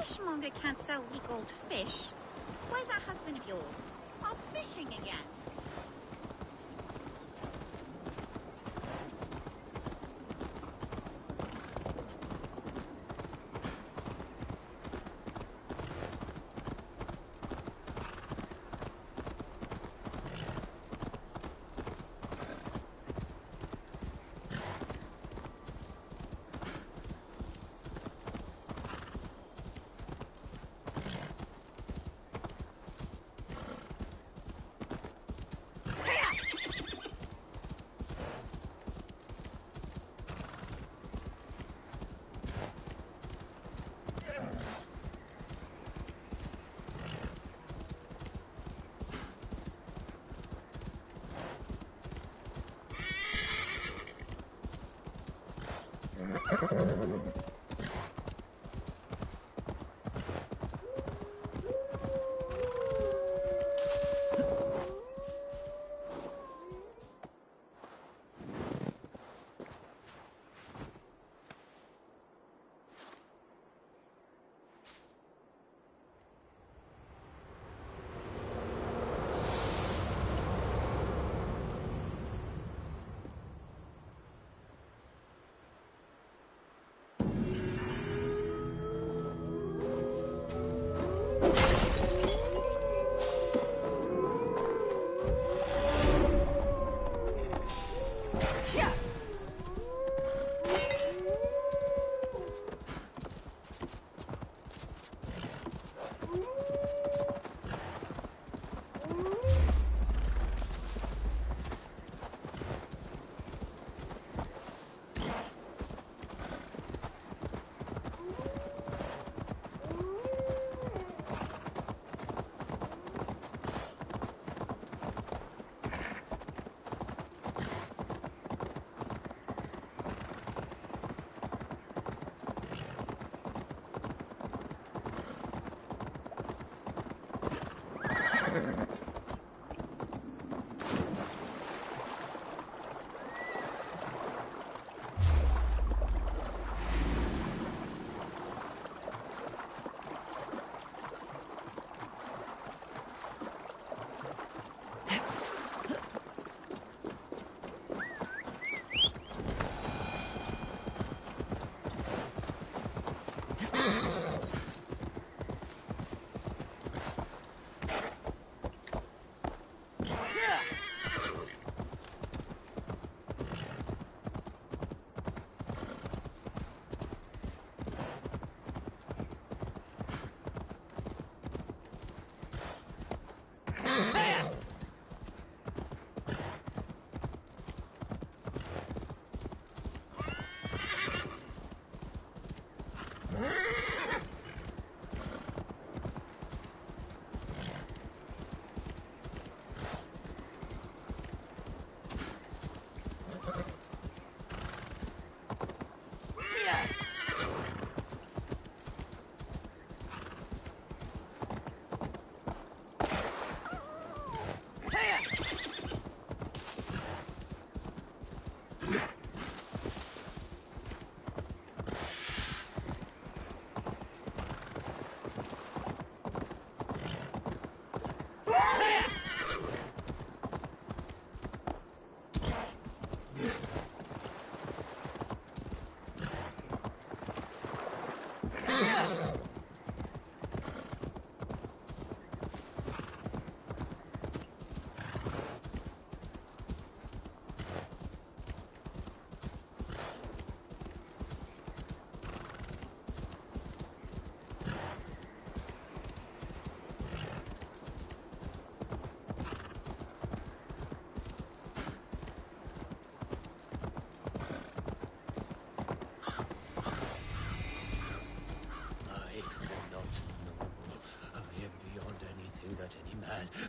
fishmonger can't sell weak old fish. Where's that husband of yours? Off fishing again.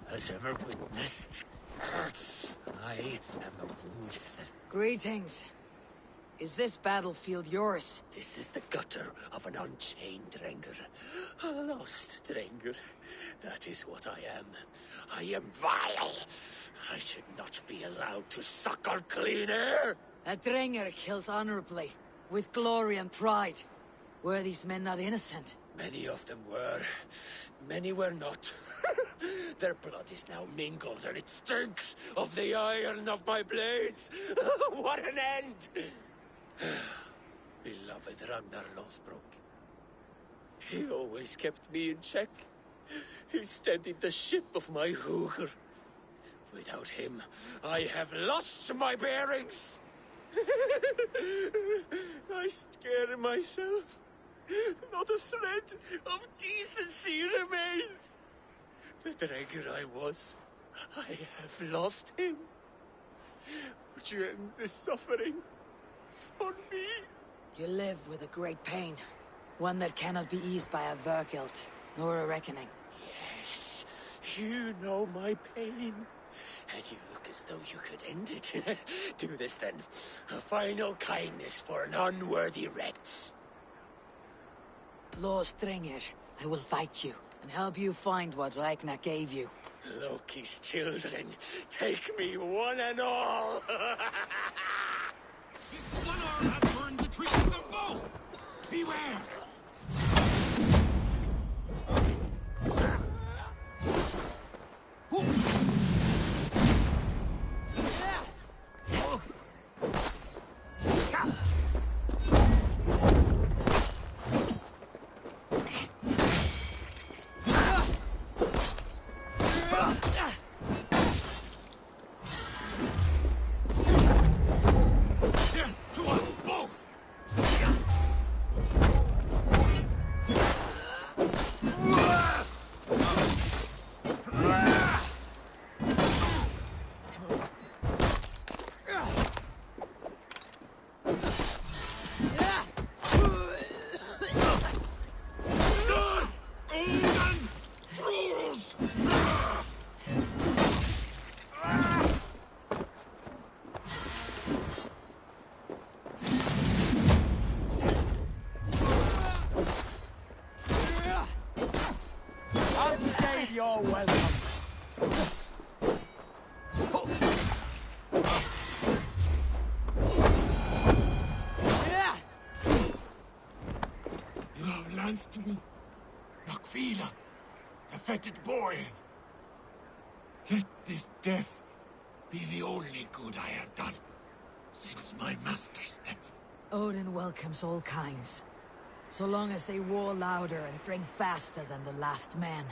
Has ever witnessed. I am a rude. Greetings. Is this battlefield yours? This is the gutter of an unchained Drengr. A lost Drengr. That is what I am. I am vile. I should not be allowed to suckle clean air. A Drengr kills honorably, with glory and pride. Were these men not innocent? Many of them were. Many were not. Their blood is now mingled, and it stinks of the iron of my blades. What an end! Beloved Ragnar Lothbrok. He always kept me in check. He steadied the ship of my Hugr. Without him, I have lost my bearings. I scare myself. Not a thread of decency remains. The Draenor I was, I have lost him. Would you end this suffering for me? You live with a great pain. One that cannot be eased by a Verkilt, nor a reckoning. Yes, you know my pain. And you look as though you could end it. Do this then. A final kindness for an unworthy wretch. Lord Strengr, I will fight you, and help you find what Ragnar gave you. Loki's children, take me one and all! One arm has burned the trees of them both! Beware! You're welcome. You have lanced me, Nakvila, the fetid boy. Let this death be the only good I have done since my master's death. Odin welcomes all kinds, so long as they war louder and drink faster than the last man.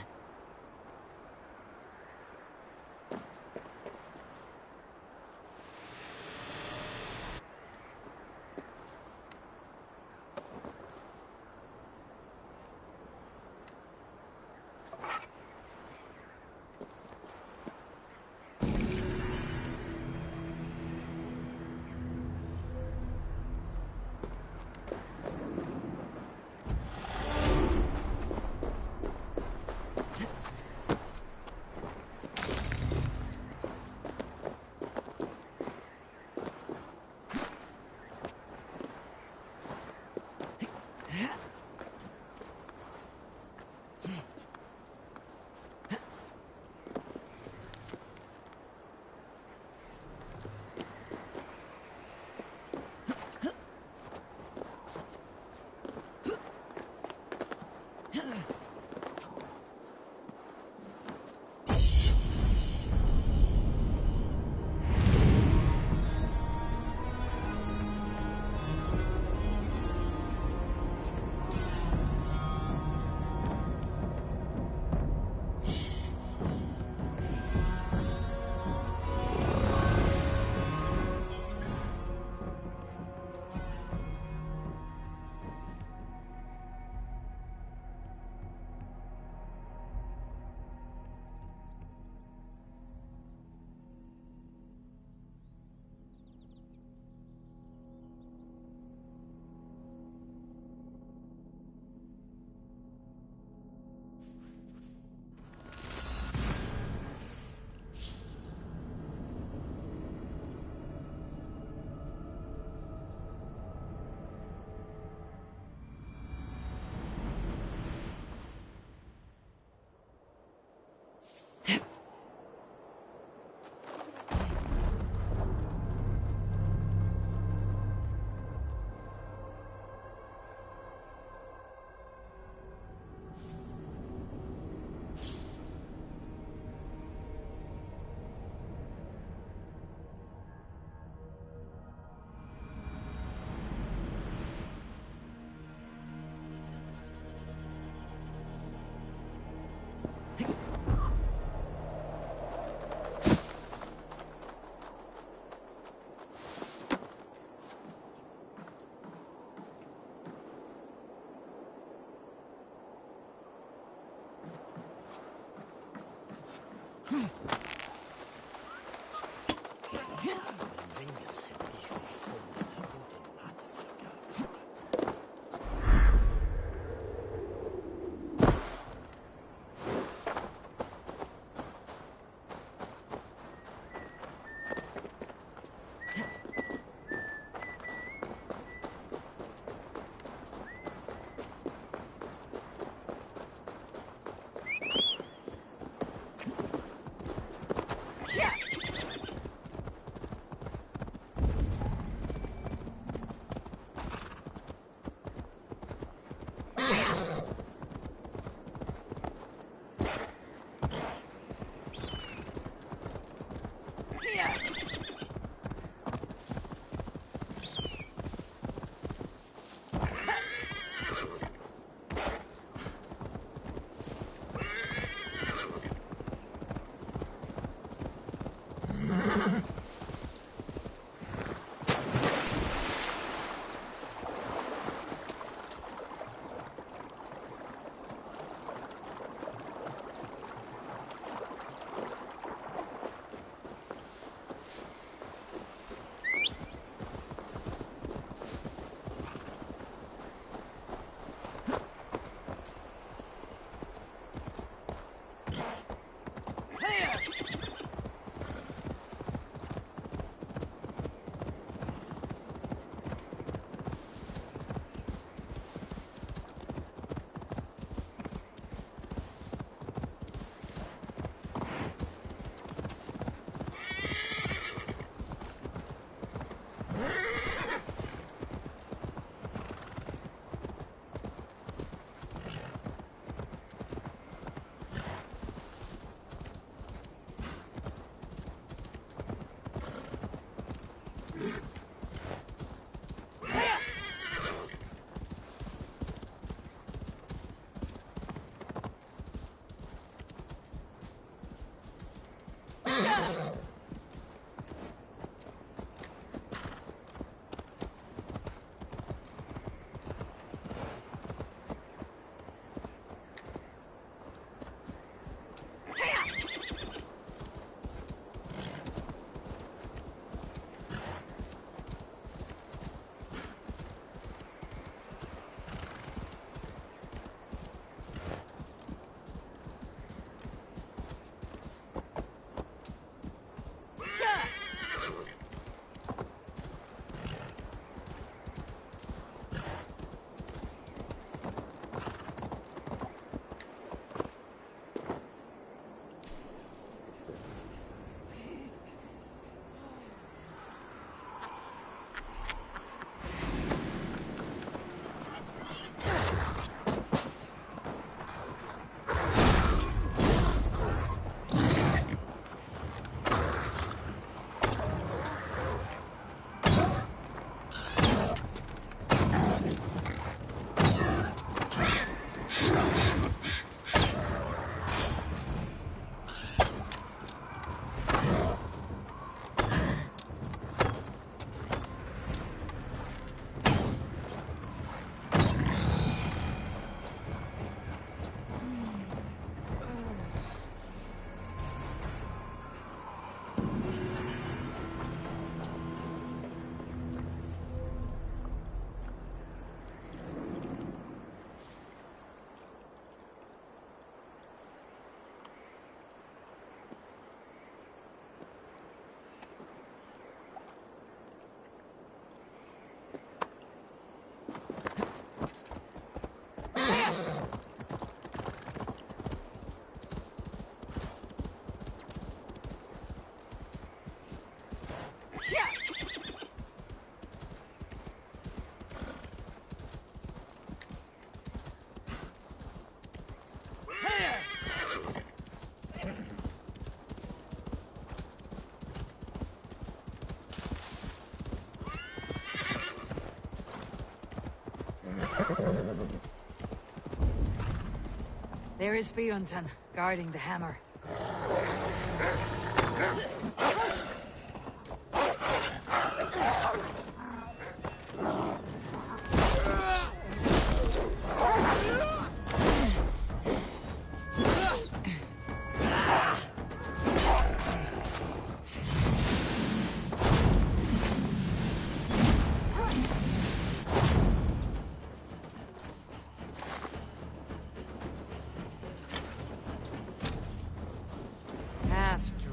There is Bjornton, guarding the hammer.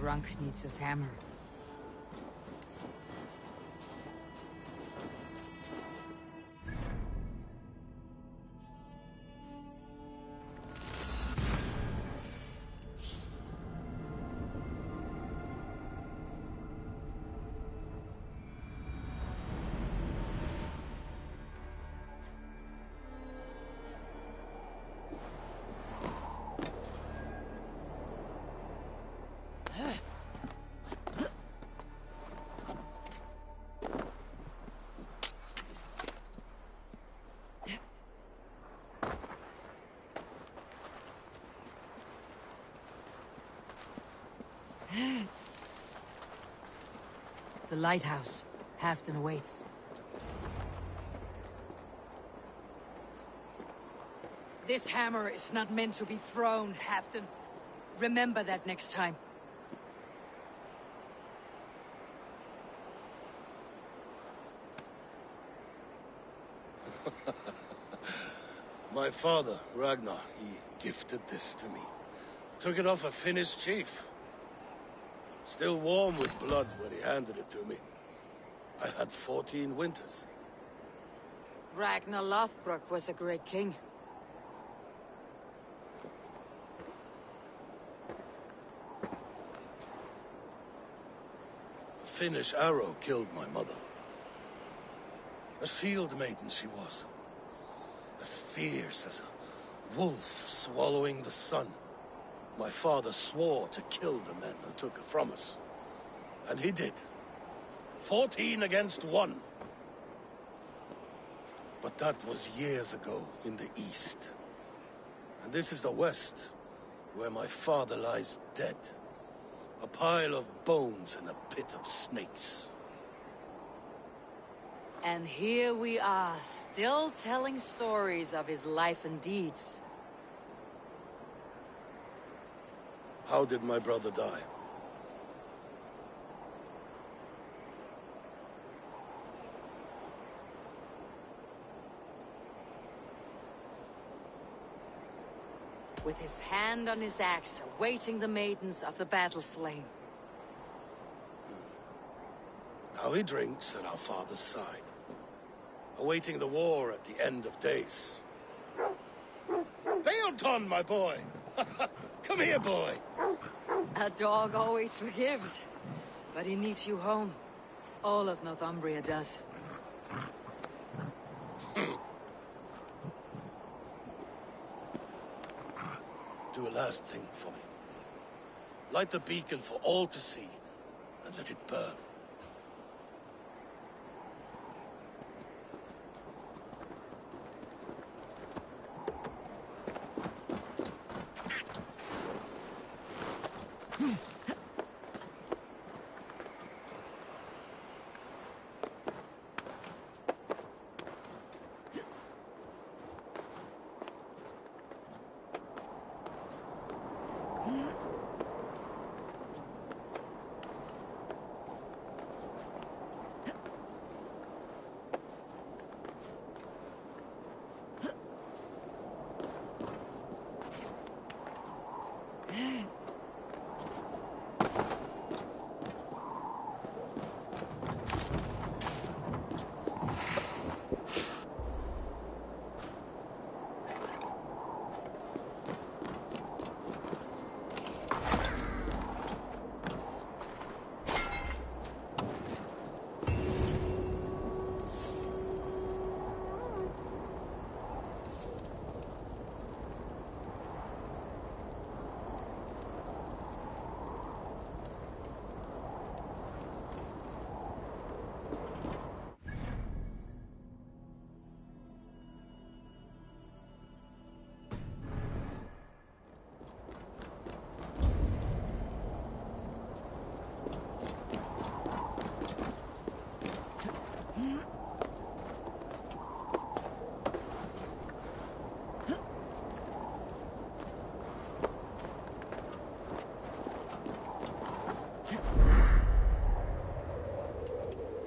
drunk needs his hammer. The lighthouse. Halfdan awaits. This hammer is not meant to be thrown, Halfdan. Remember that next time. My father, Ragnar, he gifted this to me. Took it off a Finnish chief. Still warm with blood when he handed it to me. I had 14 winters. Ragnar Lothbrok was a great king. A Finnish arrow killed my mother. A shield maiden she was. As fierce as a wolf swallowing the sun. My father swore to kill the men who took her from us. And he did. 14 against 1. But that was years ago in the east. And this is the west, where my father lies dead. A pile of bones in a pit of snakes. And here we are, still telling stories of his life and deeds. How did my brother die? With his hand on his axe, awaiting the maidens of the battle slain. Now he drinks at our father's side, awaiting the war at the end of days. Beoton, my boy! Come here, boy! A dog always forgives, but he needs you home. All of Northumbria does. Do a last thing for me. Light the beacon for all to see, and let it burn.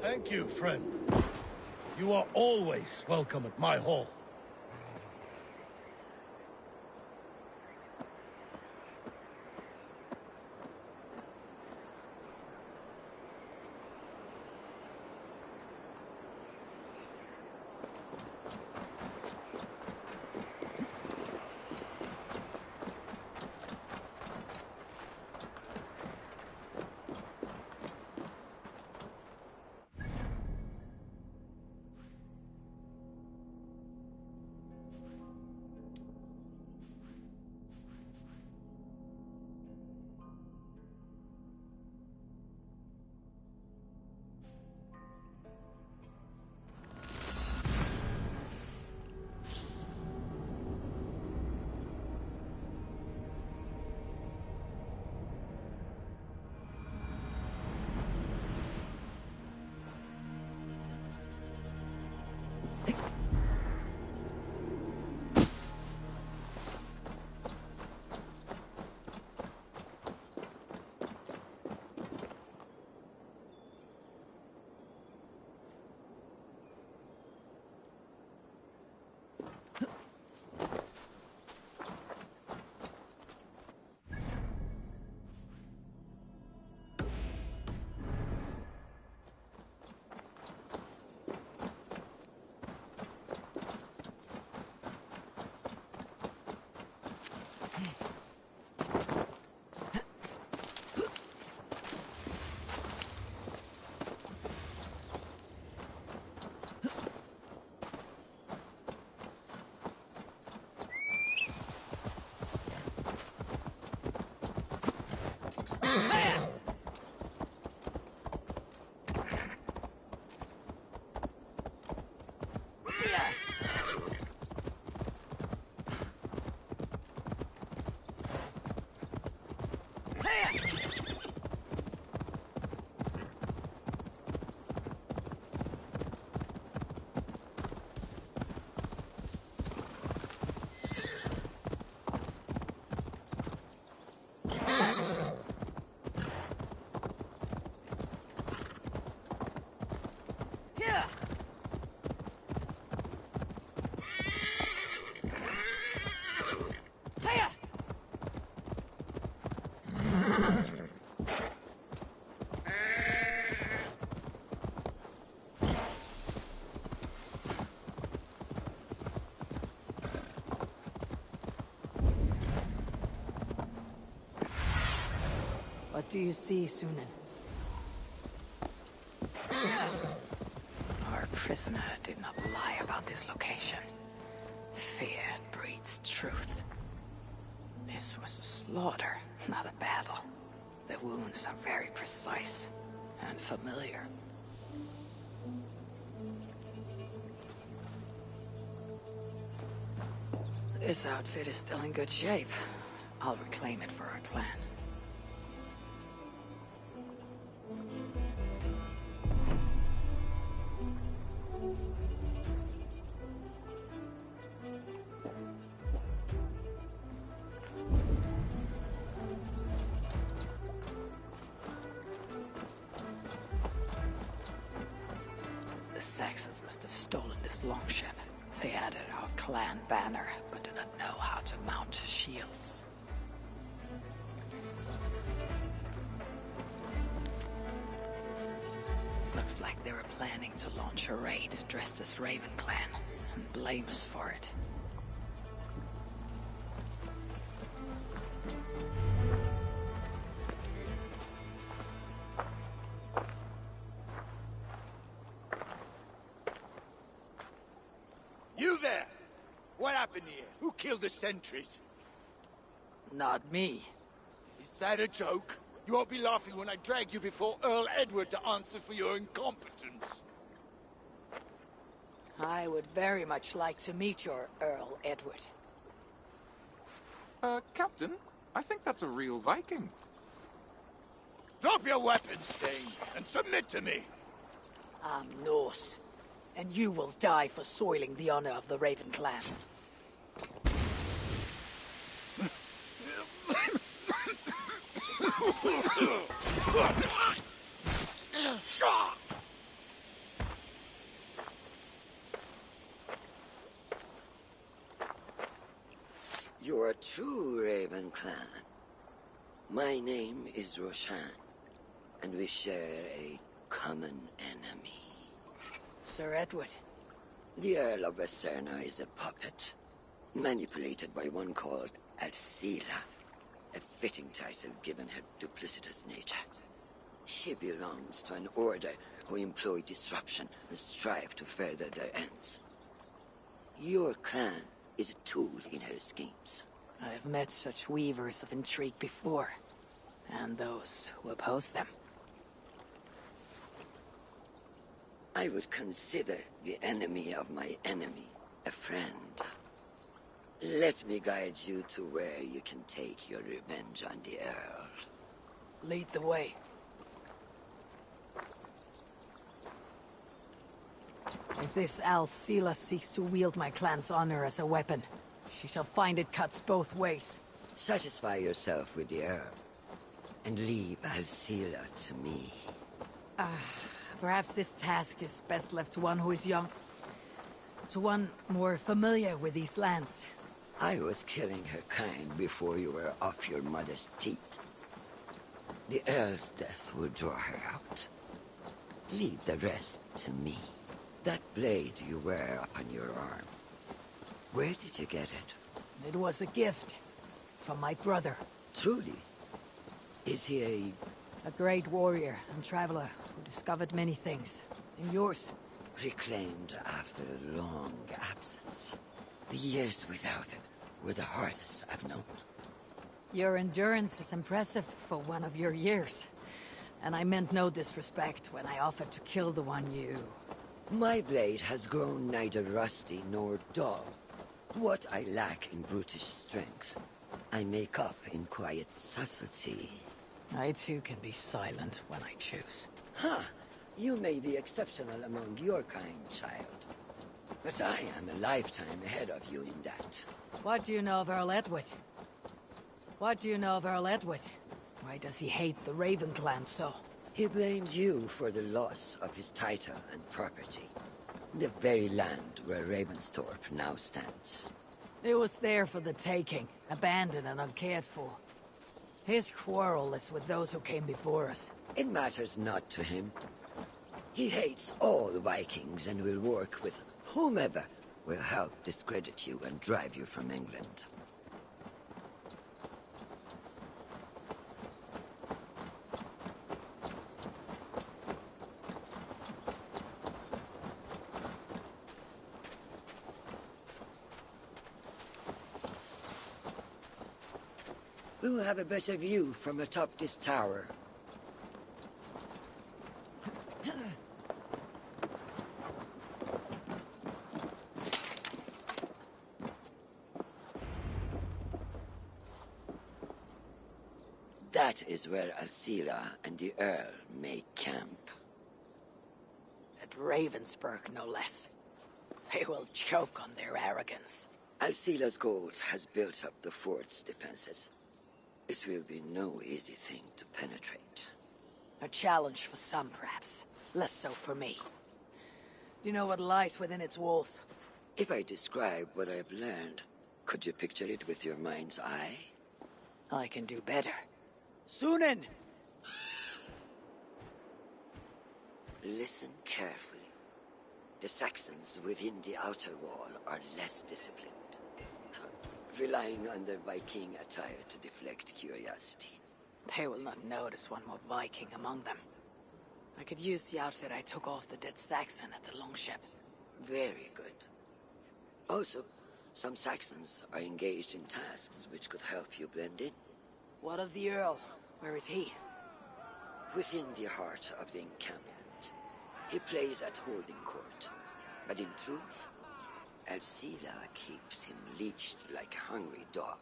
Thank you, friend. You are always welcome at my hall. What do you see, Sunan? Our prisoner did not lie about this location. Fear breeds truth. This was a slaughter, not a battle. The wounds are very precise and familiar. This outfit is still in good shape. I'll reclaim it for our clan. The Saxons must have stolen this longship. They added our clan banner, but do not know how to mount shields. Looks like they were planning to launch a raid dressed as Raven Clan, and blame us for it. You there! What happened here? Who killed the sentries? Not me. Is that a joke? You won't be laughing when I drag you before Earl Edward to answer for your incompetence. I would very much like to meet your Earl Edward. Captain, I think that's a real Viking. Drop your weapons, Dane, and submit to me. I'm Norse, and you will die for soiling the honor of the Raven Clan. You're a true Raven Clan. My name is Roshan, and we share a common enemy. Sir Edward. The Earl of Westerna is a puppet, manipulated by one called Alcila, a fitting title given her duplicitous nature. She belongs to an order who employ disruption and strive to further their ends. Your clan is a tool in her schemes. I have met such weavers of intrigue before, and those who oppose them. I would consider the enemy of my enemy a friend. Let me guide you to where you can take your revenge on the Earl. Lead the way. If this Alcila seeks to wield my clan's honor as a weapon, she shall find it cuts both ways. Satisfy yourself with the Earl, and leave Alcila to me. Perhaps this task is best left to one who is young. To one more familiar with these lands. I was killing her kind before you were off your mother's teat. The Earl's death will draw her out. Leave the rest to me. That blade you wear upon your arm, where did you get it? It was a gift from my brother. Truly? Is he a great warrior and traveler who discovered many things. And yours? Reclaimed after a long absence. The years without it were the hardest I've known. Your endurance is impressive for one of your years. And I meant no disrespect when I offered to kill the one you... My blade has grown neither rusty nor dull. What I lack in brutish strength, I make up in quiet subtlety. I too can be silent when I choose. Ha! You may be exceptional among your kind, child. But I am a lifetime ahead of you in that. What do you know of Earl Edward? What do you know of Earl Edward? Why does he hate the Raven Clan so? He blames you for the loss of his title and property. The very land where Ravensthorpe now stands. It was there for the taking, abandoned and uncared for. His quarrel is with those who came before us. It matters not to him. He hates all Vikings and will work with whomever will help discredit you and drive you from England. We will have a better view from atop this tower. That is where Alcila and the Earl make camp. At Ravensburg, no less. They will choke on their arrogance. Alcila's gold has built up the fort's defenses. It will be no easy thing to penetrate. A challenge for some, perhaps. Less so for me. Do you know what lies within its walls? If I describe what I've learned, could you picture it with your mind's eye? I can do better. Sunan! Listen carefully. The Saxons within the outer wall are less disciplined, relying on their Viking attire to deflect curiosity. They will not notice one more Viking among them. I could use the outfit I took off the dead Saxon at the longship. Very good. Also, some Saxons are engaged in tasks which could help you blend in. What of the Earl? Where is he? Within the heart of the encampment. He plays at holding court. But in truth, Alcila keeps him leashed like a hungry dog.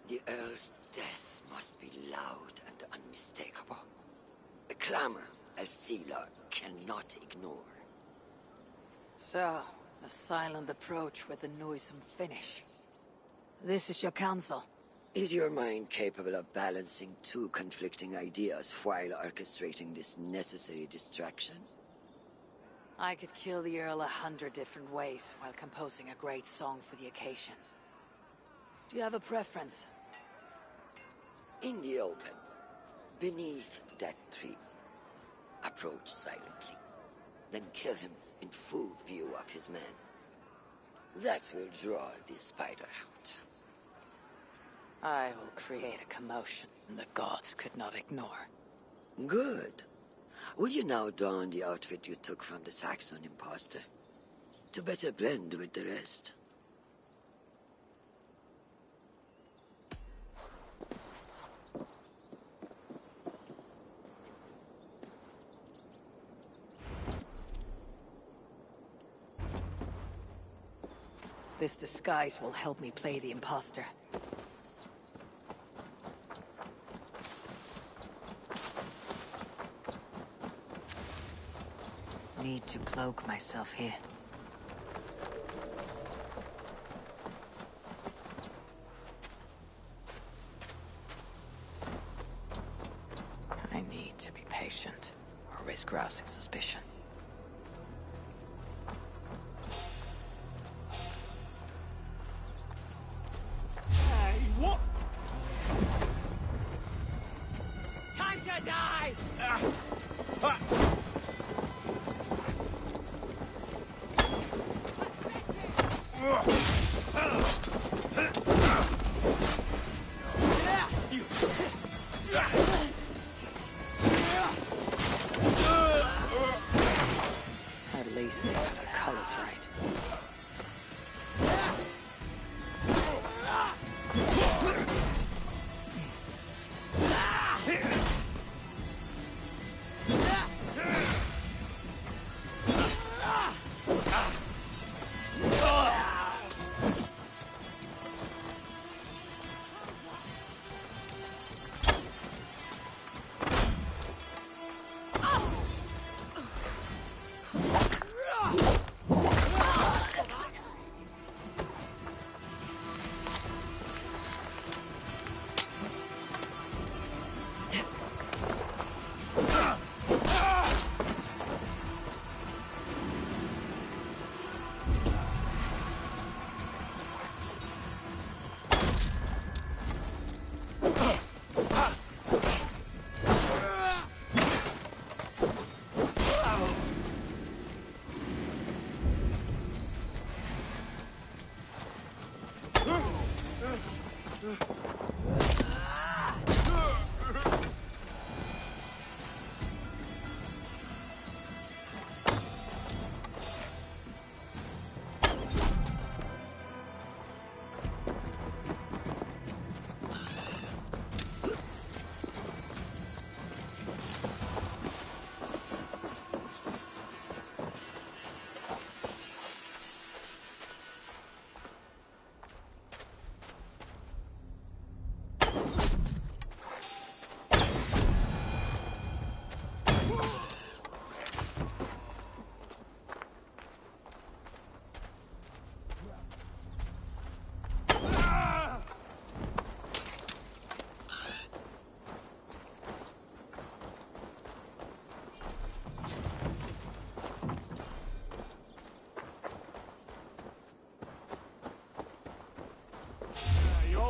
The Earl's death must be loud and unmistakable. A clamor Alcila cannot ignore. So, a silent approach with a noisome finish. This is your counsel. Is your mind capable of balancing two conflicting ideas while orchestrating this necessary distraction? I could kill the Earl 100 different ways while composing a great song for the occasion. Do you have a preference? In the open, beneath that tree. Approach silently, then kill him in full view of his men. That will draw the spider out. I will create a commotion the gods could not ignore. Good. Will you now don the outfit you took from the Saxon imposter? To better blend with the rest. This disguise will help me play the imposter. Need to cloak myself here. I need to be patient, or risk rousing suspicion. Hey, what? Time to die! At least they got the colors right.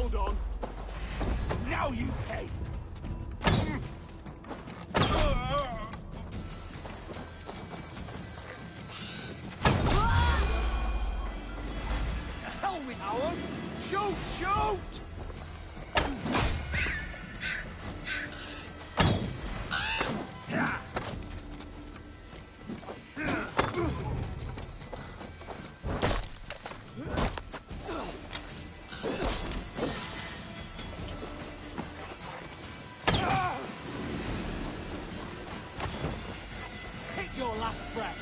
Hold on. Now you pay. Hell with Howard! Shoot! Shoot! Take your last breath.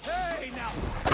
Hey, now!